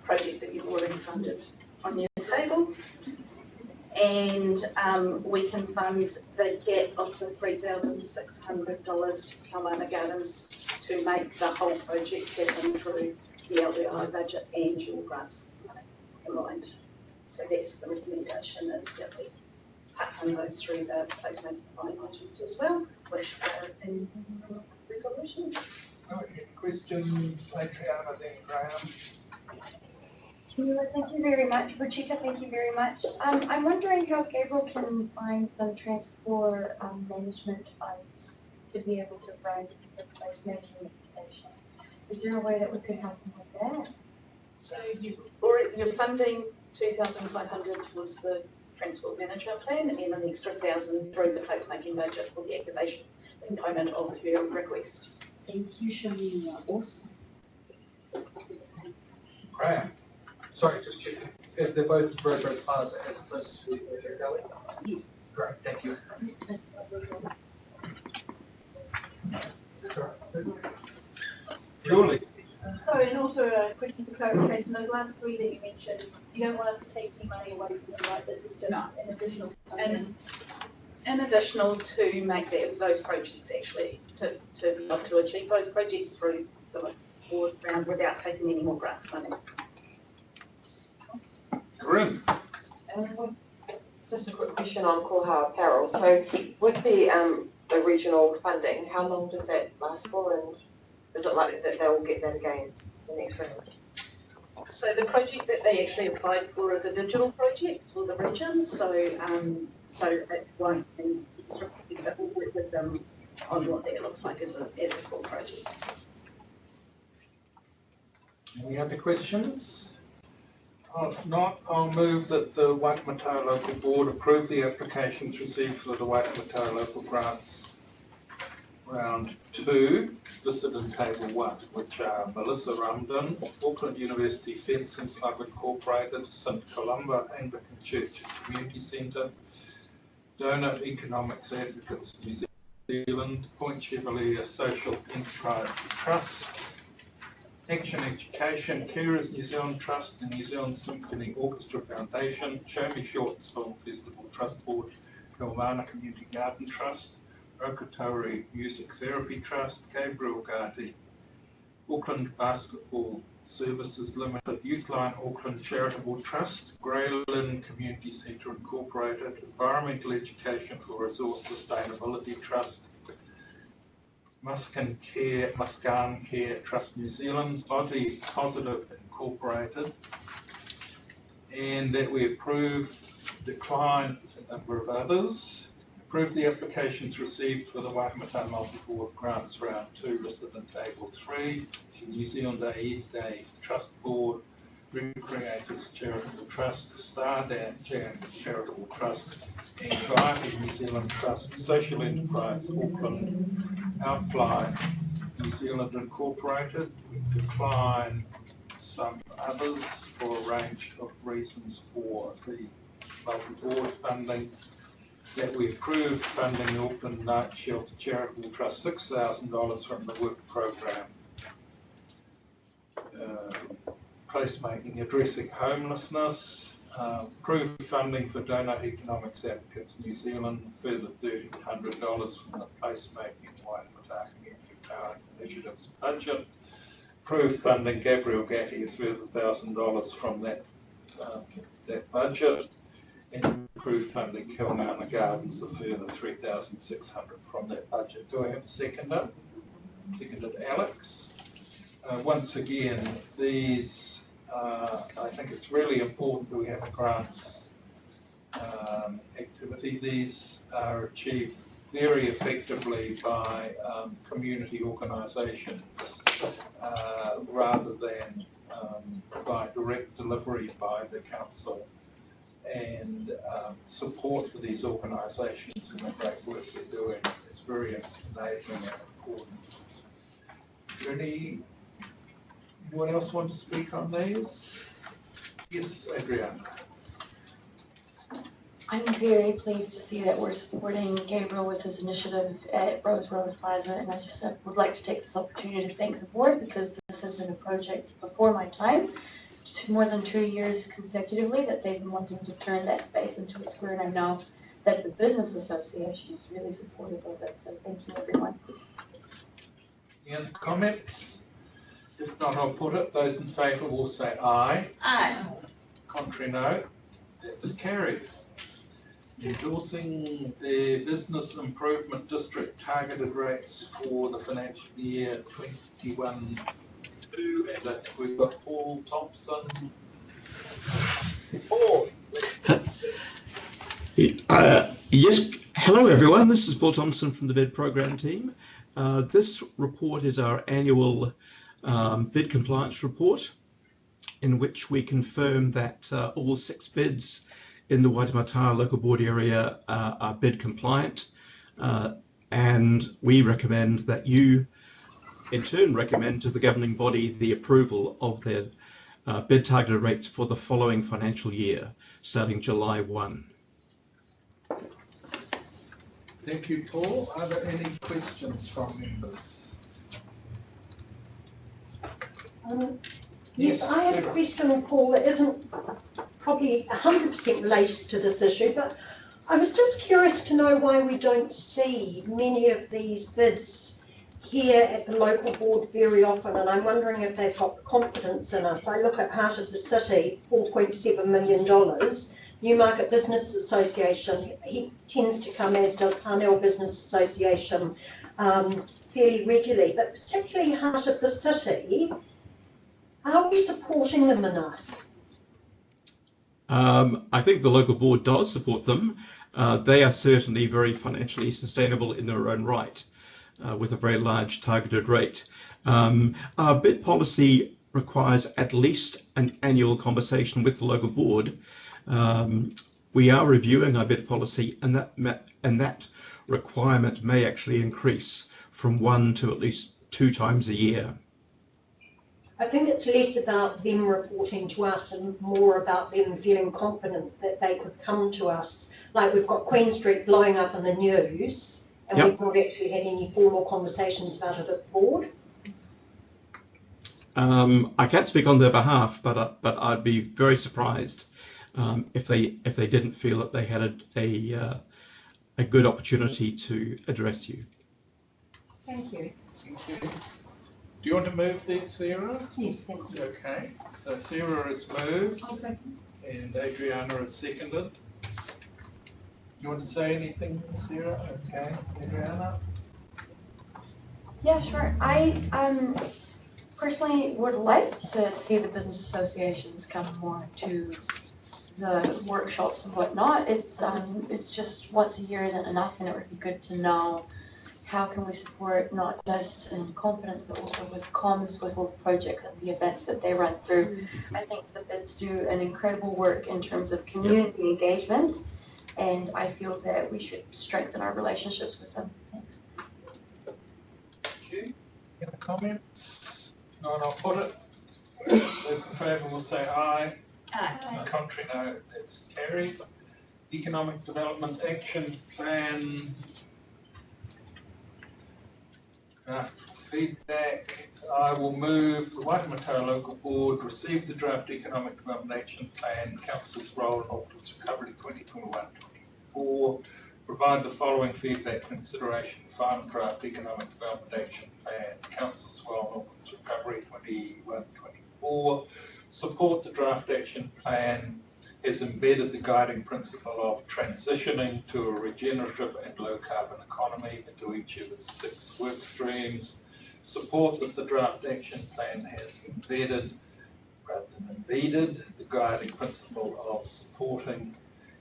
project that you've already funded on your table. And we can fund the gap of the $3,600 to Kilmarnock Gardens to make the whole project happen through the LDI budget and your grants aligned. So that's the recommendation, is that we fund those through the placemaking line items as well, which are in resolutions. Okay, questions, Adriana, then Graham. Thank you very much. Ruchita, thank you very much. I'm wondering how Gabriel can find some transport management funds to be able to run the placemaking station. Is there a way that we could help him with that? So you're funding 2,500 towards the transport management plan and an extra 1,000 through the placemaking budget for the activation component of your request. Thank you, Shani. Awesome. Graham. Sorry, just checking. If they're both Rose Road Plaza as opposed to Azure Gully? Yes. Great, thank you. Julie. Sorry, and also a question for clarification. Those last 3 that you mentioned, you don't want us to take any money away from them, right? This is just an additional funding. An additional to make those projects actually, to be able to achieve those projects through the board round without taking any more grants money. Corinne? Just a quick question on Koha Apparel. So with the regional funding, how long does that last for, and is it likely that they will get that again the next round? So the project that they actually applied for is a digital project for the region, so it won't be restricted, but we'll work with them on what that looks like as a full project. Any other questions? If not, I'll move that the Waitematā Local Board approve the applications received for the Waitematā Local Grants Round 2, listed in Table 1, which are Melissa Rumden, Auckland University Fencing Club Incorporated, St Columba Anglican Church and Community Centre, Donor Economics Advocates New Zealand, Point Chevalier Social Enterprise Trust, Action Education, Carers New Zealand Trust, and New Zealand Symphony Orchestra Foundation, Show Me Shorts Film Festival Trust Board, Kilmarna Community Garden Trust, Rokatori Music Therapy Trust, Gabriel Gati, Auckland Basketball Services Limited, Youthline Auckland Charitable Trust, Greyland Community Centre Incorporated, Environmental Education for Resource Sustainability Trust, Muscan Care Trust New Zealand, Body Positive Incorporated, and that we decline a number of others. Approve the applications received for the Waitematā Multi-Board Grants Round 2 listed in Table 3, New Zealand Aid Day Trust Board, Recreators Charitable Trust, Star Jam Charitable Trust, Anxiety New Zealand Trust, Social Enterprise Auckland, Outline New Zealand Incorporated. We decline some others for a range of reasons for the multi-board funding. That we approve funding the Auckland Night Shelter Charitable Trust $6,000 from the work program. Placemaking addressing homelessness. Approve funding for Donor Economics Advocates New Zealand, further $1,300 from the placemaking Waitematā Community Power Initiatives budget. Approve funding Gabriel Gatti a further $1,000 from that budget. And approve funding Kilmarna Gardens a further $3,600 from that budget. Do I have a seconder? Seconded Alex. Once again, these, I think it's really important that we have a grants activity. These are achieved very effectively by community organisations rather than by direct delivery by the council. And support for these organisations and the great work they're doing is very enabling and important. Is there anyone else want to speak on these? Yes, Adriana. I'm very pleased to see that we're supporting Gabriel with his initiative at Rose Road Plaza, and I just would like to take this opportunity to thank the board because this has been a project before my time. More than 2 years consecutively that they've been wanting to turn that space into a square, and I know that the business association is really supportive of it, so thank you everyone. Any other comments? If not, I'll put it. Those in favour will say aye. Aye. Contrary no. It's carried. Endorsing the Business Improvement District targeted rates for the financial year 21. And I think we've got Paul Thompson. Paul. Yes, hello everyone. This is Paul Thompson from the bid program team. This report is our annual bid compliance report, in which we confirm that all 6 bids in the Waitematā Local Board area are bid compliant, and we recommend that you in turn recommend to the governing body the approval of their bid targeted rates for the following financial year, starting July 1. Thank you, Paul. Are there any questions from members? Yes, I have a question, Paul, that isn't probably 100% related to this issue, but I was just curious to know why we don't see many of these bids here at the local board very often, and I'm wondering if they've got the confidence in us. I look at Heart of the City, $4.7 million. Newmarket Business Association, he tends to come, as does Parnell Business Association, fairly regularly, but particularly Heart of the City. Are we supporting them enough? I think the local board does support them. They are certainly very financially sustainable in their own right, with a very large targeted rate. Our bid policy requires at least an annual conversation with the local board. We are reviewing our bid policy, and that requirement may actually increase from 1 to at least 2 times a year. I think it's less about them reporting to us and more about them feeling confident that they could come to us. Like we've got Queen Street blowing up in the news, and Yep. we've not actually had any formal conversations about it at the board. I can't speak on their behalf, but I'd be very surprised if they didn't feel that they had a good opportunity to address you. Thank you. Thank you. Do you want to move these, Sarah? Yes, thank you. Okay, so Sarah has moved. I'll second. And Adriana has seconded. You want to say anything, Sarah? Okay, Adriana? Yeah, sure. I personally would like to see the business associations come more to the workshops and whatnot. It's just once a year isn't enough, and it would be good to know how can we support not just in confidence but also with comms with all the projects and the events that they run through. I think the bids do an incredible work in terms of community engagement, and I feel that we should strengthen our relationships with them. Thanks. Thank you. Any comments? No, I'll put it. Those in favour will say aye. Aye. Contrary, no. That's carried. Economic Development Action Plan. Feedback. I will move the Waitematā Local Board receive the draft Economic Development Action Plan, Council's role in Auckland's recovery 2021-24. Provide the following feedback consideration: final draft Economic Development Action Plan, Council's role in Auckland's recovery 21-24. Support the draft action plan has embedded the guiding principle of transitioning to a regenerative and low carbon economy into each of its 6 work streams. Support that the draft action plan has embedded, rather than impeded, the guiding principle of supporting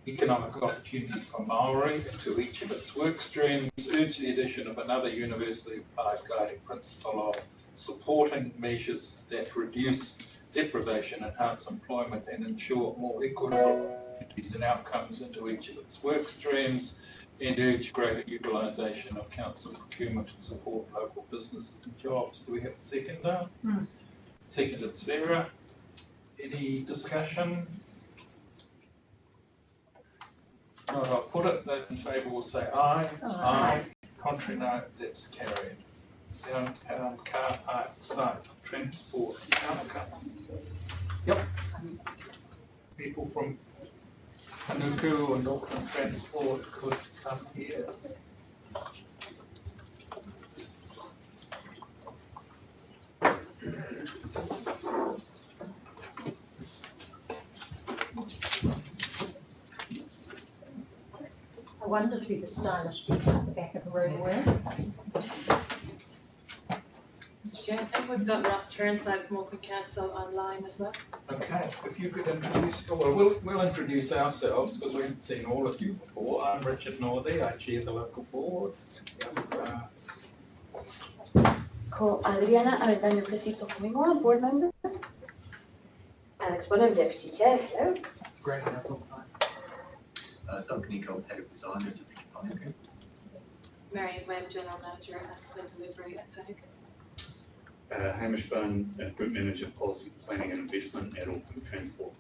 economic opportunities for Maori into each of its work streams. Urge the addition of another universally applied guiding principle of supporting measures that reduce deprivation, enhance employment, and ensure more equitable opportunities and outcomes into each of its work streams, and urge greater utilisation of council procurement to support local businesses and jobs. Do we have a seconder? Seconded Sarah. Any discussion? No, I'll put it. Those in favour will say aye. Aye. Contrary, no. That's carried. Downtown car park site transport outcomes. Yep. People from Panuku and Auckland Transport could come here. I wondered who the stylish people at the back of the room were. Mr Chair, I think we've got Ross Turnside from Auckland Council online as well. Okay, if you could introduce, well, we'll introduce ourselves because we haven't seen all of you before. I'm Richard Northey, I chair the local board. Ko Adriana Avendaño Crescito Comingo, board member. Alex William, deputy chair. Hello. Great, Duncan Nicole, head of design at Panuku. Marion Webb, general manager at Aspen Delivery at Panuku. Hamish Byrne, group manager policy planning and investment at Auckland Transport.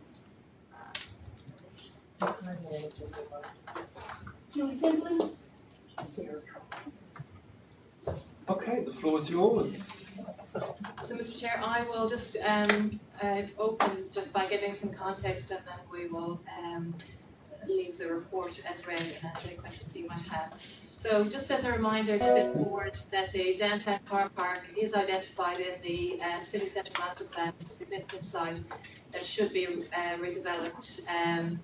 Julie Semblins. Okay, the floor is yours. So, Mr Chair, I will just open just by giving some context, and then we will leave the report as read and answer any questions you might have. So just as a reminder to this board that the downtown car park is identified in the city centre master plan as a significant site that should be redeveloped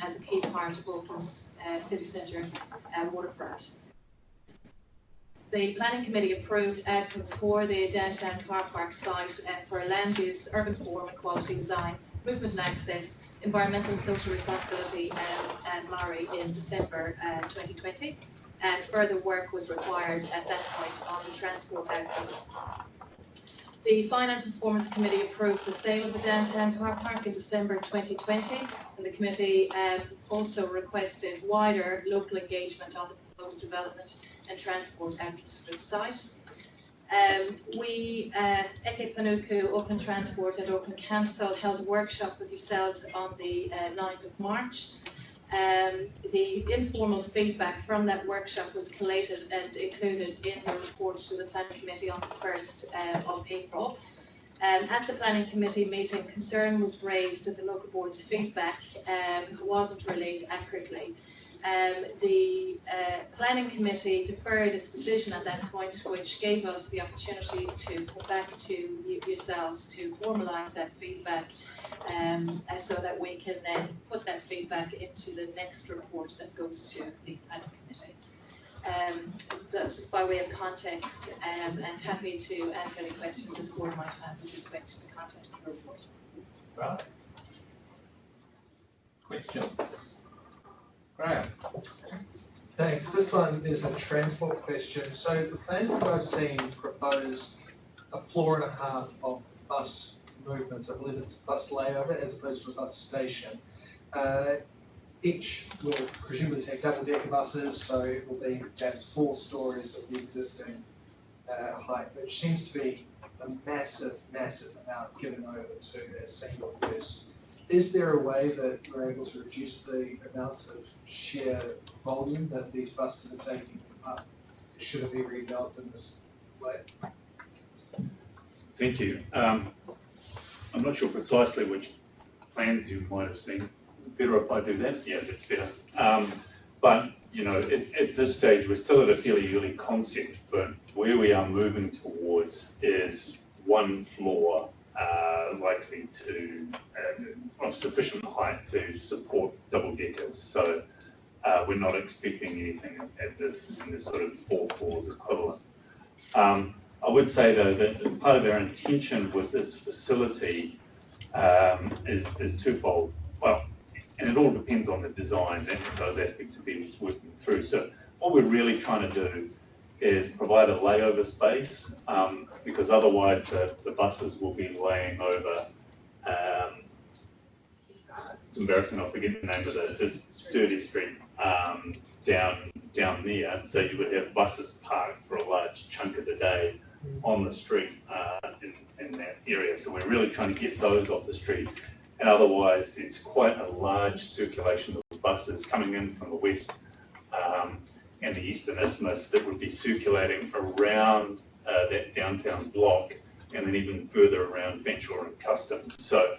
as a key part of Auckland's city centre waterfront. The planning committee approved outcomes for the downtown car park site for land use, urban form, quality design, movement and access, environmental and social responsibility and Maori in December 2020. And further work was required at that point on the transport outcomes. The Finance and Performance Committee approved the sale of the downtown car park in December 2020, and the committee also requested wider local engagement on the proposed development and transport outcomes for the site. Eke Panuku, Auckland Transport and Auckland Council held a workshop with yourselves on the 9th of March. The informal feedback from that workshop was collated and included in the report to the Planning Committee on the 1st of April. At the Planning Committee meeting, concern was raised that the local board's feedback wasn't relayed accurately. The Planning Committee deferred its decision at that point, which gave us the opportunity to come back to yourselves to formalise that feedback so that we can then put that feedback into the next report that goes to the Planning Committee. That's just by way of context, and happy to answer any questions this board might have with respect to the content of the report. Right. Questions? Graham. Thanks. This one is a transport question. So the plan that I've seen proposed a floor and a half of bus movements. I believe it's bus layover as opposed to a bus station. Each will presumably take double-decker buses, so it will be perhaps 4 stories of the existing height, which seems to be a massive, massive amount given over to a single use. Is there a way that we're able to reduce the amount of sheer volume that these buses are taking up? Should it be redeveloped in this way? Thank you. I'm not sure precisely which plans you might have seen. Better if I do that? Yeah, that's better. But, you know, at this stage, we're still at a fairly early concept, but where we are moving towards is 1 floor likely to, of sufficient height to support double deckers. So we're not expecting anything in the sort of 4 floors equivalent. I would say though that part of our intention with this facility is twofold. Well, and it all depends on the design and those aspects of being working through. So what we're really trying to do is provide a layover space, because otherwise the buses will be laying over, it's embarrassing, I'll forget the name of this Sturdy Street down there. So you would have buses parked for a large chunk of the day on the street in that area. So we're really trying to get those off the street. And otherwise, it's quite a large circulation of buses coming in from the west and the Eastern Isthmus that would be circulating around that downtown block and then even further around Venture and Customs. So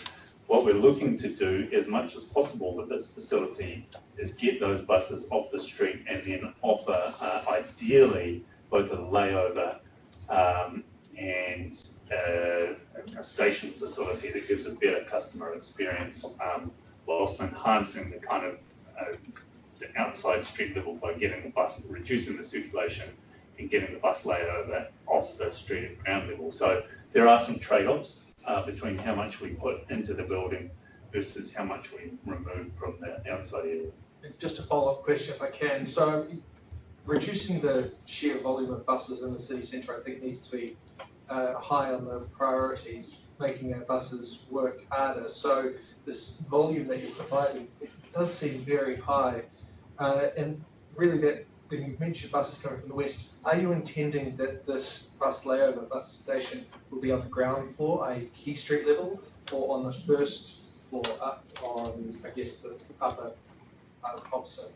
what we're looking to do as much as possible with this facility is get those buses off the street and then offer ideally both a layover and a station facility that gives a better customer experience whilst enhancing the kind of the outside street level by getting the bus, reducing the circulation and getting the bus layover off the street at ground level. So there are some trade-offs between how much we put into the building versus how much we remove from the outside area. Just a follow-up question if I can. So reducing the sheer volume of buses in the city centre, I think needs to be high on the priorities, making our buses work harder. So this volume that you're providing, it does seem very high. And really that, when you mentioned buses coming from the west, are you intending that this bus layover, bus station, will be on the ground floor, i.e. Key Street level, or on the first floor up on, I guess, the upper opposite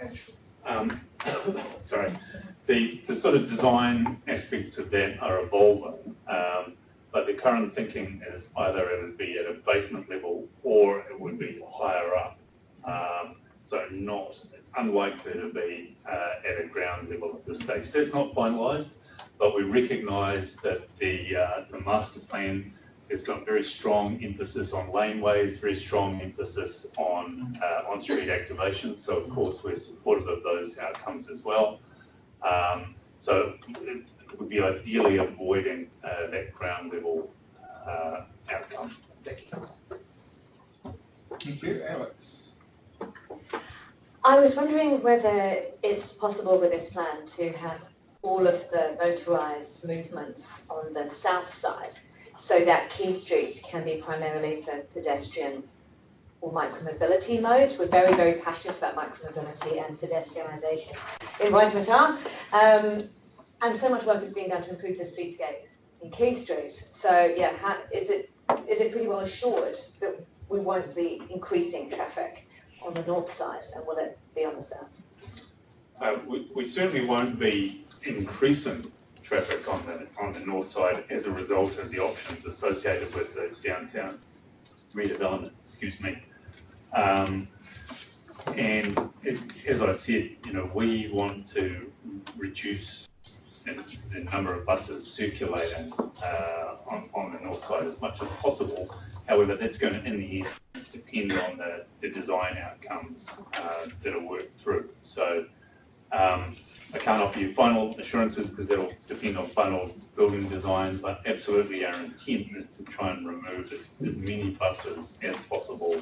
entrance? Sorry, the sort of design aspects of that are evolving, but the current thinking is either it would be at a basement level or it would be higher up. So not unlikely to be at a ground level at this stage. That's not finalised, but we recognise that the master plan has got very strong emphasis on laneways, very strong emphasis on street activation. So of course we're supportive of those outcomes as well. So it would be ideally avoiding that ground level outcome. Thank you. Thank you, Alex. I was wondering whether it's possible with this plan to have all of the motorised movements on the south side, so that Quay Street can be primarily for pedestrian or micromobility mode. We're very, very passionate about micromobility and pedestrianisation in Waitematā. And so much work is being done to improve the streetscape in Quay Street. So yeah, is it pretty well assured that we won't be increasing traffic on the north side, and will it be on the south? We certainly won't be increasing traffic on the north side as a result of the options associated with the downtown redevelopment, excuse me. And as I said, we want to reduce the number of buses circulating on the north side as much as possible. However, that's going to, in the end, depend on the design outcomes that are worked through. So I can't offer you final assurances because that'll depend on final building designs, but absolutely our intent is to try and remove as many buses as possible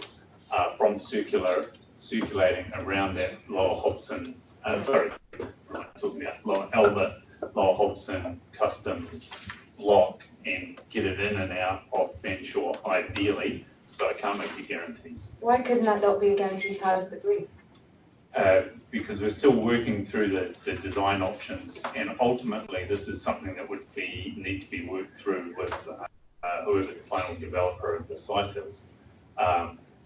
from circulating around that Lower Hobson, I'm talking about Lower Albert, Lower Hobson Customs block, and get it in and out of Fanshawe ideally, but I can't make you guarantees. Why couldn't that not be a guaranteed part of the brief? Because we're still working through the design options, and ultimately this is something that would need to be worked through with whoever the final developer of the site is.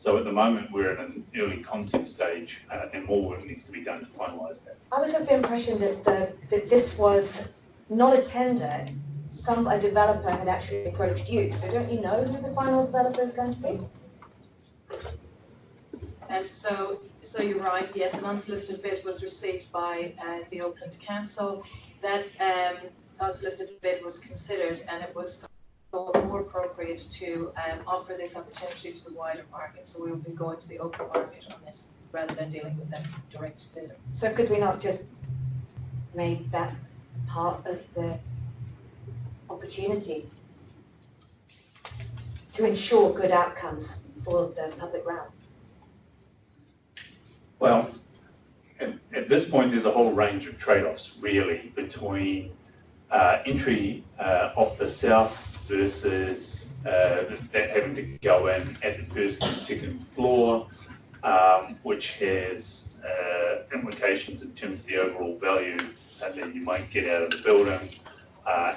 So at the moment we're at an early concept stage, and more work needs to be done to finalise that. I was of the impression that this was not a tender. A developer had actually approached you. So don't you know who the final developer is going to be? And so you're right, yes, an unsolicited bid was received by the Auckland Council. That unsolicited bid was considered, and it was thought more appropriate to offer this opportunity to the wider market. So we will be going to the open market on this rather than dealing with that direct bidder. So could we not just make that part of the opportunity to ensure good outcomes for the public realm? Well, at this point, there's a whole range of trade-offs, really, between entry off the south versus that having to go in at the first and second floor, which has implications in terms of the overall value that you might get out of the building,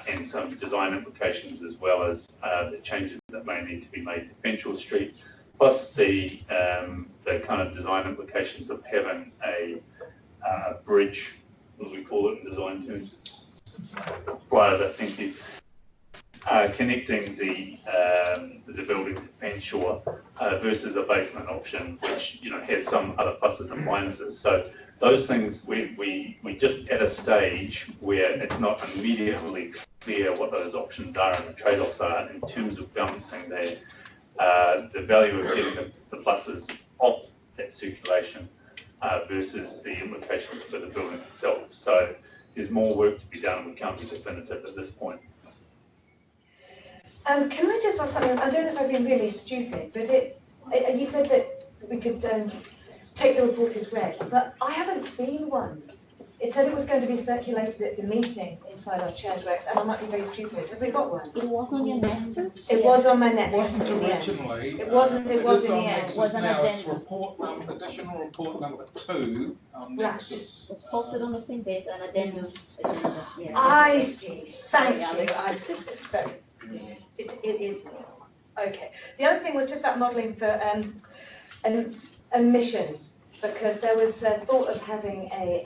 and some design implications, as well as the changes that may need to be made to Fanshawe Street, plus the kind of design implications of having a bridge, what do we call it in design terms? Right, thank you. Connecting the building to Fanshawe versus a basement option, which has some other pluses and minuses. So those things we just at a stage where it's not immediately clear what those options are and the trade-offs are in terms of balancing the value of getting the buses off that circulation versus the implications for the building itself. So there's more work to be done, and we can't be definitive at this point. Can I just ask something? I don't know if I've been really stupid, but you said that we could take the report as read, but I haven't seen one. It said it was going to be circulated at the meeting inside our chairs works, and I might be very stupid. Have we got one? It was on your nexus? It was on my nexus. It wasn't originally. It wasn't. It was in the on end. Nexus Was an now. It's addendum. additional report number 2 on Nexus. It's posted on the same day as an addendum agenda. Yeah. I see. Thank you. Alex. It's very. It is. Okay. The other thing was just about modelling for emissions, because there was a thought of having a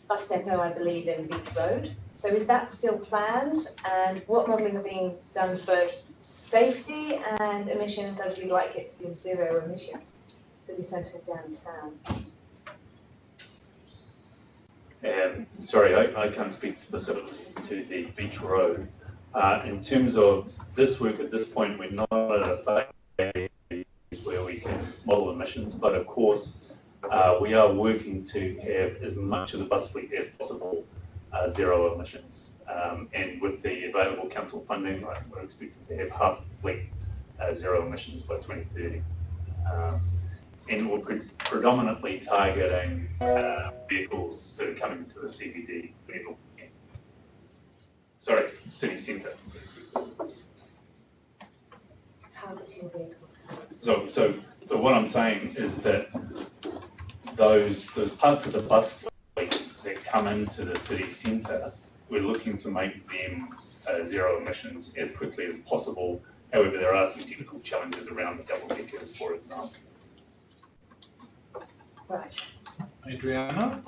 bus depot, I believe, in Beach Road. So is that still planned? And what modelling are being done for safety and emissions, as we'd like it to be zero emission, city centre downtown? Sorry, I can't speak specifically to the beach road. In terms of this work at this point, we're not at a phase where we can model emissions, but of course, we are working to have as much of the bus fleet as possible zero emissions. And with the available council funding, we're expecting to have half the fleet zero emissions by 2030. And we're predominantly targeting vehicles that are coming to the CBD level. Sorry, city centre. Targeting vehicles. So what I'm saying is that those parts of the bus fleet that come into the city centre, we're looking to make them zero emissions as quickly as possible. However, there are some technical challenges around the double deckers, for example. Right. Adriana?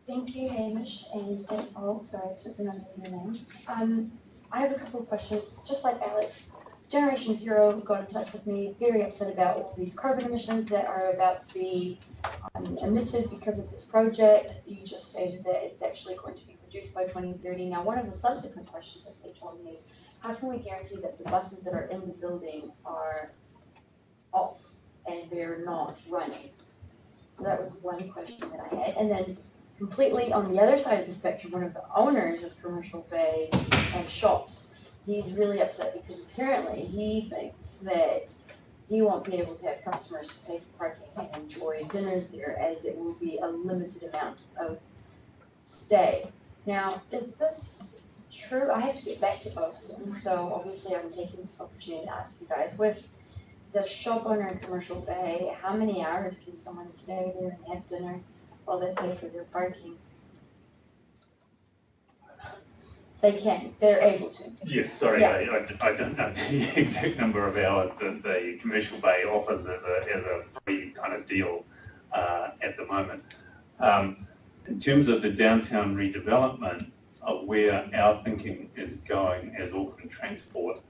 Thank you, Hamish, and thanks all. Sorry, I took the number of your names. I have a couple of questions. Just like Alex, Generation Zero got in touch with me, very upset about all these carbon emissions that are about to be emitted because of this project. You just stated that it's actually going to be reduced by 2030. Now, one of the subsequent questions that they told me is, how can we guarantee that the buses that are in the building are off and they're not running? So that was one question that I had. And then completely on the other side of the spectrum, one of the owners of commercial bays and shops, he's really upset because apparently he thinks that he won't be able to have customers pay for parking and enjoy dinners there, as it will be a limited amount of stay. Now, is this true? I have to get back to both of them, so obviously I'm taking this opportunity to ask you guys, with the shop owner in Commercial Bay, how many hours can someone stay there and have dinner while they pay for their parking? They can, they're able to. Yes, sorry, Yeah. I don't know the exact number of hours that the Commercial Bay offers as a free kind of deal at the moment. In terms of the downtown redevelopment, where our thinking is going as Auckland Transport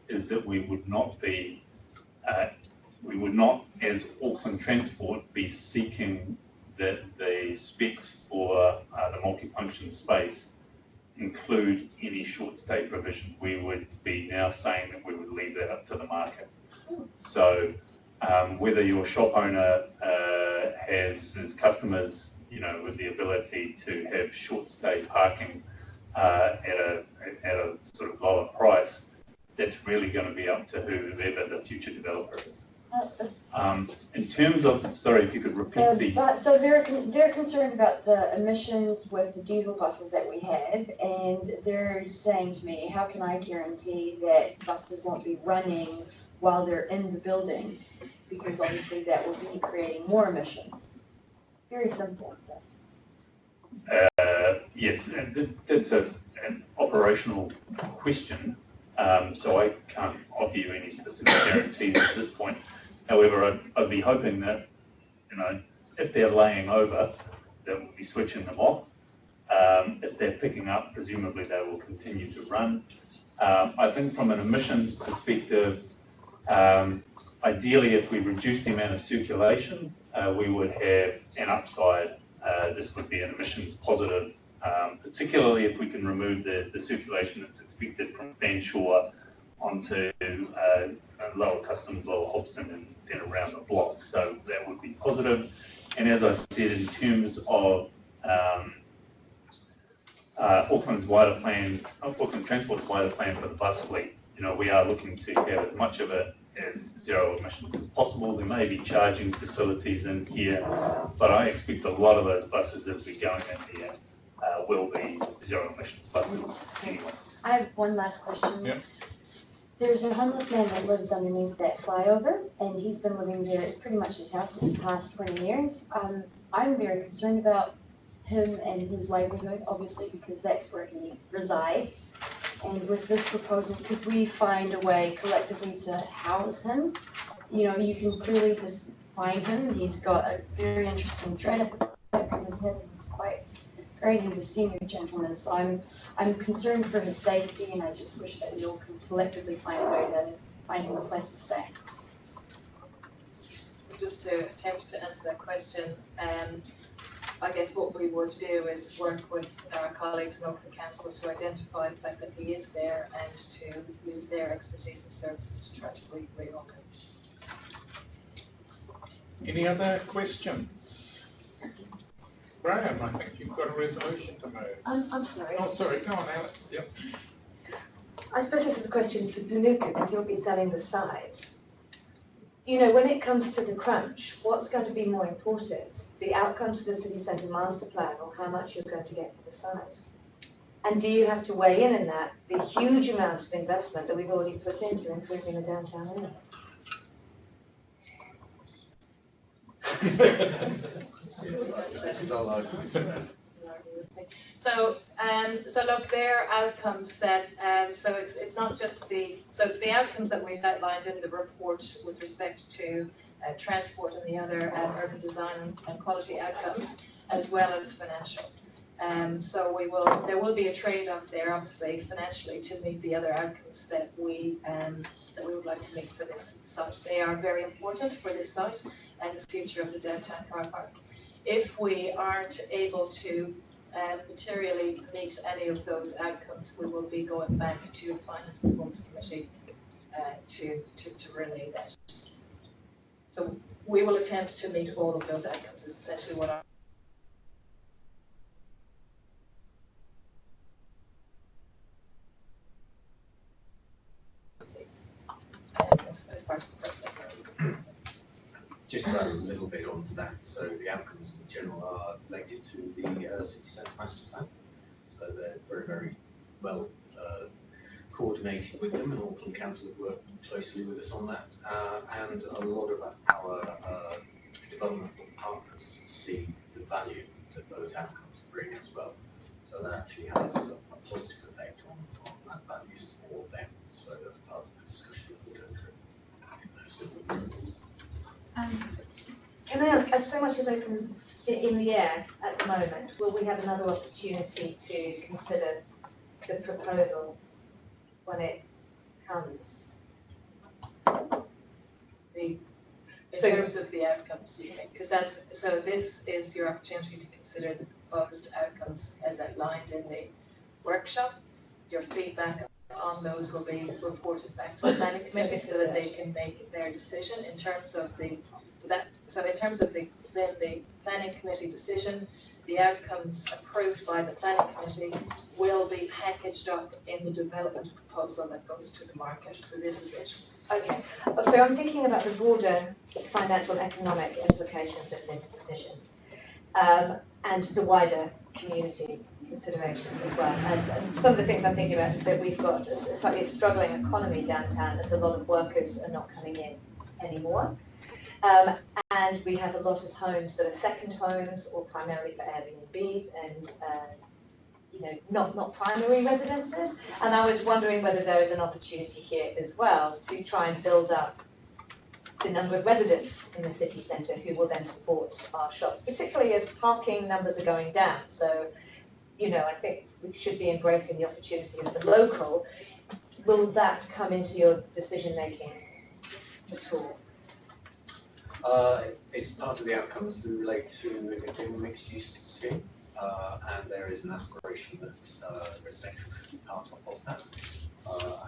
is that we would not, as Auckland Transport, be seeking that the specs for the multifunction space include any short stay provision. We would be now saying that we would leave that up to the market. So whether your shop owner has his customers, with the ability to have short stay parking at a sort of lower price, that's really going to be up to whoever the future developer is. In terms of, sorry, if you could repeat So they're concerned about the emissions with the diesel buses that we have, and they're saying to me, how can I guarantee that buses won't be running while they're in the building? Because obviously that will be creating more emissions. Very simple. Yes, that's an operational question, so I can't offer you any specific guarantees at this point. However, I'd be hoping that, if they're laying over, that we'll be switching them off. If they're picking up, presumably they will continue to run. I think from an emissions perspective, ideally if we reduce the amount of circulation, we would have an upside. This would be an emissions positive, particularly if we can remove the circulation that's expected from Fanshore onto Lower Customs, Lower Hobson, and then around the block. So that would be positive. And as I said, in terms of Auckland's wider plan, Auckland Transport's wider plan for the bus fleet, we are looking to have as much of it as zero emissions as possible. There may be charging facilities in here, but I expect a lot of those buses as we go in here will be zero emissions buses anyway. I have one last question. Yeah. There's a homeless man that lives underneath that flyover, and he's been living there, it's pretty much his house in the past 20 years. I'm very concerned about him and his livelihood, obviously, because that's where he resides. And with this proposal, could we find a way collectively to house him? You can clearly just find him. He's got a very interesting dread at the back of his head, and it's quite great. He's a senior gentleman, so I'm concerned for his safety, and I just wish that we all could collectively find a way to find him a place to stay. Just to attempt to answer that question, I guess what we would do is work with our colleagues in Auckland Council to identify the fact that he is there and to use their expertise and services to try to reorganize. Any other questions? Graham, I think you've got a resolution to move. I'm sorry. Oh, sorry, go on, Alex. Yep. I suppose this is a question for Panuku, because you'll be selling the site. You know, when it comes to the crunch, what's going to be more important? The outcomes of the city centre master plan, or how much you're going to get for the site? And do you have to weigh in that the huge amount of investment that we've already put into improving the downtown area? So look, there are outcomes that, so it's not just it's the outcomes that we've outlined in the report with respect to transport and the other urban design and quality outcomes, as well as financial. So there will be a trade-off there, obviously, financially, to meet the other outcomes that we would like to meet for this site. They are very important for this site and the future of the downtown car park. If we aren't able to materially meet any of those outcomes, we will be going back to the Finance Performance Committee to relay that. So we will attempt to meet all of those outcomes, is essentially what I as part of the process. Just to add a little bit onto that, so the outcomes in general are related to the city centre master plan. So they're very, very well coordinated with them, and Auckland Council have worked closely with us on that. And a lot of our development partners see the value that those outcomes bring as well. So that actually has a positive effect on that values for them. So that's part of the discussion that we'll go through in those different areas. Can I ask, as so much is open in the air at the moment, will we have another opportunity to consider the proposal when it comes? In terms of the outcomes, you think? So this is your opportunity to consider the proposed outcomes as outlined in the workshop. Your feedback on those will be reported back to the planning committee so that they can make their decision in terms of the planning committee decision. The outcomes approved by the planning committee will be packaged up in the development proposal that goes to the market. So this is it. Okay, so I'm thinking about the broader financial and economic implications of this decision, and the wider community considerations as well. And some of the things I'm thinking about is that we've got a slightly struggling economy downtown, as a lot of workers are not coming in anymore. And we have a lot of homes that are second homes or primarily for Airbnbs and not primary residences. And I was wondering whether there is an opportunity here as well to try and build up the number of residents in the city centre who will then support our shops, particularly as parking numbers are going down. So, I think we should be embracing the opportunity of the local. Will that come into your decision making at all? It's part of the outcomes that relate to it being a mixed use scheme, and there is an aspiration that residential should be part of that.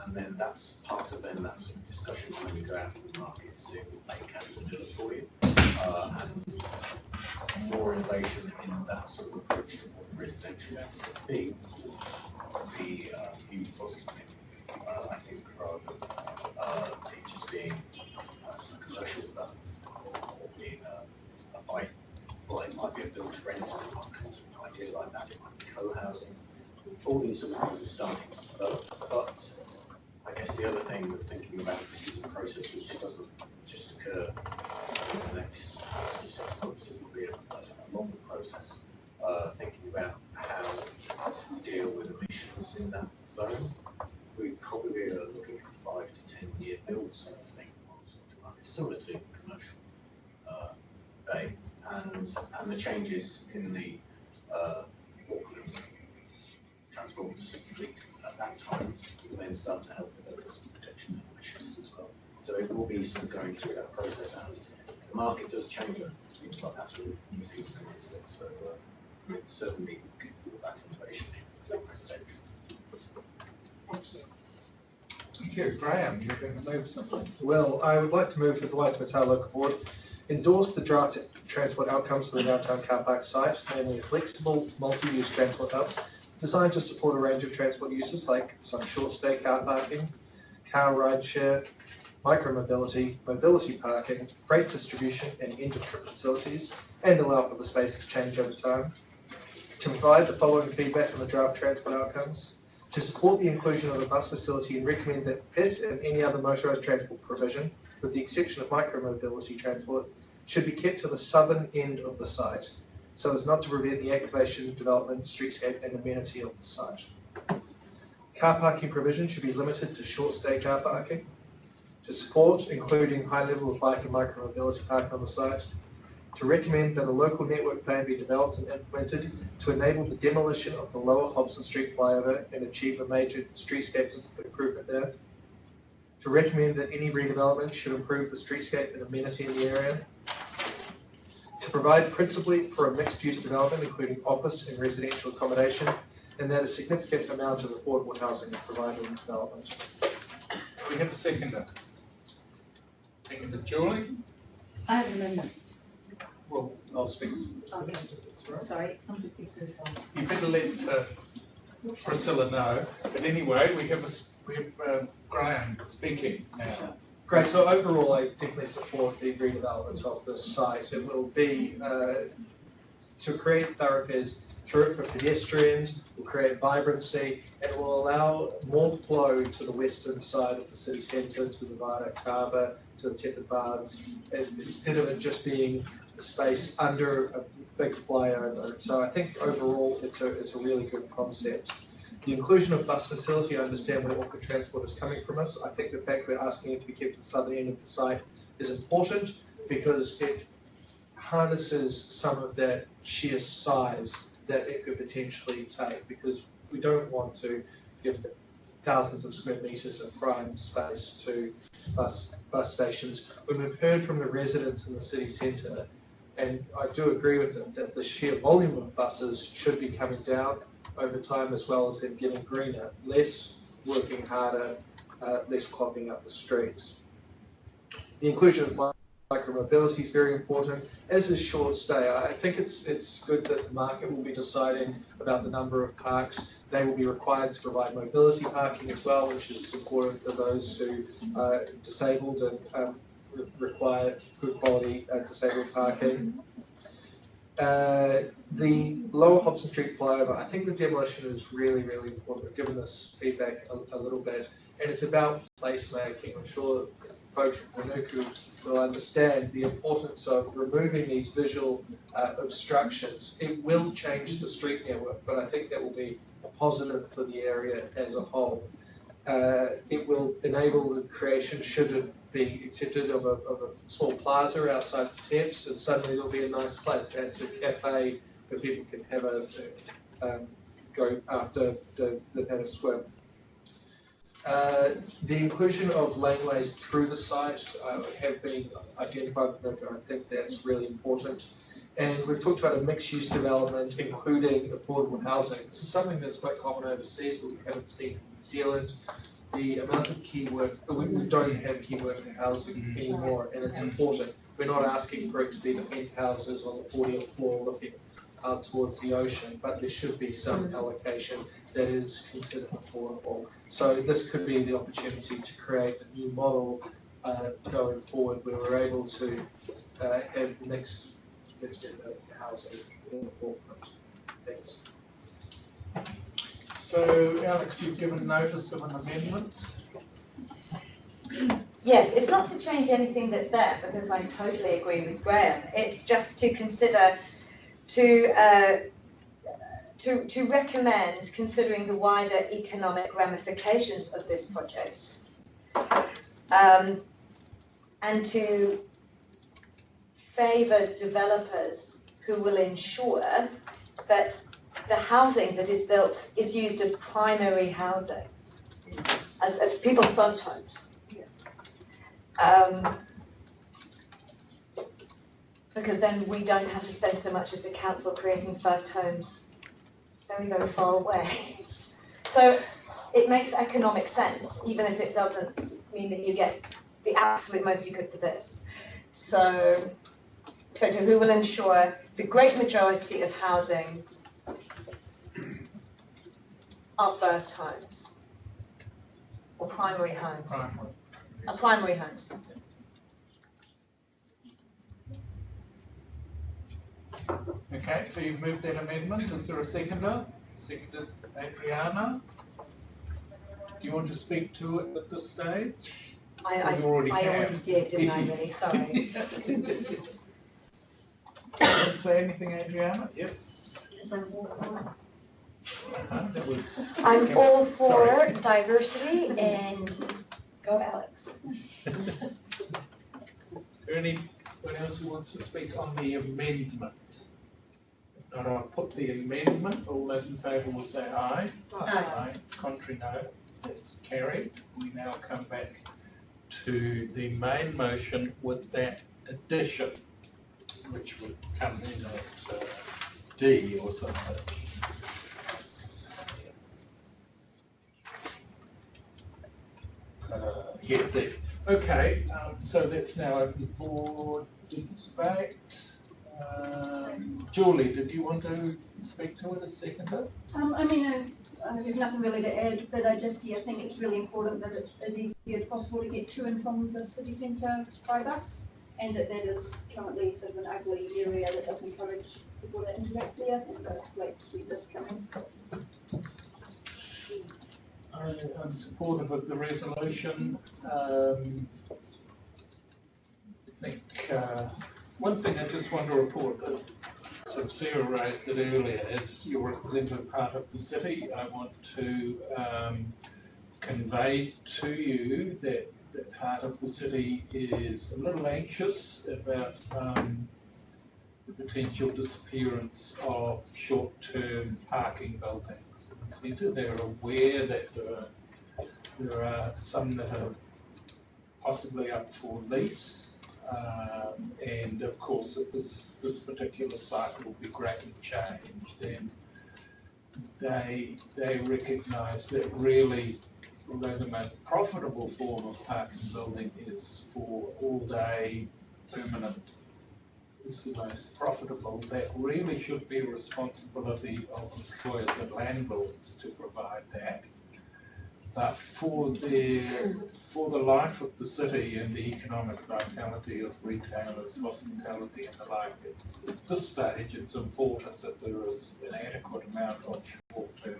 And then that's part of that sort of discussion when you go out to the market to see what they can do it for you. And more innovation in that sort of approach to what residential would be huge positive thing. I think rather than it just being a commercial development or being a buy. Well, it might be a build to rent, it might be an idea like that, it might be co-housing. All these sort of things are starting to develop, but I guess the other thing of thinking about this is a process which doesn't just occur in the next 6 months. It will be a longer process. Thinking about how we deal with emissions in that zone, we probably are looking at 5 to 10 year build sort of thing, or something like this, similar to commercial bay, and the changes in the Auckland transport fleet at that time will then start to help with those protection and emissions as well. So it will be sort of going through that process, and the market does change seems like that's really easy to do. So certainly looking for that information in the presentation. Thank you. Graham, you're going to move something. Well, I would like to move that the Waitematā Local Board endorse the draft transport outcomes for the downtown car park site, namely a flexible, multi-use transport hub designed to support a range of transport uses like some short stay car parking, car ride share, micromobility, mobility parking, freight distribution and end-of-trip facilities, and allow for the space to change over time. To provide the following feedback on the draft transport outcomes. To support the inclusion of a bus facility and recommend that PIT and any other motorised transport provision, with the exception of micromobility transport, should be kept to the southern end of the site, so as not to prevent the activation, development, streetscape and amenity of the site. Car parking provision should be limited to short stay car parking. To support, including high level of bike and micromobility parking on the site. To recommend that a local network plan be developed and implemented to enable the demolition of the lower Hobson Street flyover and achieve a major streetscape improvement there. To recommend that any redevelopment should improve the streetscape and amenity in the area. To provide principally for a mixed-use development, including office and residential accommodation, and that a significant amount of affordable housing is provided in development. We have a seconder. Seconder, Julie? I have an amendment. Well, I'll speak to Okay. Sorry. you. Better let Priscilla know. But anyway, we have Graham speaking now. Great, so overall I definitely support the redevelopment of this site. It will be to create thoroughfares through it for pedestrians, will create vibrancy, and will allow more flow to the western side of the city centre, to the Viaduct Harbour, to the Tepid Baths, instead of it just being the space under a big flyover. So I think overall it's a really good concept. The inclusion of bus facility, I understand where Auckland Transport is coming from us. I think the fact we're asking it to be kept at the southern end of the site is important because it harnesses some of that sheer size that it could potentially take, because we don't want to give thousands of square metres of prime space to bus stations. When we've heard from the residents in the city centre, and I do agree with them, that the sheer volume of buses should be coming down over time, as well as them getting greener, less working harder, less clogging up the streets. The inclusion of micromobility is very important, as is short stay. I think it's good that the market will be deciding about the number of parks. They will be required to provide mobility parking as well, which is supportive for those who are disabled and require good quality disabled parking. The lower Hobson Street flyover, I think the demolition is really, really important. We've given this feedback a little bit, and it's about placemaking. I'm sure folks from Panuku will understand the importance of removing these visual obstructions. It will change the street network, but I think that will be a positive for the area as a whole. It will enable the creation, should it be accepted, of a small plaza outside the Temps, and suddenly there'll be a nice place, perhaps a cafe where people can have go after they've had a swim. The inclusion of laneways through the site have been identified, and I think that's really important. And we've talked about a mixed-use development, including affordable housing. This is something that's quite common overseas, but we haven't seen in New Zealand. The amount of key work, we don't have key worker housing anymore, and it's important. We're not asking for it to be the penthouses on the 40th floor looking out towards the ocean, but there should be some allocation that is considered affordable. So this could be the opportunity to create a new model going forward, where we're able to have mixed housing in the forefront. Thanks. So, Alex, you've given notice of an amendment? Yes, it's not to change anything that's there, because I totally agree with Graham. It's just to consider, to recommend considering the wider economic ramifications of this project, and to favour developers who will ensure that the housing that is built is used as primary housing, as people's first homes. because then we don't have to spend so much as a council creating first homes very, very far away. So it makes economic sense, even if it doesn't mean that you get the absolute most you could for this. So, who will ensure the great majority of housing are first homes or primary homes? Primary homes. Okay, so you've moved that amendment. Is there a seconder? Seconded Adriana. Do you want to speak to it at this stage? I already did, didn't I, really? Sorry. Want to say anything, Adriana? Yes. Because I'm all for That was. I'm all for Sorry. diversity and go Alex. Anyone else who wants to speak on the amendment? If not, I'll put the amendment. All those in favour will say aye. Aye. Contrary, no. That's carried. We now come back to the main motion with that addition, which would come in at D or something. Yeah, D. Okay, so that's now open for debate. Julie, did you want to speak to it as seconder? I mean, there's nothing really to add, but I think it's really important that it's as easy as possible to get to and from the city centre by bus, and that is currently sort of an ugly area that doesn't encourage people to interact there. I think so it's great to see this coming. I'm supportive of the resolution. I think one thing I just want to report that sort of Sarah raised it earlier is your representative part of the city. I want to convey to you that part of the city is a little anxious about the potential disappearance of short-term parking buildings in the centre. They're aware that there are some that are possibly up for lease. And of course, that this particular site will be greatly changed, and they recognise that really, although the most profitable form of parking building is for all-day permanent, is the most profitable, that really should be a responsibility of employers and landlords to provide that. But for the life of the city and the economic vitality of retailers, hospitality and the like, at this stage it's important that there is an adequate amount of short-term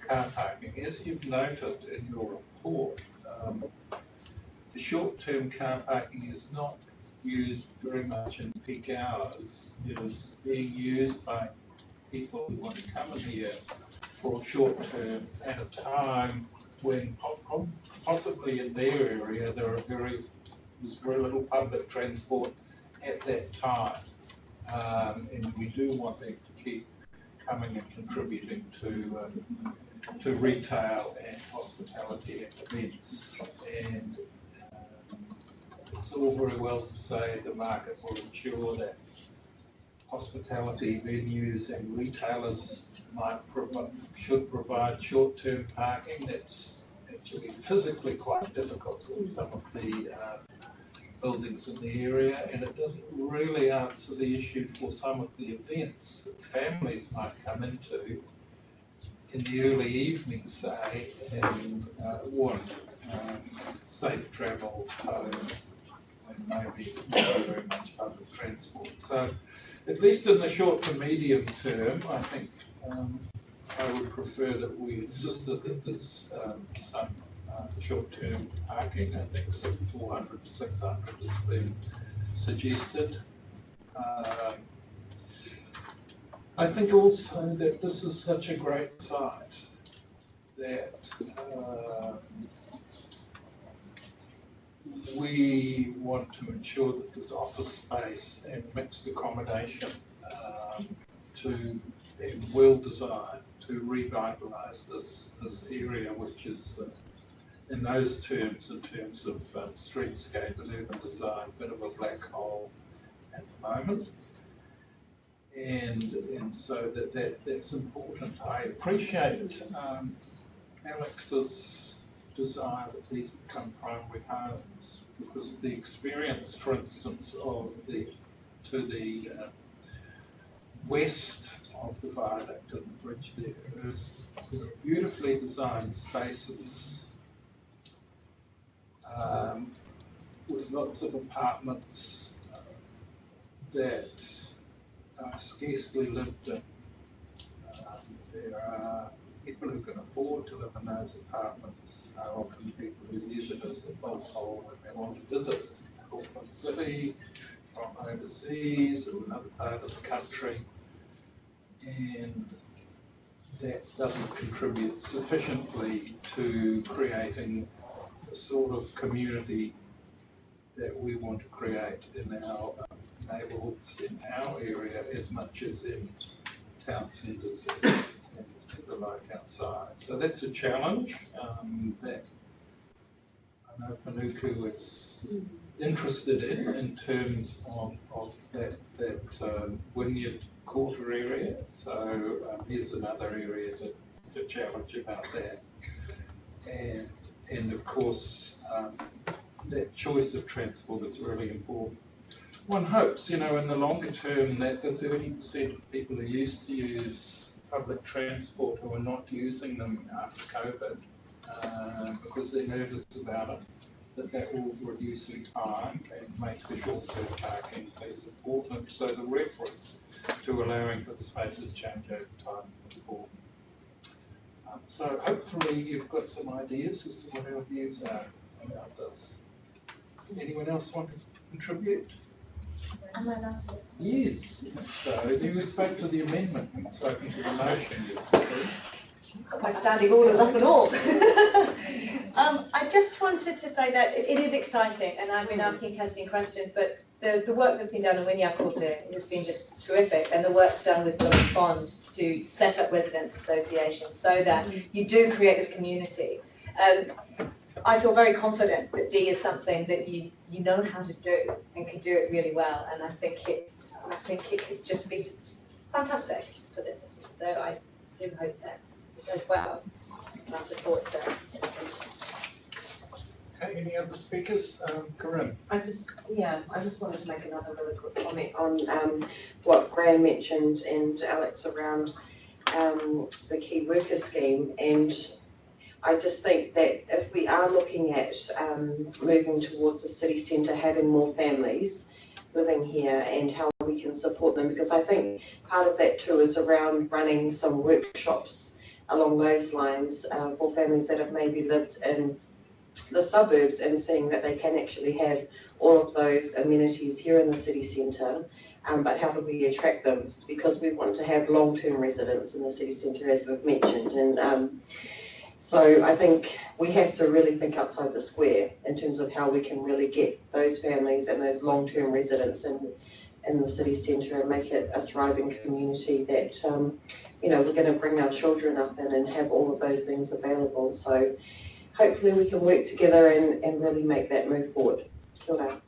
car parking. As you've noted in your report, the short-term car parking is not used very much in peak hours. It is being used by people who want to come in here for short term at a time when possibly in their area there's very little public transport at that time, and we do want them to keep coming and contributing to retail and hospitality and events. And it's all very well to say the market will ensure that hospitality venues and retailers should provide short-term parking. That's actually physically quite difficult in some of the buildings in the area, and it doesn't really answer the issue for some of the events that families might come into in the early evening, say, and want safe travel home and maybe not very much public transport. So, at least in the short to medium term, I think I would prefer that we insisted that there's some short-term parking. I think 400 to 600 has been suggested. I think also that this is such a great site that we want to ensure that there's office space and mixed accommodation to be well designed to revitalise this area, which is in those terms, in terms of streetscape and urban design, a bit of a black hole, at the moment. And so that's important. I appreciate Alex's desire that these become primary homes, because of the experience, for instance, to the west of the viaduct and the bridge there is beautifully designed spaces with lots of apartments that are scarcely lived in. There are people who can afford to live in those apartments, are often people who use it as a bolt hole when they want to visit Auckland City from overseas or another part of the country. And that doesn't contribute sufficiently to creating the sort of community that we want to create in our neighbourhoods, in our area, as much as in town centres and the like outside. So that's a challenge that I know Panuku is interested in terms of that Wynyard Quarter area. So here's another area to challenge about that. And of course, that choice of transport is really important. One hopes, in the longer term, that the 30% of people who used to use public transport who are not using them after COVID, because they're nervous about it, that will reduce in time and make the short-term parking less important. So the reference to allowing for the spaces to change over time is important. So hopefully you've got some ideas as to what our views are about this. Anyone else want to contribute? Am I not? Yes. So you spoke to the amendment and spoken to the motion. Got my standing orders up and all. I just wanted to say that it is exciting, and I've been asking testing questions, but the work that's been done on Wynyard Quarter has been just terrific, and the work done with the Bond to set up residents associations so that you do create this community. I feel very confident that D is something that you know how to do and can do it really well, and I think it could just be fantastic for this. So I do hope that as well. I support the education. Okay, any other speakers? Corinne? I just wanted to make another really quick comment on what Graham mentioned and Alex around the key worker scheme. And I just think that if we are looking at moving towards a city centre, having more families living here and how we can support them, because I think part of that too is around running some workshops along those lines for families that have maybe lived in the suburbs and seeing that they can actually have all of those amenities here in the city centre, but how do we attract them? Because we want to have long-term residents in the city centre, as we've mentioned, and so I think we have to really think outside the square in terms of how we can really get those families and those long-term residents in the city centre and make it a thriving community that we're going to bring our children up in and have all of those things available. So hopefully we can work together and really make that move forward. Kia ora.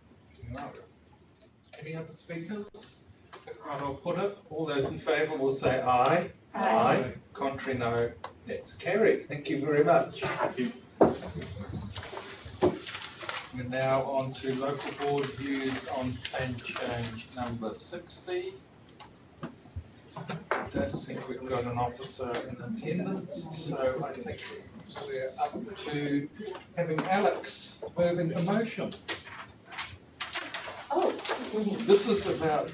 Any other speakers? If not, I'll put it. All those in favour will say aye. Aye. Contrary, no. That's carried. Thank you very much. Thank you. We're now on to local board views on plan change number 60. I don't think we've got an officer in attendance, so I think we're up to having Alex moving the motion. Oh. This is about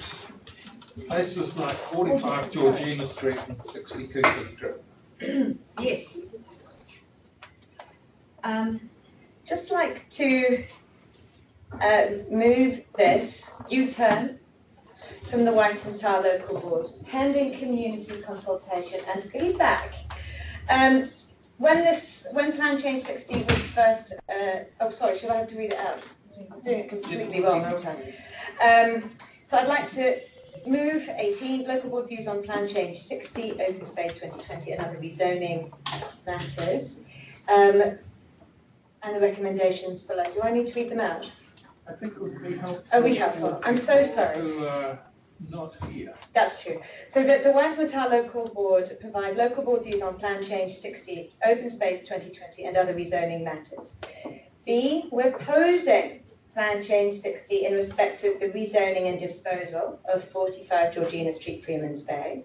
places like 45 Georgina Street and 60 Cooper Street. Yes. Just like to move this U-turn from the Waitematā Local Board, pending community consultation and feedback. When Plan Change 60 was first, should I have to read it out? I'm doing it completely wrong, aren't I? So I'd like to move 18 local board views on Plan Change 60, Open Space 2020 and other rezoning matters. And the recommendations below. Do I need to read them out? I think it would be helpful. Oh, we helpful. I'm so sorry. Who are not here. That's true. So the Waitematā Local Board provide local board views on Plan Change 60, Open Space 2020 and other rezoning matters. B, we're opposing Plan Change 60 in respect of the rezoning and disposal of 45 Georgina Street, Freeman's Bay,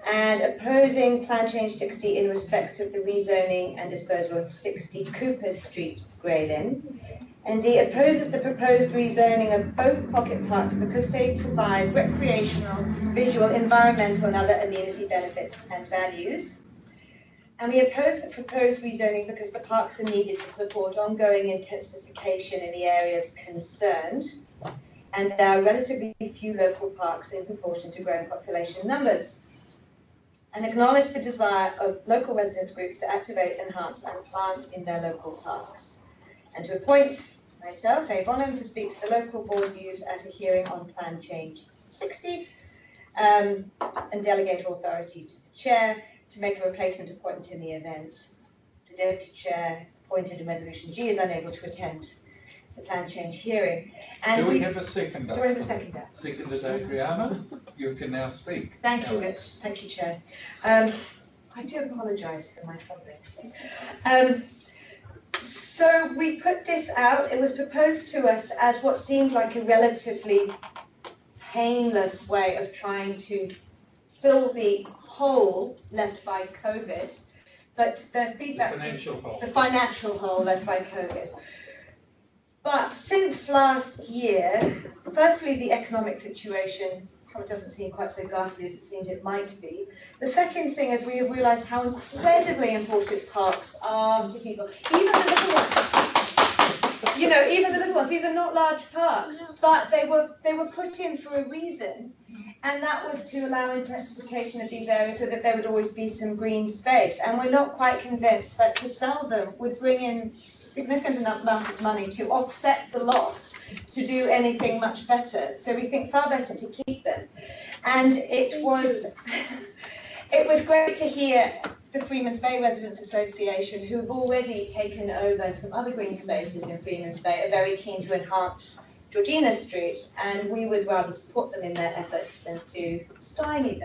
and opposing Plan Change 60 in respect of the rezoning and disposal of 60 Cooper Street, Grey Lynn. And D, opposes the proposed rezoning of both pocket parks because they provide recreational, visual, environmental and other amenity benefits and values. And we oppose the proposed rezoning because the parks are needed to support ongoing intensification in the areas concerned. And there are relatively few local parks in proportion to growing population numbers. And acknowledge the desire of local residents groups to activate, enhance and plant in their local parks. And to appoint myself, A. Bonham, to speak to the local board views at a hearing on Plan Change 60, and delegate authority to the chair to make a replacement appointment in the event. The deputy chair appointed in Resolution G is unable to attend the Plan Change hearing. And do we have a seconder? Do we have a seconder? Seconded Adriana. You can now speak. Thank you, Rich. Thank you, Chair. I do apologise for my fumbling. So we put this out. It was proposed to us as what seemed like a relatively painless way of trying to fill the hole left by COVID, but the feedback, the financial hole left by COVID. But since last year, firstly, the economic situation doesn't seem quite so ghastly as it seemed it might be. The second thing is we have realised how incredibly important parks are to people, even the little ones. You know, even the little ones. These are not large parks, but they were put in for a reason, and that was to allow intensification of these areas so that there would always be some green space. And we're not quite convinced that to sell them would bring in significant enough amount of money to offset the loss to do anything much better. So we think far better to keep them. And it was great to hear the Freeman's Bay Residents Association, who've already taken over some other green spaces in Freeman's Bay, are very keen to enhance Georgina Street, and we would rather support them in their efforts than to stymie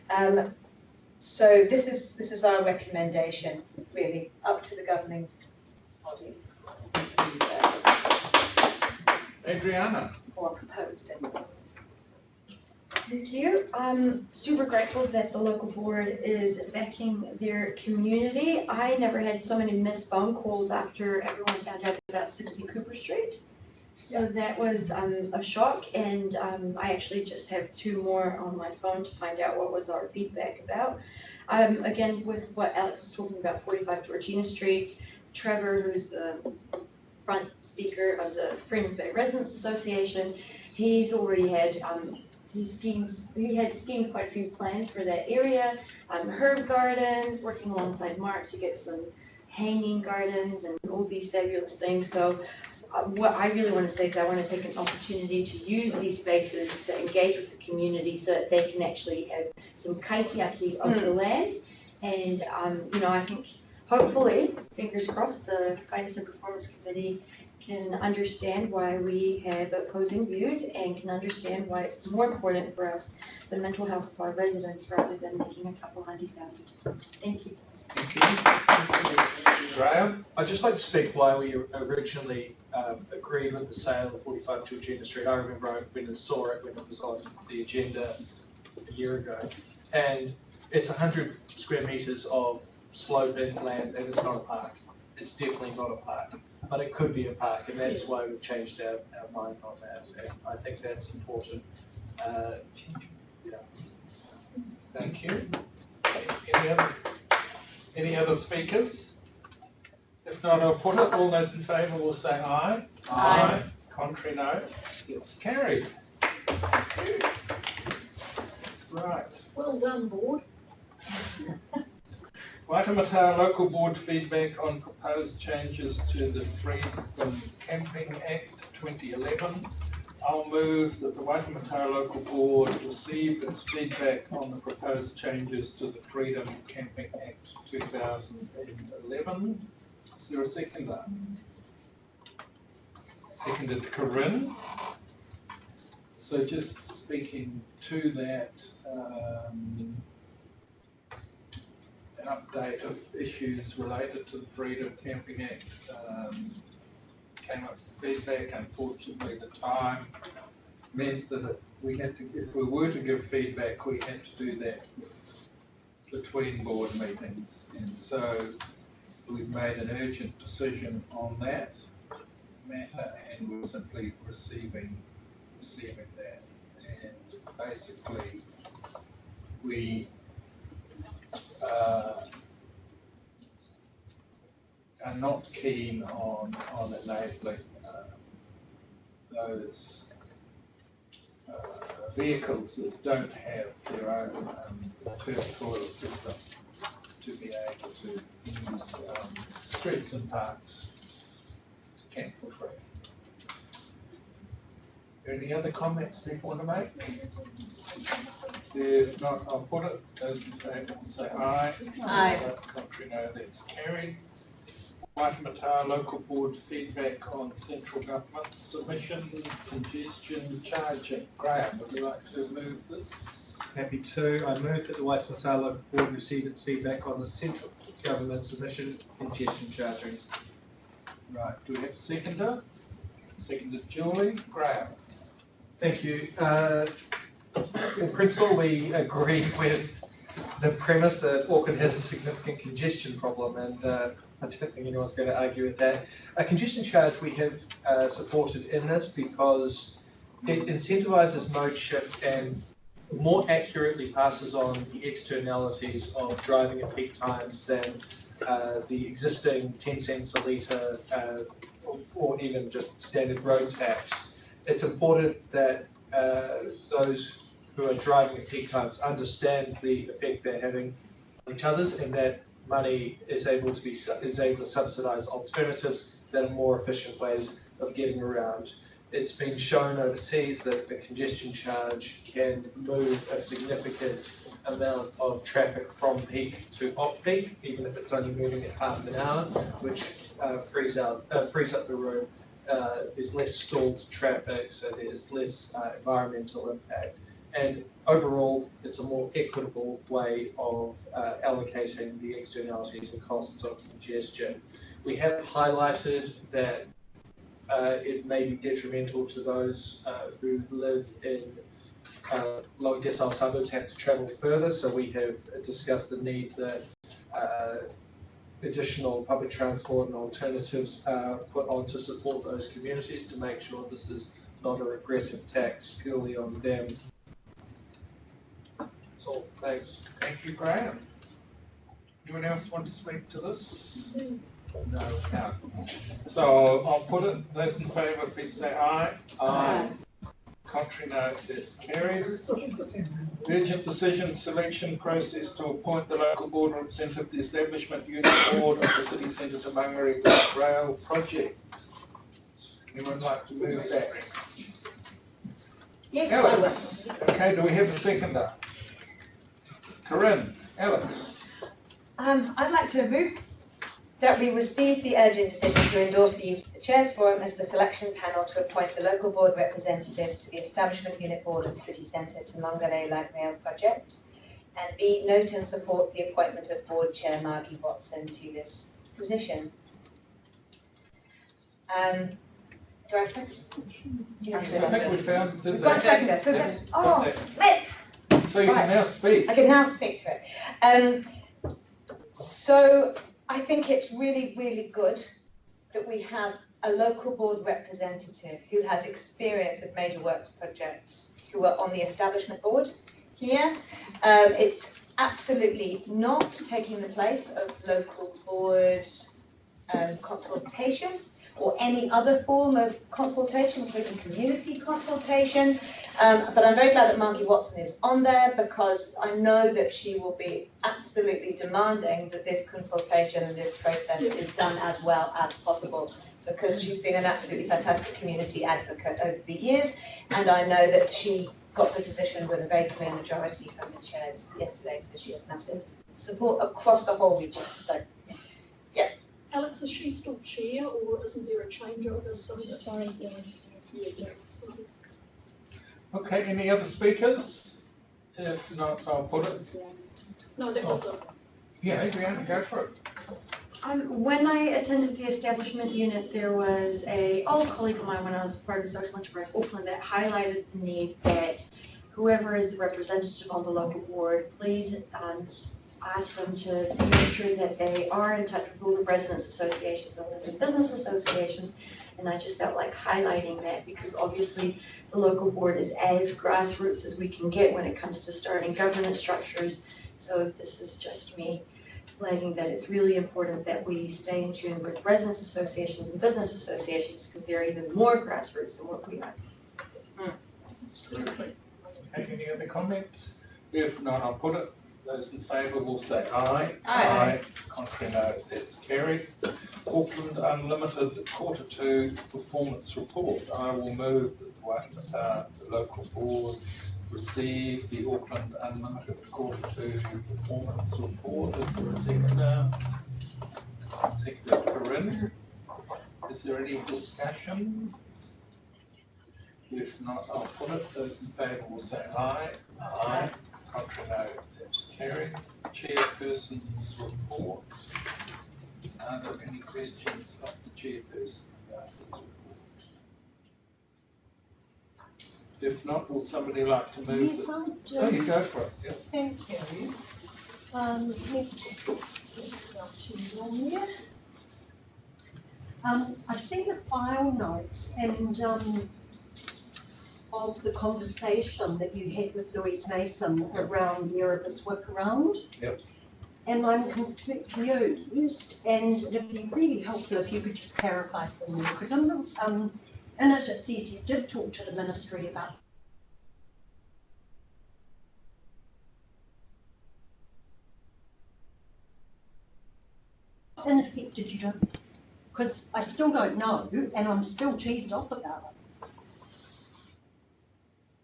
them. So this is our recommendation, really, up to the governing body. Adriana. Or proposed anyway. Thank you. I'm super grateful that the local board is backing their community. I never had so many missed phone calls after everyone found out about 60 Cooper Street. So that was a shock, and I actually just have 2 more on my phone to find out what was our feedback about. Again, with what Alex was talking about, 45 Georgina Street, Trevor, who's the front speaker of the Freeman's Bay Residents Association, he's already had he has schemed quite a few plans for that area. Herb gardens, working alongside Mark to get some hanging gardens and all these fabulous things. So what I really want to say is I want to take an opportunity to use these spaces to engage with the community so that they can actually have some kaitiaki of the land. And you know, I think hopefully, fingers crossed, the Finance and Performance Committee can understand why we have opposing views and can understand why it's more important for us the mental health of our residents rather than making a couple $100,000. Thank you. Graham? I'd just like to speak why we originally agreed with the sale of 45 Georgina Street. I remember I went and saw it when it was on the agenda a year ago. And it's 100 square metres of slope inland, and it's not a park. It's definitely not a park, but it could be a park, and that's why we've changed our mind on that. And I think that's important. Yeah. Thank you. Any other speakers? If not, I'll put it. All those in favour will say aye. Aye. Contrary, no. It's carried. Thank you. Right. Well done, board. Waitematā Local Board feedback on proposed changes to the Freedom Camping Act 2011. I'll move that the Waitematā Local Board receive its feedback on the proposed changes to the Freedom Camping Act 2011. Is there a seconder? seconded Corinne. So just speaking to that, an update of issues related to the Freedom Camping Act. Came up with feedback. Unfortunately, the time meant that we had to, if we were to give feedback, we had to do that between board meetings. And so we've made an urgent decision on that matter, and we're simply receiving that. And basically, we are not keen on enabling those vehicles that don't have their own territorial system to be able to use streets and parks to camp for free. Any other comments people want to make? If not, I'll put it. Those in favour will say aye. Aye. Contrary, no, that's carried. Waitematā Local Board feedback on central government submission, congestion charging. Graham, would you like to move this? Happy to. I move that the Waitematā Local Board receive its feedback on the central government submission congestion charging. Right, do we have a seconder? Seconded Julie. Graham. Thank you. In principle, we agree with the premise that Auckland has a significant congestion problem, and I don't think anyone's going to argue with that. A congestion charge we have supported in this because it incentivises mode shift and more accurately passes on the externalities of driving at peak times than the existing 10 cents a litre or even just standard road tax. It's important that those who are driving at peak times understand the effect they're having on each other's, and that money is able to subsidise alternatives that are more efficient ways of getting around. It's been shown overseas that the congestion charge can move a significant amount of traffic from peak to off-peak, even if it's only moving at half an hour, which frees up the room. There's less stalled traffic, so there's less environmental impact. And overall, it's a more equitable way of allocating the externalities and costs of congestion. We have highlighted that it may be detrimental to those who live in low decile suburbs, have to travel further, so we have discussed the need that additional public transport and alternatives are put on to support those communities to make sure this is not a regressive tax purely on them. That's all. Thanks. Thank you, Graham. Anyone else want to speak to this? No. So I'll put it. Those in favour, please say aye. Aye. Contrary, no. That's carried. Urgent decision selection process to appoint the local board representative of the establishment unit board of the City Centre to Mangere Rail project. Anyone like to move that? Yes, Alex. Okay, do we have a seconder? Corinne. Alex. I'd like to move that we receive the urgent decision to endorse the use of the Chairs Forum as the selection panel to appoint the local board representative to the establishment unit board of the City Centre to Mangere Light Rail project, and B, note and support the appointment of board chair Margie Watson to this position. Do I have a second? I think we found. We've got a seconder. So yeah, so you right. can now speak. I can now speak to it. So I think it's really, really good that we have a local board representative who has experience of major works projects, who are on the establishment board here. It's absolutely not taking the place of local board consultation or any other form of consultation, including community consultation. But I'm very glad that Margie Watson is on there, because I know that she will be absolutely demanding that this consultation and this process is done as well as possible, because she's been an absolutely fantastic community advocate over the years, and I know that she got the position with a very clear majority from the chairs yesterday, so she has massive support across the whole region. So, yeah. Alex, is she she still chair, or isn't there a changeover? Sorry. Okay, any other speakers? If not, I'll put it. No, that was it. Yeah, Adriana, go for it. When I attended the establishment unit, there was a old colleague of mine when I was part of Social Enterprise Auckland that highlighted the need that whoever is the representative on the local board, please ask them to make sure that they are in touch with all the residents associations and the business associations. And I just felt like highlighting that because obviously the local board is as grassroots as we can get when it comes to starting governance structures. So this is just me highlighting that it's really important that we stay in tune with residents associations and business associations because they're even more grassroots than what we are. Absolutely. Okay, any other comments? If not, I'll put it. Those in favour will say aye. Aye. Contrary, no. That's carried. Auckland Unlimited Q2 Performance Report. I will move that the Waitematā Local Board receive the Auckland Unlimited Q2 Performance Report. Is there a seconder? Seconder Corinne. Is there any discussion? If not, I'll put it. Those in favour will say aye. Aye. Contrary, no. That's carried. Chairperson's report. Are there any questions of the chairperson about his report? If not, will somebody like to move? Yes, I do. Oh, you go for it. Yep. Thank you. Let me just get up to you on there. I've seen the file notes and of the conversation that you had with Louise Mason around the Erebus workaround. Yep. And I'm confused, and it'd be really helpful if you could just clarify for me, because in it says you did talk to the ministry about in effect did you do? Because I still don't know, and I'm still cheesed off about it.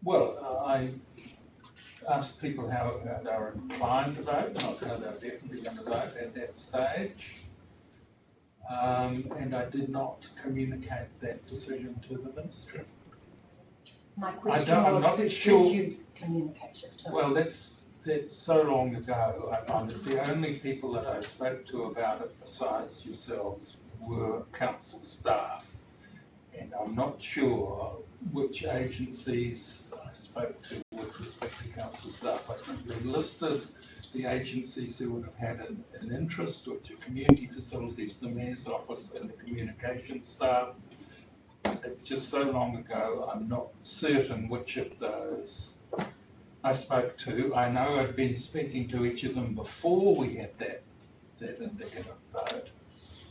Well, I asked people how they were inclined to vote, not how they were definitely going to vote at that stage. And I did not communicate that decision to the ministry. My question was, did you communicate it to? Well, that's so long ago. I find that the only people that I spoke to about it besides yourselves were council staff. And I'm not sure which agencies I spoke to with respect to council staff. I think we listed the agencies who would have had an interest, which are community facilities, the mayor's office and the communications staff. It's just so long ago, I'm not certain which of those I spoke to. I know I've been speaking to each of them before we had that indicative vote.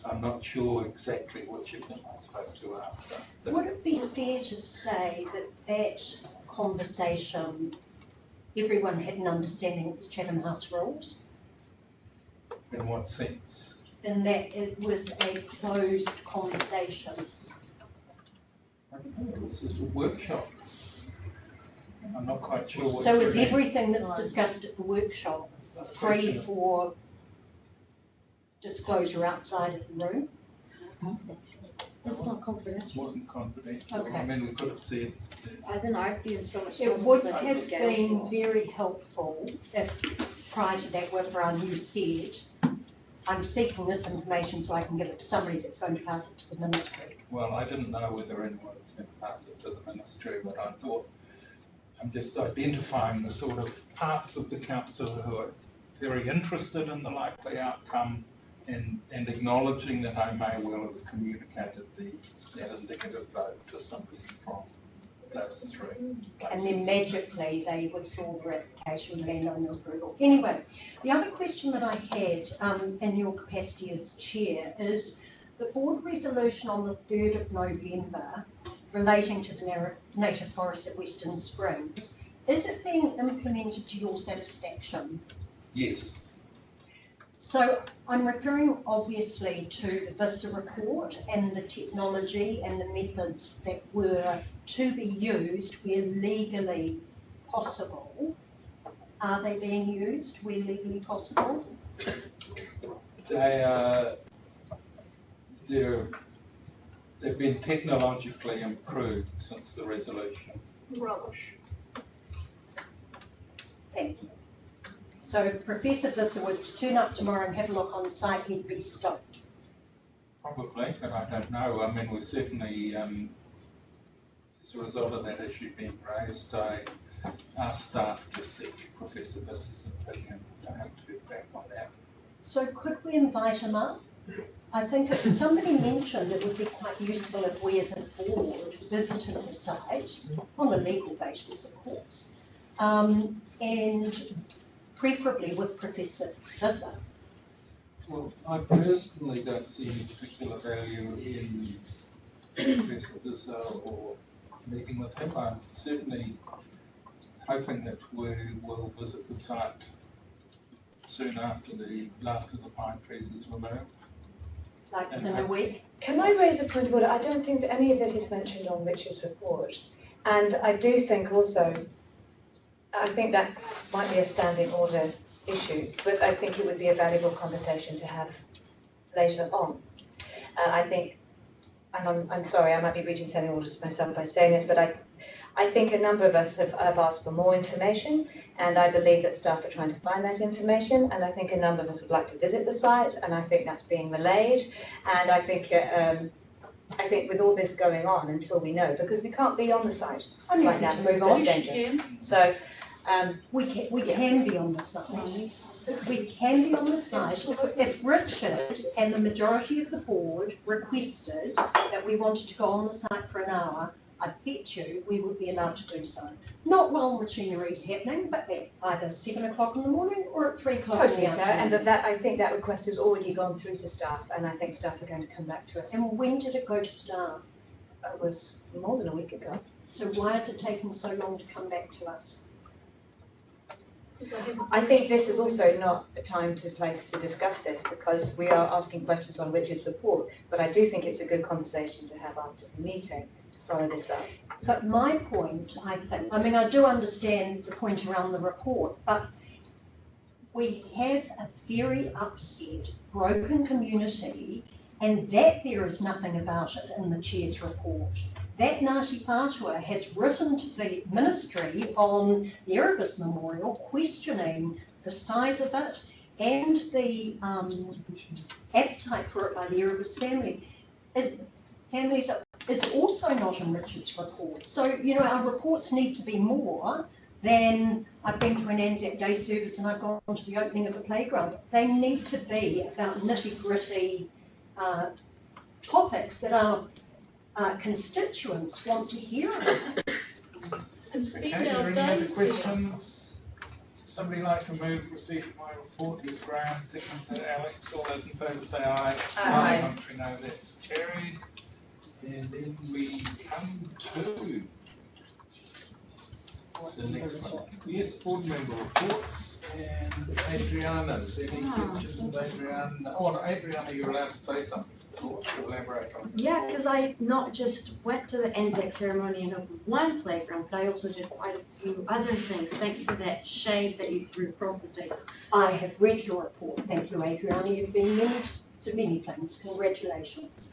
I'm not sure exactly which of them I spoke to after. Would it be fair to say that that conversation, everyone had an understanding it was Chatham House rules? In what sense? In that it was a closed conversation? I don't know, this is a workshop. I'm not quite sure what. So is everything that's discussed at the workshop free for disclosure outside of the room? It's not confidential. It wasn't confidential. Okay. I mean, we could have said. Then I'd be in so much It would have been very helpful if prior to that workaround you said, I'm seeking this information so I can give it to somebody that's going to pass it to the ministry. Well, I didn't know whether anyone was going to pass it to the ministry, but I thought I'm just identifying the sort of parts of the council who are very interested in the likely outcome and acknowledging that I may well have communicated that indicative vote to somebody from those three places. And then magically they withdraw their application and land on your approval. Anyway, the other question that I had in your capacity as chair is the board resolution on the 3rd of November relating to the native forest at Western Springs. Is it being implemented to your satisfaction? Yes. So I'm referring obviously to the Vista report and the technology and the methods that were to be used where legally possible. Are they being used where legally possible? They are they've been technologically improved since the resolution. Rubbish. Thank you. So if Professor Visser was to turn up tomorrow and have a look on site, he'd be stoked. Probably, but I don't know. I mean, we certainly, as a result of that issue being raised, I asked staff to seek Professor Visser's opinion. I have to get back on that. So could we invite him up? I think if somebody mentioned it would be quite useful if we as a board visited the site, on a legal basis of course, and preferably with Professor Visser. Well, I personally don't see any particular value in Professor Visser or meeting with him. I'm certainly hoping that we will visit the site soon after the last of the pine trees is removed. Like within a week? Can I raise a point of order? I don't think that any of this is mentioned on Richard's report. And I do think also, I think that might be a standing order issue, but I think it would be a valuable conversation to have later on. I think, and I'm sorry, I might be reaching standing orders myself by saying this, but I think a number of us have asked for more information, and I believe that staff are trying to find that information, and I think a number of us would like to visit the site, and I think that's being relayed, and I think with all this going on until we know, because we can't be on the site right now, we're in such danger. So we can be on the site. We can be on the site if Richard and the majority of the board requested that we wanted to go on the site for an hour. I bet you we would be allowed to do so. Not while machinery is happening, but at either 7 o'clock in the morning or at 3 o'clock in the totally, afternoon. and that I think that request has already gone through to staff, and I think staff are going to come back to us. And when did it go to staff? It was more than a week ago. So why is it taking so long to come back to us? I think this is also not a time to place to discuss this, because we are asking questions on Richard's report, but I do think it's a good conversation to have after the meeting to follow this up. But my point, I think, I mean, I do understand the point around the report, but we have a very upset, broken community, and that there is nothing about it in the chair's report. That Ngāti Whātua has written to the ministry on the Erebus Memorial questioning the size of it and the appetite for it by the Erebus family. Families is also not in Richard's report. So, you know, our reports need to be more than I've been to an Anzac Day service and I've gone to the opening of a playground. They need to be about nitty-gritty topics that our constituents want to hear about. And speak Okay, our are there any other days. questions? Somebody like to move receipt of my report? Is Graham, second to Alex. All those in favour say aye. Aye. Contrary, no, that's carried. And then we come to the next one. Yes, board member reports and Adriana's. Any questions, Adriana? Oh, Adriana, you're allowed to say something. To elaborate on it. Yeah, because I not just went to the Anzac ceremony and opened one playground, but I also did quite a few other things. Thanks for that shade that you threw across the table. I have read your report. Thank you, Adriana. You've been to many things. Congratulations.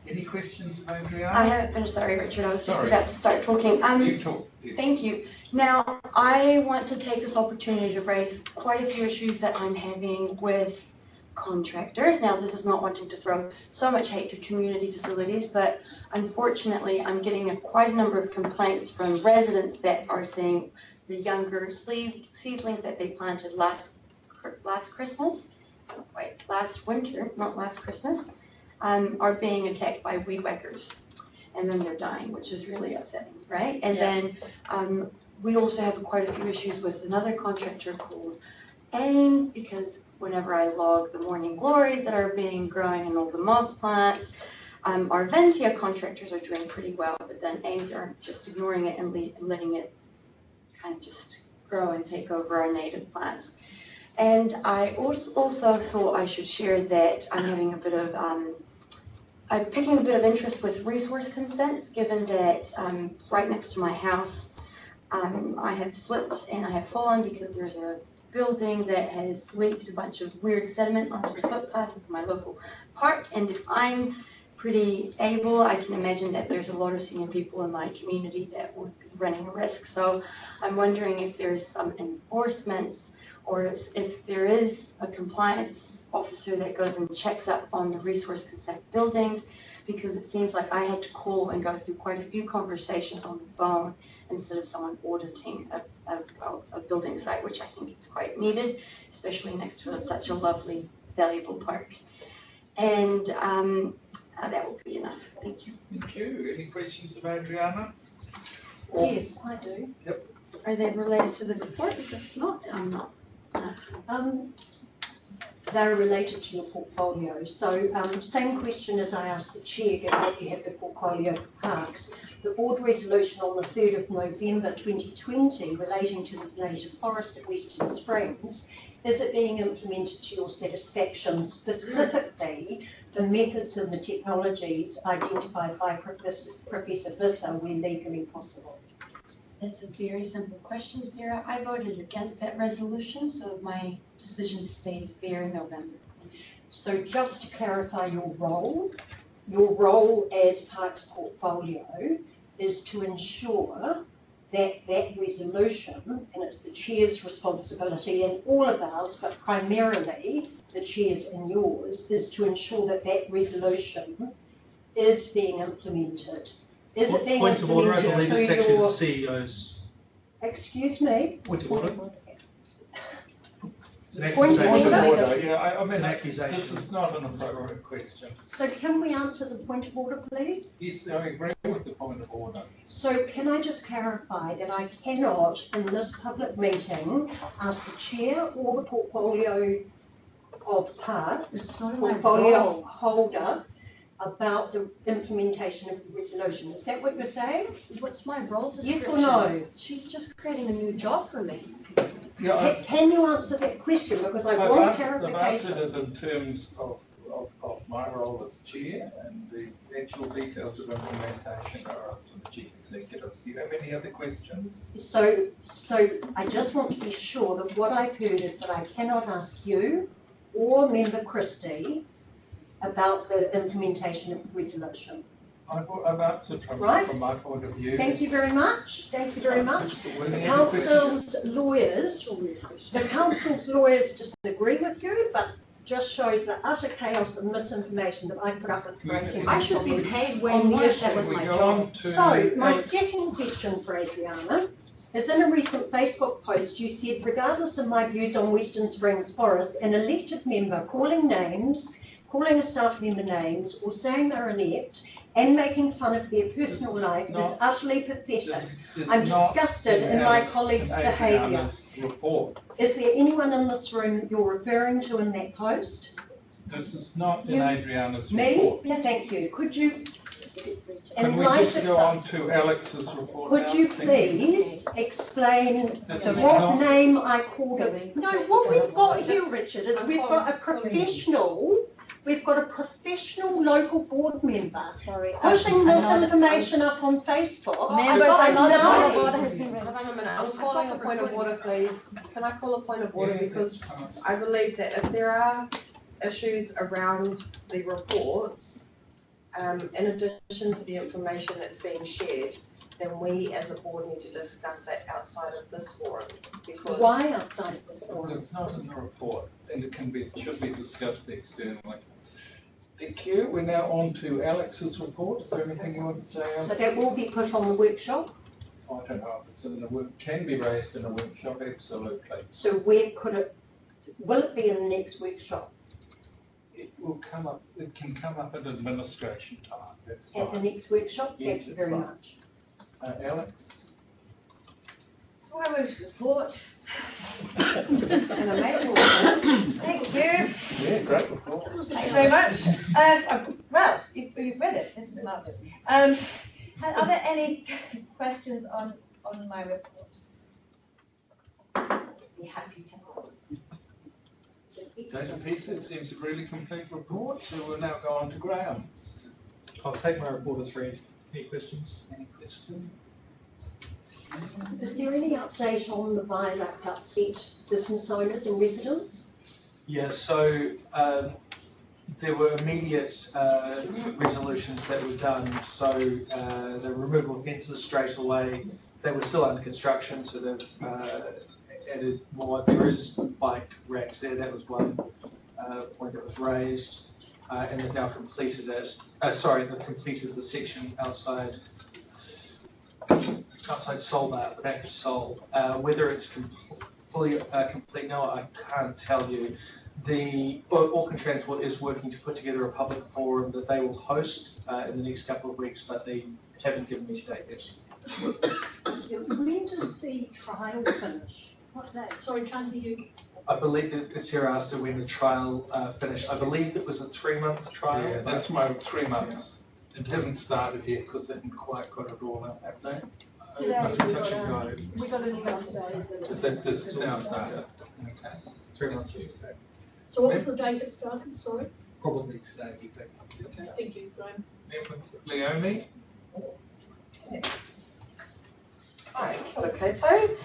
Any questions, Adriana? I haven't finished, sorry, Richard. I was just Sorry. about to start talking. You talk. Yes. Thank you. Now, I want to take this opportunity to raise quite a few issues that I'm having with contractors. Now, this is not wanting to throw so much hate to community facilities, but unfortunately, I'm getting quite a number of complaints from residents that are saying the younger seedlings that they planted last Christmas, last winter, not last Christmas, are being attacked by weed whackers, and then they're dying, which is really upsetting, right? And then we also have quite a few issues with another contractor called Ames, because whenever I log the morning glories that are being growing and all the moth plants, our Ventia contractors are doing pretty well, but then Ames are just ignoring it and letting it kind of just grow and take over our native plants. And I also thought I should share that I'm having a bit of, I'm picking a bit of interest with resource consents, given that right next to my house, I have slipped and I have fallen because there's a building that has leaked a bunch of weird sediment onto the footpath of my local park. And if I'm pretty able, I can imagine that there's a lot of senior people in my community that would be running a risk. So I'm wondering if there's some enforcements, or if there is a compliance officer that goes and checks up on the resource consent buildings, because it seems like I had to call and go through quite a few conversations on the phone instead of someone auditing a building site, which I think is quite needed, especially next to such a lovely, valuable park. And that will be enough. Thank you. Thank you. Any questions of Adriana? Yes, I do. Yep. Are they related to the report? Because if not, I'm not answering. They're related to your portfolio. So same question as I asked the chair, given that you have the portfolio of parks. The board resolution on the 3rd of November 2020 relating to the native forest at Western Springs, is it being implemented to your satisfaction, specifically the methods and the technologies identified by Professor Visser where legally possible? That's a very simple question, Sarah. I voted against that resolution, so my decision stays there in November. So just to clarify your role as Parks Portfolio is to ensure that that resolution, and it's the chair's responsibility and all of ours, but primarily the chair's and yours, is to ensure that that resolution is being implemented. Is it being Point of order, I believe it's actually the CEO's. Excuse me? Point of order. It's an Point of accusation. order. Yeah, I It's mean, an accusation. this is not an appropriate question. So can we answer the point of order, please? Yes, I agree with the point of order. So can I just clarify that I cannot, in this public meeting, ask the chair or the portfolio of parks, portfolio holder, about the implementation of the resolution. Is that what you're saying? What's my role description? Yes or no? She's just creating a new job for me. Yeah, Can you answer that question? Because I want I've clarification. answered it in terms of my role as chair, and the actual details of implementation are up to the chief executive. Do you have any other questions? So I just want to be sure that what I've heard is that I cannot ask you or Member Christie about the implementation of the resolution. I've answered from my point of view. Thank you very much. Thank you very much. Were there The any council's lawyers disagree with you, but just shows the utter chaos and misinformation that I put up with for 18 months. I should be paid way on the more if that issue. was my job. So my second question for Adriana is, in a recent Facebook post you said, regardless of my views on Western Springs Forest, an elected member calling a staff member names or saying they're inept and making fun of their personal life is utterly pathetic. I'm disgusted in my colleagues' behaviour. Is there anyone in this room that you're referring to in that post? This is not in Adriana's Me? report. Yeah, thank you. Could you, Can in we light just of go that, on to Alex's report could now? you Thank please explain This is what not- name I called it? No, what we've got here, Richard, is we've got a professional local board member pushing this information up on Facebook. Members, about another no. point of order has been read. Hang on a minute, I'm calling a point of order, please. Can I call a point of order? Because I believe that if there are issues around the reports, in addition to the information that's being shared, then we as a board need to discuss that outside of this forum, because. Why outside of this forum? It's not in the report, and it should be discussed externally. Thank you. We're now on to Alex's report. Is there anything you want to say? So that will be put on the workshop? I don't know if it's in the work, can be raised in a workshop, absolutely. So where could it, will it be in the next workshop? It will come up, it can come up at administration time, that's At the fine. next workshop? Yes, Thank you it's very fine. much. Alex? So I was report. An amazing report. Thank you. Yeah, great report. Thank you very much. Well, you've read it. This is marvellous. Are there any questions on my report? Be happy to ask. David Peace, it seems a really complete report, so we'll now go on to Graham. I'll take my report as read. Any questions? Any questions? Is there any update on the viaduct upset business owners and residents? Yeah, so there were immediate resolutions that were done. So the removal of fences straight away. They were still under construction, so they've added more. There is bike racks there. That was one point that was raised, and they've now completed it. They've completed the section outside Solbar, the back of Sol. Whether it's fully complete now, I can't tell you. The Auckland Transport is working to put together a public forum that they will host in the next couple of weeks, but they haven't given me a date yet. When does the trial finish? What day? Sorry, can't hear you. I believe that Sarah asked her when the trial finished. I believe it was a 3-month trial. Yeah, that's my 3 months. It hasn't started yet because they haven't quite got it all out, have they? Must be touch and go. We got an email today. But that's just now started. Okay, 3 months ago. So what was the date it started, sorry? Probably today, we think. Okay, thank you, Graham. Leonie? Hi, kia ora koutou.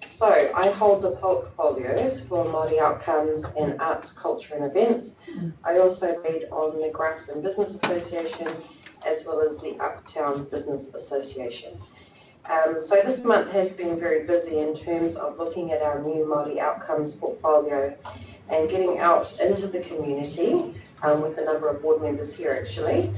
So I hold the portfolios for Māori outcomes in arts, culture and events. I also lead on the Grafton Business Association as well as the Uptown Business Association. So this month has been very busy in terms of looking at our new Māori outcomes portfolio and getting out into the community with a number of board members here actually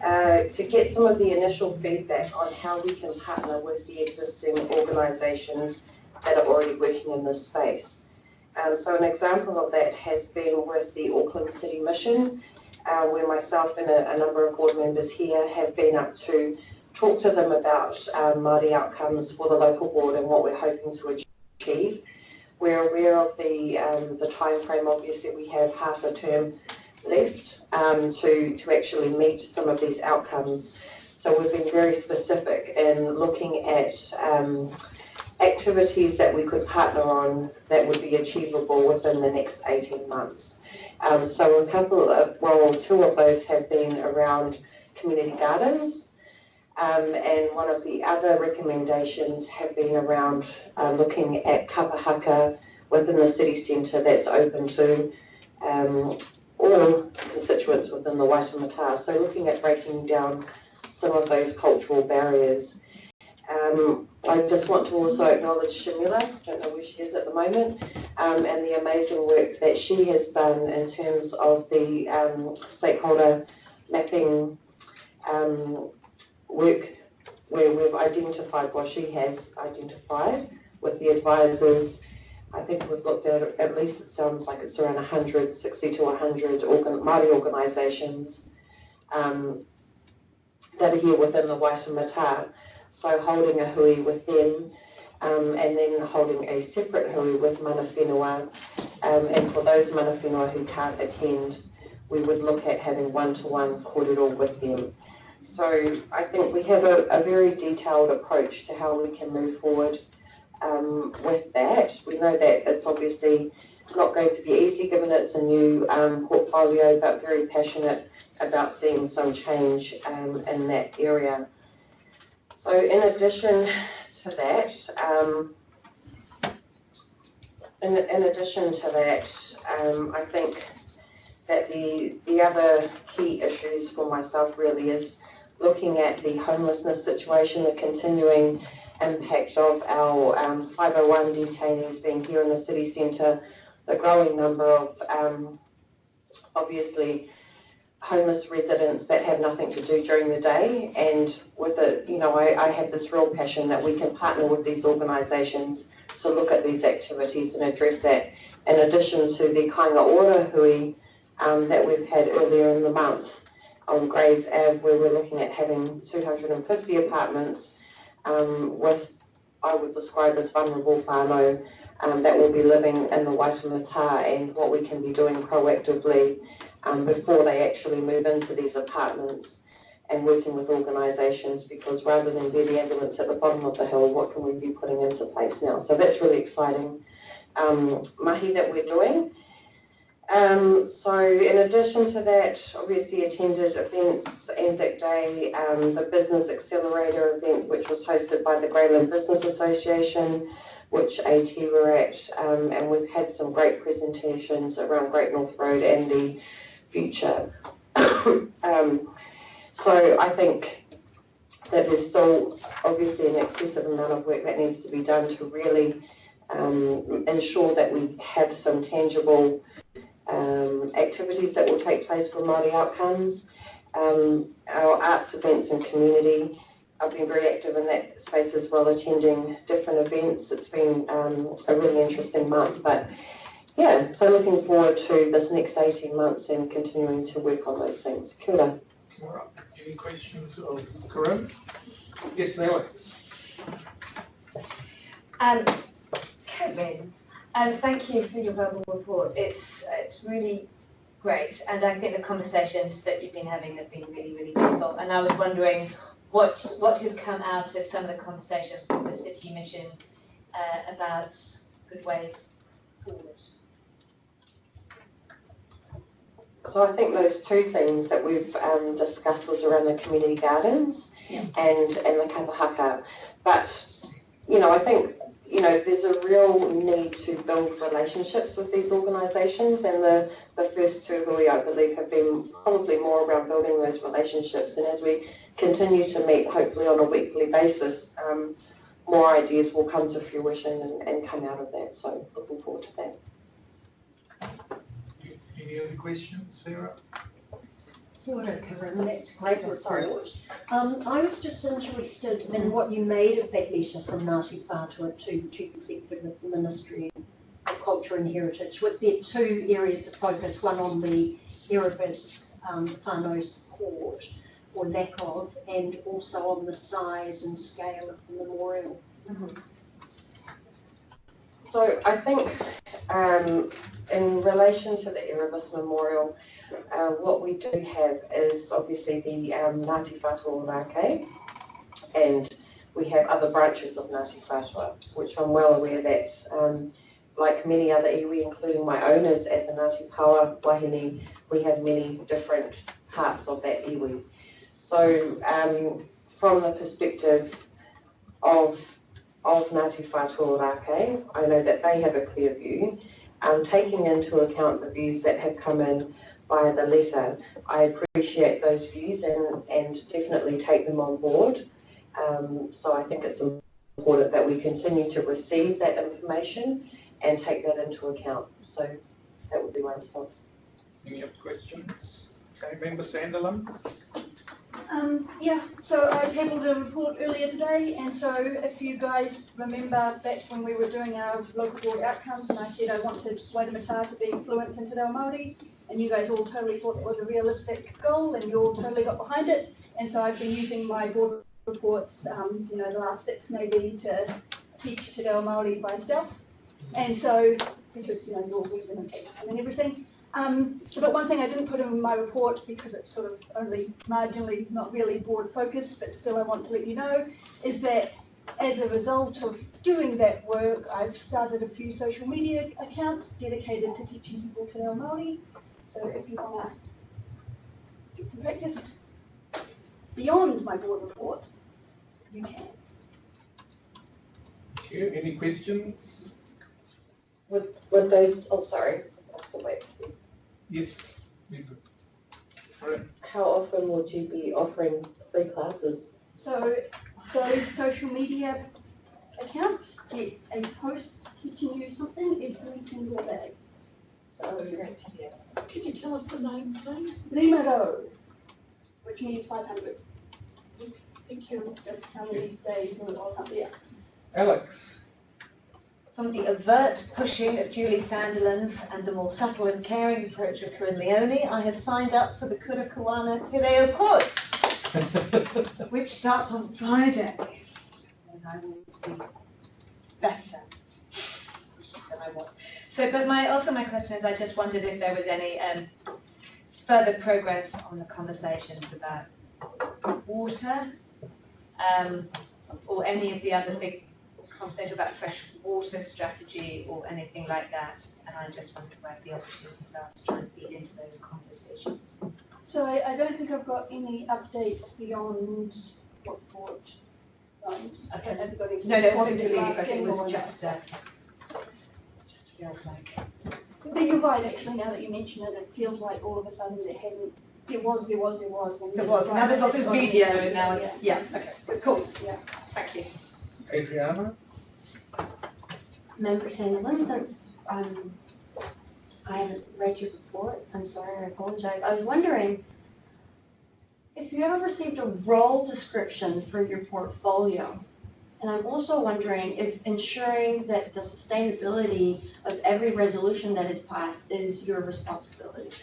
to get some of the initial feedback on how we can partner with the existing organisations that are already working in this space. So an example of that has been with the Auckland City Mission, where myself and a number of board members here have been up to talk to them about Māori outcomes for the local board and what we're hoping to achieve. We're aware of the time frame. Obviously, we have half a term left to actually meet some of these outcomes. So we've been very specific in looking at activities that we could partner on that would be achievable within the next 18 months. So two of those have been around community gardens. And one of the other recommendations have been around looking at kapahaka within the city centre that's open to all constituents within the Waitematā. So looking at breaking down some of those cultural barriers. I just want to also acknowledge Shamila, I don't know where she is at the moment, and the amazing work that she has done in terms of the stakeholder mapping work where we've identified what she has identified with the advisors. I think we've looked at least it sounds like it's around 160 to 100 Māori organisations that are here within the Waitematā. So holding a hui with them and then holding a separate hui with mana whenua. And for those mana whenua who can't attend, we would look at having one-to-one kōrero with them. So I think we have a very detailed approach to how we can move forward with that. We know that it's obviously not going to be easy given it's a new portfolio, but very passionate about seeing some change in that area. So in addition to that, I think that the other key issues for myself really is looking at the homelessness situation, the continuing impact of our 501 detainees being here in the city centre, the growing number of obviously homeless residents that have nothing to do during the day, and with it, I have this real passion that we can partner with these organisations to look at these activities and address that, in addition to the Kainga Ora Hui that we've had earlier in the month on Grays Ave, where we're looking at having 250 apartments with, I would describe as vulnerable whānau that will be living in the Waitematā, and what we can be doing proactively before they actually move into these apartments, and working with organisations, because rather than be the ambulance at the bottom of the hill, what can we be putting into place now? So that's really exciting mahi that we're doing. So in addition to that, obviously attended events, Anzac Day, the Business Accelerator event, which was hosted by the Greyland Business Association, which AT were at, and we've had some great presentations around Great North Road and the future. So I think that there's still obviously an excessive amount of work that needs to be done to really ensure that we have some tangible activities that will take place for Māori outcomes. Our arts events and community, I've been very active in that space as well, attending different events. It's been a really interesting month, but yeah, so looking forward to this next 18 months and continuing to work on those things. Kia ora. All right. Any questions of Corinne? Yes, Alex. Corinne, thank you for your verbal report. It's really great, and I think the conversations that you've been having have been really, really useful. And I was wondering what has come out of some of the conversations with the City Mission about good ways forward. So I think those two things that we've discussed was around the community gardens and the kapahaka. But, you know, I think, you know, there's a real need to build relationships with these organisations, and the first two hui, I believe, have been probably more around building those relationships. And as we continue to meet, hopefully on a weekly basis, more ideas will come to fruition and come out of that. So looking forward to that. Any other questions, Sarah? Kia ora, Corinne, that's a great report. I was just interested in what you made of that letter from Ngāti Whātua to the Chief Executive of the Ministry of Culture and Heritage, with their two areas of focus, one on the Erebus whānau support, or lack of, and also on the size and scale of the memorial. Mm-hmm. So I think in relation to the Erebus Memorial, what we do have is obviously the Ngāti Whātua Rākei, and we have other branches of Ngāti Whātua, which I'm well aware that, like many other iwi, including my own as a Ngāti Pawa wahine, we have many different parts of that iwi. So from the perspective of Ngāti Whātua Rākei, I know that they have a clear view. Taking into account the views that have come in via the letter, I appreciate those views and definitely take them on board. So I think it's important that we continue to receive that information and take that into account. So that would be my response. Any other questions? Okay, Member Sandilands. Yeah, so I tabled a report earlier today, and so if you guys remember back when we were doing our local board outcomes, and I said I wanted Waitematā to be fluent in Te Reo Māori, and you guys all totally thought it was a realistic goal, and you all totally got behind it, and so I've been using my board reports, you know, the last 6 maybe, to teach Te Reo Māori by stealth, and so, because, you know, you're all reading and everything. But one thing I didn't put in my report, because it's sort of only marginally, not really board focused, but still I want to let you know, is that as a result of doing that work, I've started a few social media accounts dedicated to teaching people Te Reo Māori. So if you want to get some practice beyond my board report, you can. Thank you. Any questions? Would those, oh sorry, I have to wait. Yes. How often would you be offering free classes? So those social media accounts get a post teaching you something every single day. So that's great to hear. Can you tell us the name, please? Limaro, which means 500. Thank you. That's how many days or something. Yeah. Alex. From the overt pushing of Julie Sandilands and the more subtle and caring approach of Corinne Leone, I have signed up for the Kura Kawana Te Reo course, which starts on Friday. And I will be better than I was. So, but my question is, I just wondered if there was any further progress on the conversations about water, or any of the other big conversation about fresh water strategy or anything like that, and I just wonder where the opportunities are to try and feed into those conversations. So I don't think I've got any updates beyond what board. Okay. Have you got anything? No, it wasn't a leading last question, it thing was or- just feels like. But you're right, actually, now that you mention it, it feels like all of a sudden there hasn't, there was. And There was, now there's lots of video and now Yeah. it's, yeah, okay, but cool, Yeah. thank you. Adriana? Member Sanderlin, since I haven't read your report, I'm sorry, I apologize. I was wondering if you ever received a role description for your portfolio. And I'm also wondering if ensuring that the sustainability of every resolution that is passed is your responsibility.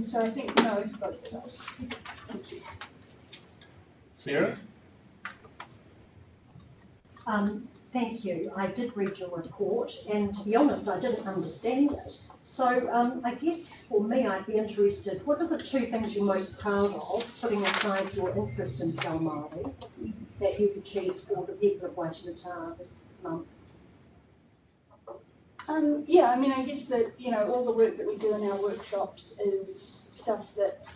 So I think no to both of those. Thank you. Sarah? Thank you. I did read your report, and to be honest, I didn't understand it. So I guess for me, I'd be interested, what are the two things you're most proud of, putting aside your interest in Te Ao Māori, that you've achieved for the people of Waitematā this month? Yeah, I mean, I guess that, all the work that we do in our workshops is stuff that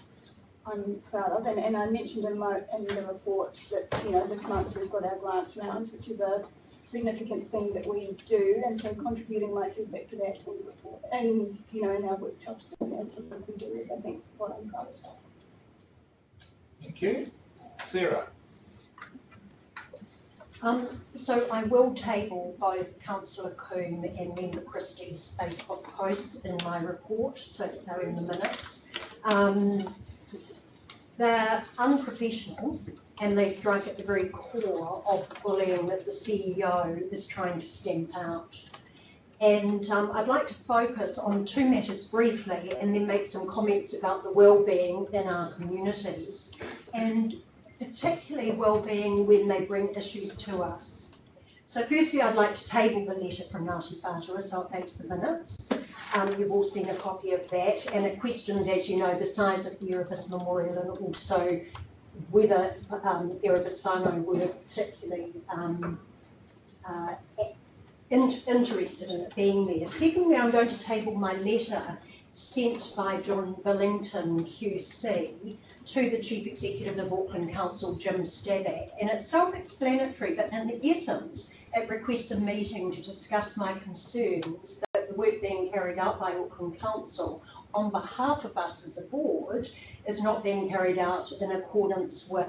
I'm proud of, and I mentioned in the report that, this month we've got our grants rounds, which is a significant thing that we do, and so contributing my feedback to that in the report, and, in our workshops and something we do is, I think, what I'm proud of. Thank you. Sarah? So I will table both Councillor Coombe and Member Christie's Facebook posts in my report, so that they're in the minutes. They're unprofessional and they strike at the very core of the bullying that the CEO is trying to stamp out. And I'd like to focus on two matters briefly and then make some comments about the wellbeing in our communities, and particularly wellbeing when they bring issues to us. So firstly, I'd like to table the letter from Ngāti Whātua, so it makes the minutes. You've all seen a copy of that, and it questions, as you know, the size of the Erebus Memorial and also whether Erebus whānau were particularly interested in it being there. Secondly, I'm going to table my letter sent by John Billington QC to the Chief Executive of Auckland Council, Jim Staback, and it's self-explanatory, but in essence, it requests a meeting to discuss my concerns that the work being carried out by Auckland Council on behalf of us as a board is not being carried out in accordance with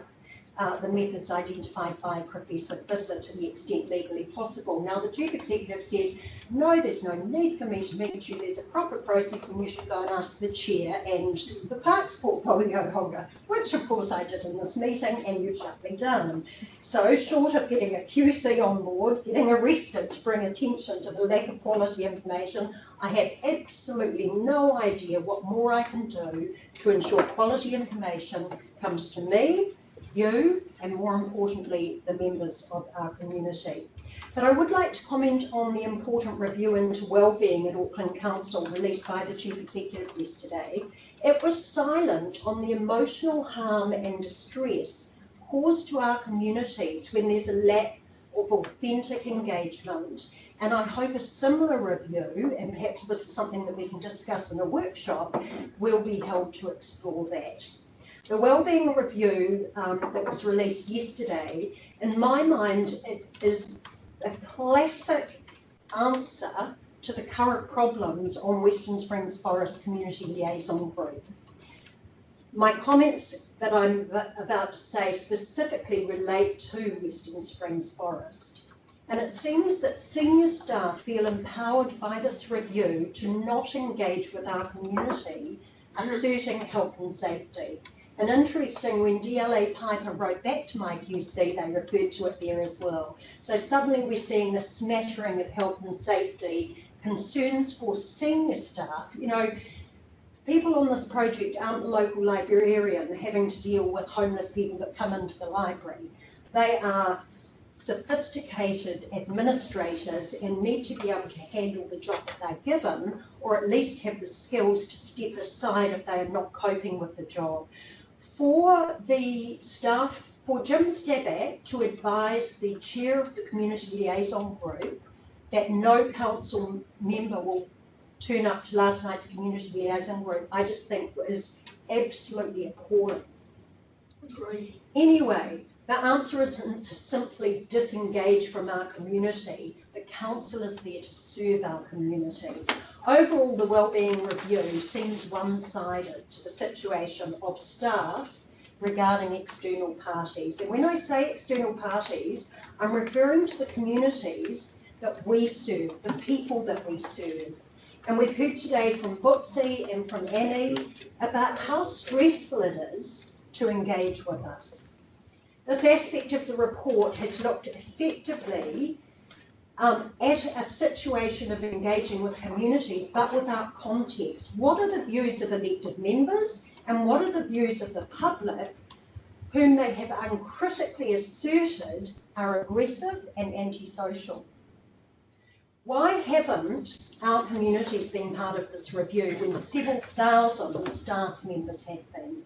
the methods identified by Professor Visser to the extent legally possible. Now, the Chief Executive said, no, there's no need for me to meet you, there's a proper process and you should go and ask the Chair and the Parks portfolio holder, which of course I did in this meeting, and you shut me down. So, short of getting a QC on board, getting arrested to bring attention to the lack of quality information, I have absolutely no idea what more I can do to ensure quality information comes to me, you, and more importantly, the members of our community. But I would like to comment on the important review into wellbeing at Auckland Council released by the Chief Executive yesterday. It was silent on the emotional harm and distress caused to our communities when there's a lack of authentic engagement. And I hope a similar review, and perhaps this is something that we can discuss in a workshop, will be held to explore that. The wellbeing review that was released yesterday, in my mind, it is a classic answer to the current problems on Western Springs Forest Community Liaison Group. My comments that I'm about to say specifically relate to Western Springs Forest. And it seems that senior staff feel empowered by this review to not engage with our community, asserting health and safety. And interesting, when DLA Piper wrote back to my QC, they referred to it there as well. So suddenly we're seeing the smattering of health and safety concerns for senior staff. You know, people on this project aren't the local librarian having to deal with homeless people that come into the library. They are sophisticated administrators and need to be able to handle the job that they're given, or at least have the skills to step aside if they are not coping with the job. For the staff for Jim Stabak to advise the chair of the community liaison group that no council member will turn up to last night's community liaison group, I just think is absolutely appalling. Agree. Anyway, the answer isn't to simply disengage from our community. The council is there to serve our community. Overall, the wellbeing review seems one-sided to the situation of staff regarding external parties. And when I say external parties, I'm referring to the communities that we serve, the people that we serve. And we've heard today from Bootsy and from Annie about how stressful it is to engage with us. This aspect of the report has looked effectively at a situation of engaging with communities, but without context. What are the views of elected members and what are the views of the public whom they have uncritically asserted are aggressive and antisocial? Why haven't our communities been part of this review when several thousand staff members have been?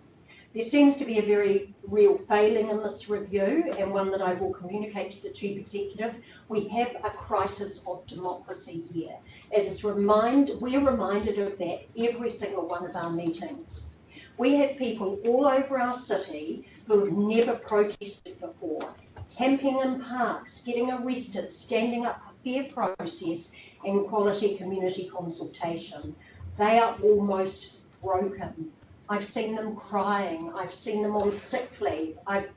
There seems to be a very real failing in this review, and one that I will communicate to the Chief Executive. We have a crisis of democracy here. We're reminded of that every single one of our meetings. We have people all over our city who have never protested before, camping in parks, getting arrested, standing up for fair process and quality community consultation. They are almost broken. I've seen them crying, I've seen them on sick leave, I've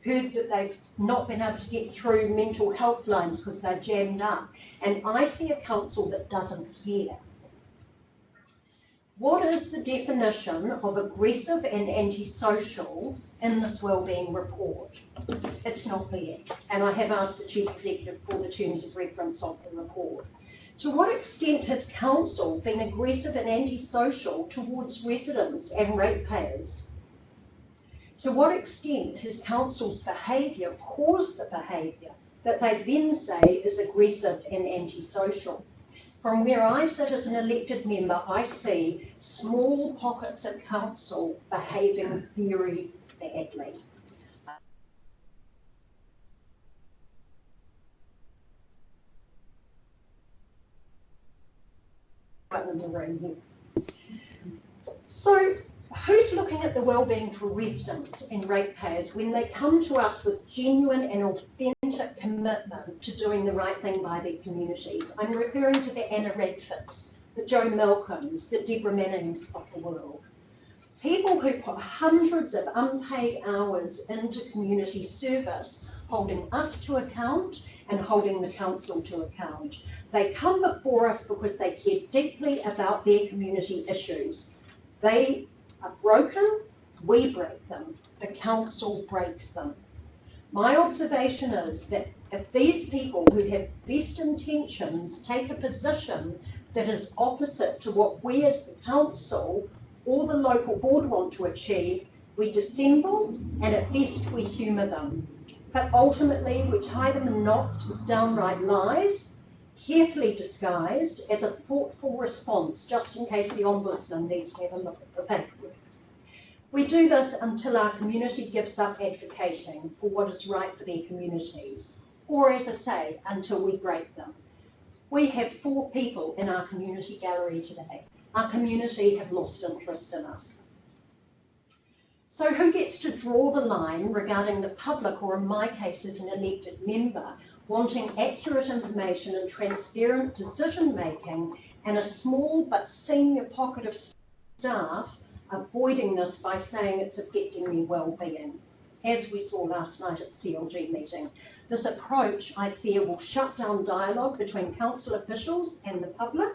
heard that they've not been able to get through mental health lines because they're jammed up, and I see a council that doesn't care. What is the definition of aggressive and antisocial in this wellbeing report? It's not there, and I have asked the Chief Executive for the terms of reference of the report. To what extent has council been aggressive and antisocial towards residents and ratepayers? To what extent has council's behaviour caused the behaviour that they then say is aggressive and antisocial? From where I sit as an elected member, I see small pockets of council behaving very badly. In the room here. So who's looking at the wellbeing for residents and ratepayers when they come to us with genuine and authentic commitment to doing the right thing by their communities? I'm referring to the Anna Radfitts, the Joe Malcolms, the Deborah Mannings of the world. People who put hundreds of unpaid hours into community service, holding us to account and holding the council to account. They come before us because they care deeply about their community issues. They are broken, we break them, the council breaks them. My observation is that if these people who have best intentions take a position that is opposite to what we as the council or the local board want to achieve, we dissemble and at best we humour them. But ultimately we tie them in knots with downright lies, carefully disguised as a thoughtful response, just in case the Ombudsman needs to have a look at the paperwork. We do this until our community gives up advocating for what is right for their communities, or as I say, until we break them. We have 4 people in our community gallery today. Our community have lost interest in us. So who gets to draw the line regarding the public, or in my case as an elected member, wanting accurate information and transparent decision making, and a small but senior pocket of staff avoiding this by saying it's affecting their well-being, as we saw last night at the CLG meeting? This approach, I fear, will shut down dialogue between council officials and the public.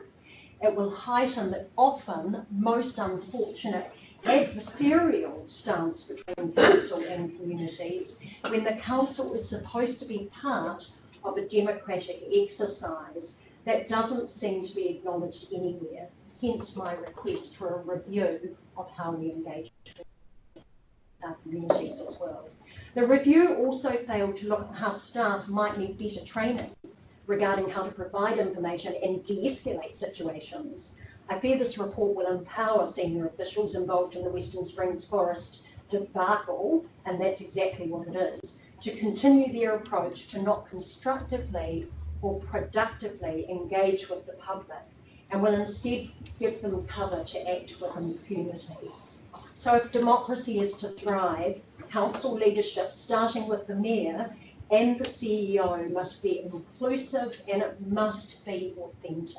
It will heighten the often most unfortunate adversarial stance between council and communities, when the council is supposed to be part of a democratic exercise that doesn't seem to be acknowledged anywhere. Hence my request for a review of how we engage with our communities as well. The review also failed to look at how staff might need better training regarding how to provide information and de-escalate situations. I fear this report will empower senior officials involved in the Western Springs Forest debacle, and that's exactly what it is, to continue their approach to not constructively or productively engage with the public, and will instead give them cover to act with impunity. So if democracy is to thrive, council leadership, starting with the mayor and the CEO, must be inclusive and it must be authentic.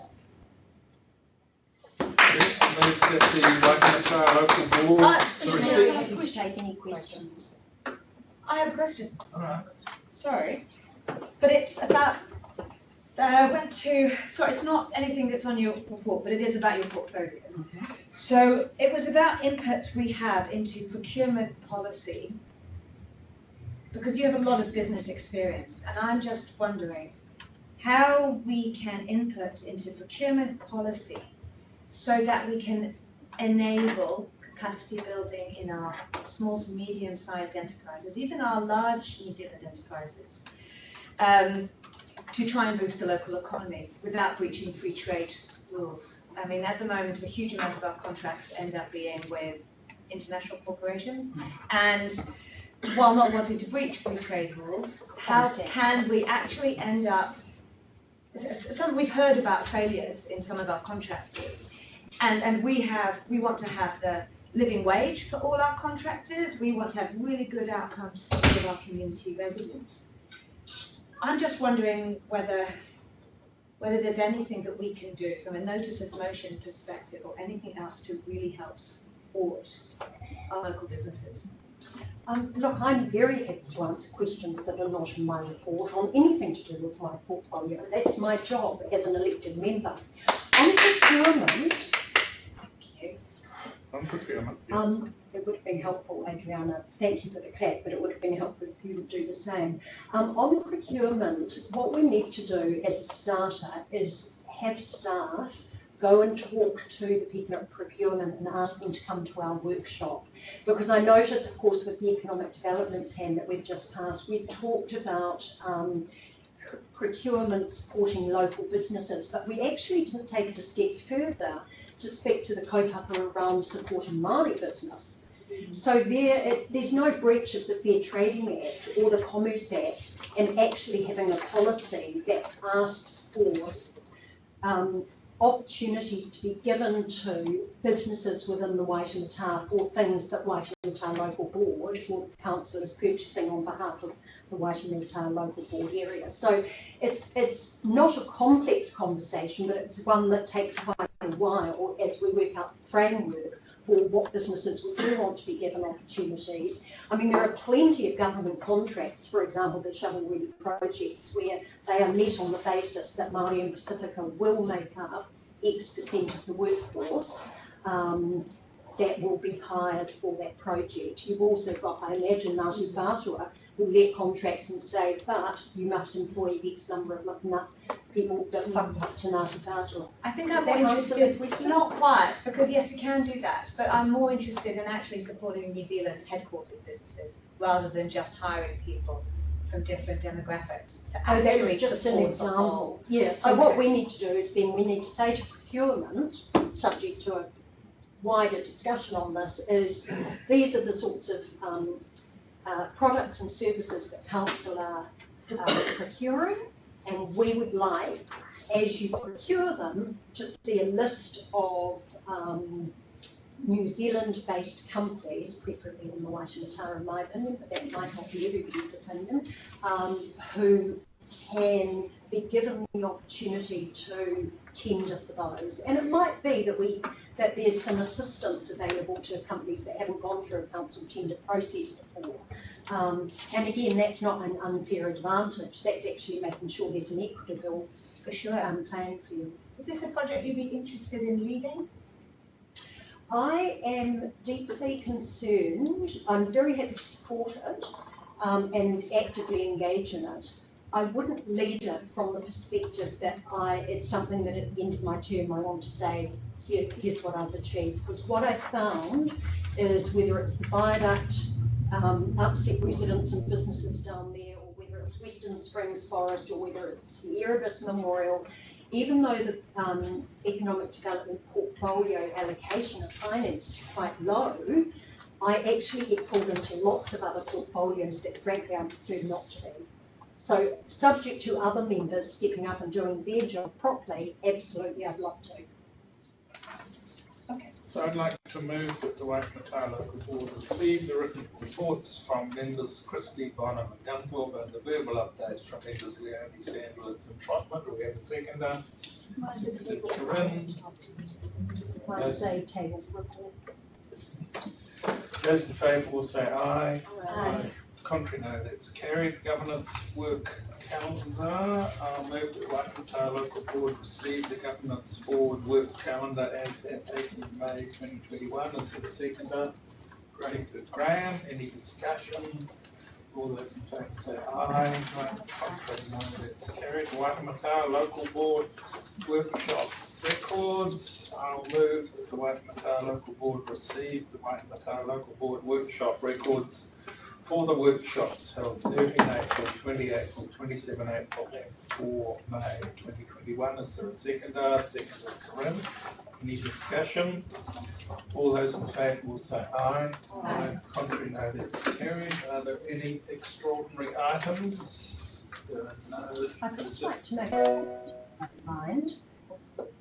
Move that the Waitematā Local Board Take any questions. I have a question. All right. Sorry, but it's about, sorry, it's not anything that's on your report, but it is about your portfolio. So it was about input we have into procurement policy, because you have a lot of business experience, and I'm just wondering how we can input into procurement policy so that we can enable capacity building in our small to medium-sized enterprises, even our large New Zealand enterprises, to try and boost the local economy without breaching free trade rules. I mean, at the moment, a huge amount of our contracts end up being with international corporations, and while not wanting to breach free trade rules, how can we actually end up, we've heard about failures in some of our contractors, and we want to have the living wage for all our contractors, we want to have really good outcomes for all of our community residents. I'm just wondering whether there's anything that we can do from a notice of motion perspective or anything else to really help support our local businesses. Look, I'm very happy to answer questions that are not in my report on anything to do with my portfolio. That's my job as an elected member. On procurement, it would have been helpful, Adriana, thank you for the clap, but it would have been helpful if you would do the same. On procurement, what we need to do as a starter is have staff go and talk to the people at procurement and ask them to come to our workshop. Because I notice, of course, with the economic development plan that we've just passed, we've talked about procurement supporting local businesses, but we actually didn't take it a step further to speak to the kaupapa around supporting Māori business. So there's no breach of the Fair Trading Act or the Commerce Act in actually having a policy that asks for opportunities to be given to businesses within the Waitematā for things that Waitematā Local Board or the Council is purchasing on behalf of the Waitematā Local Board area. So it's not a complex conversation, but it's one that takes quite a while as we work out the framework for what businesses we do want to be given opportunities. I mean, there are plenty of government contracts, for example, the shovel-ready projects, where they are met on the basis that Māori and Pacifica will make up X% of the workforce that will be hired for that project. You've also got, I imagine, Ngāti Whātua will let contracts and say, but you must employ X number of enough people that fuck up to Ngāti Whātua. I think I'm more interested, not quite, because yes, we can do that, but I'm more interested in actually supporting New Zealand headquartered businesses rather than just hiring people from different demographics to actually that was just an example. Yeah, so what we need to do is then we need to say to procurement, subject to a wider discussion on this, is these are the sorts of products and services that council are procuring, and we would like, as you procure them, to see a list of New Zealand-based companies, preferably in the Waitematā, in my opinion, but that might not be everybody's opinion, who can be given the opportunity to tender for those. And it might be that there's some assistance available to companies that haven't gone through a council tender process before. And again, that's not an unfair advantage. That's actually making sure there's an equitable playing field. Is this a project you'd be interested in leading? I am deeply concerned. I'm very happy to support it and actively engage in it. I wouldn't lead it from the perspective that it's something that at the end of my term I want to say, here's what I've achieved. Because what I found is whether it's the viaduct upset residents and businesses down there, or whether it's Western Springs Forest, or whether it's the Erebus Memorial, even though the economic development portfolio allocation of finance is quite low, I actually get pulled into lots of other portfolios that frankly I prefer not to be. So subject to other members stepping up and doing their job properly, absolutely I'd love to. So I'd like to move that the Waitematā Local Board receive the written reports from members Christie, Bonham and Gunthorpe and the verbal updates from members Leonie, Sandwich and Trotman. Do we have a seconder? Seconded Corinne. I'd say table report. Those in favour will say aye. Aye. Contrary, no, that's carried. Governance work calendar. I'll move that the Waitematā Local Board receive the governance board work calendar as at 8th May 2021. Is there a seconder? Great, Graham. Any discussion? All those in favour say aye. Contrary, no, that's carried. Waitematā Local Board workshop records. I'll move that the Waitematā Local Board receive the Waitematā Local Board workshop records for the workshops held 13 April, 20 April, 27 April and 4 May 2021. Is there a seconder? Seconder Corinne. Any discussion? All those in favour will say aye. Aye. Contrary, no, that's carried. Are there any extraordinary items? There are no. I'd just like to make a mind.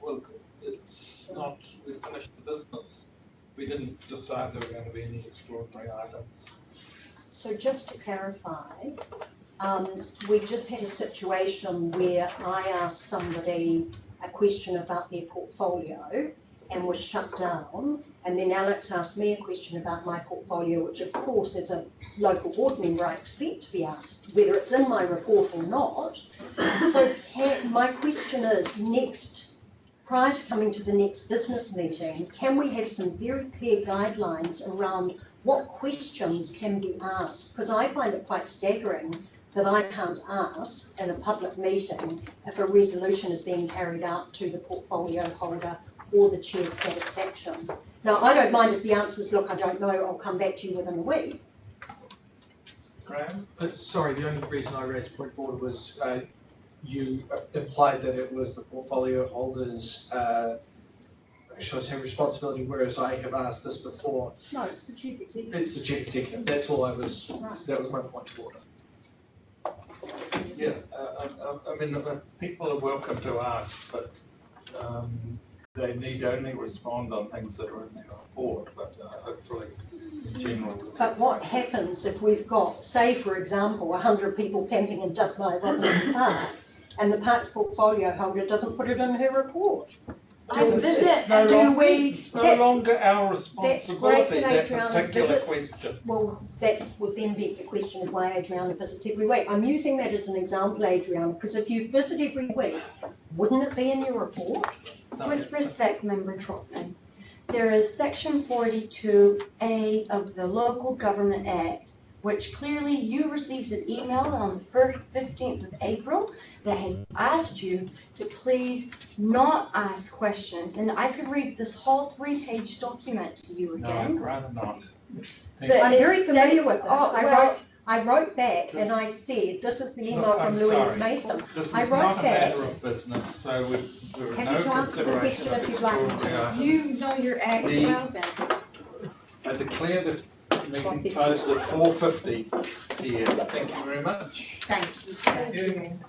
Well, it's not, we finished the business. We didn't decide there were going to be any extraordinary items. So just to clarify, we just had a situation where I asked somebody a question about their portfolio and was shut down, and then Alex asked me a question about my portfolio, which of course as a local board member I expect to be asked, whether it's in my report or not. So my question is, prior to coming to the next business meeting, can we have some very clear guidelines around what questions can be asked? Because I find it quite staggering that I can't ask in a public meeting if a resolution is being carried out to the portfolio holder or the chair's satisfaction. Now, I don't mind if the answer is, look, I don't know, I'll come back to you within a week. Graham? Sorry, the only reason I raised the point forward was you implied that it was the portfolio holder's shall I say responsibility, whereas I have asked this before. No, it's the chief executive. It's the chief executive. That's all I was, that was my point of order. Yeah, I mean, people are welcome to ask, but they need only respond on things that are in their report, but hopefully in general. But what happens if we've got, say for example, 100 people camping in Duckmai Robinson Park and the park's portfolio holder doesn't put it in her report? It's no longer our responsibility, that particular question. Well, that would then be the question of why Adriana visits every week. I'm using that as an example, Adriana, because if you visit every week, wouldn't it be in your report? With respect, Member Trotman, there is section 42A of the Local Government Act, which clearly you received an email on the 15th of April that has asked you to please not ask questions. And I could read this whole 3-page document to you again. No, I'd rather not. I'm very familiar with it. Oh, I wrote back and I said, this is the email from Louise Mason. This I is wrote not a back. matter of business, so we're Happy to no answer the question consideration of if you'd like me to. extraordinary items. You know your act well then. I declare the meeting closed at 4:50 p.m. Thank you very much. Thank you. Thank you.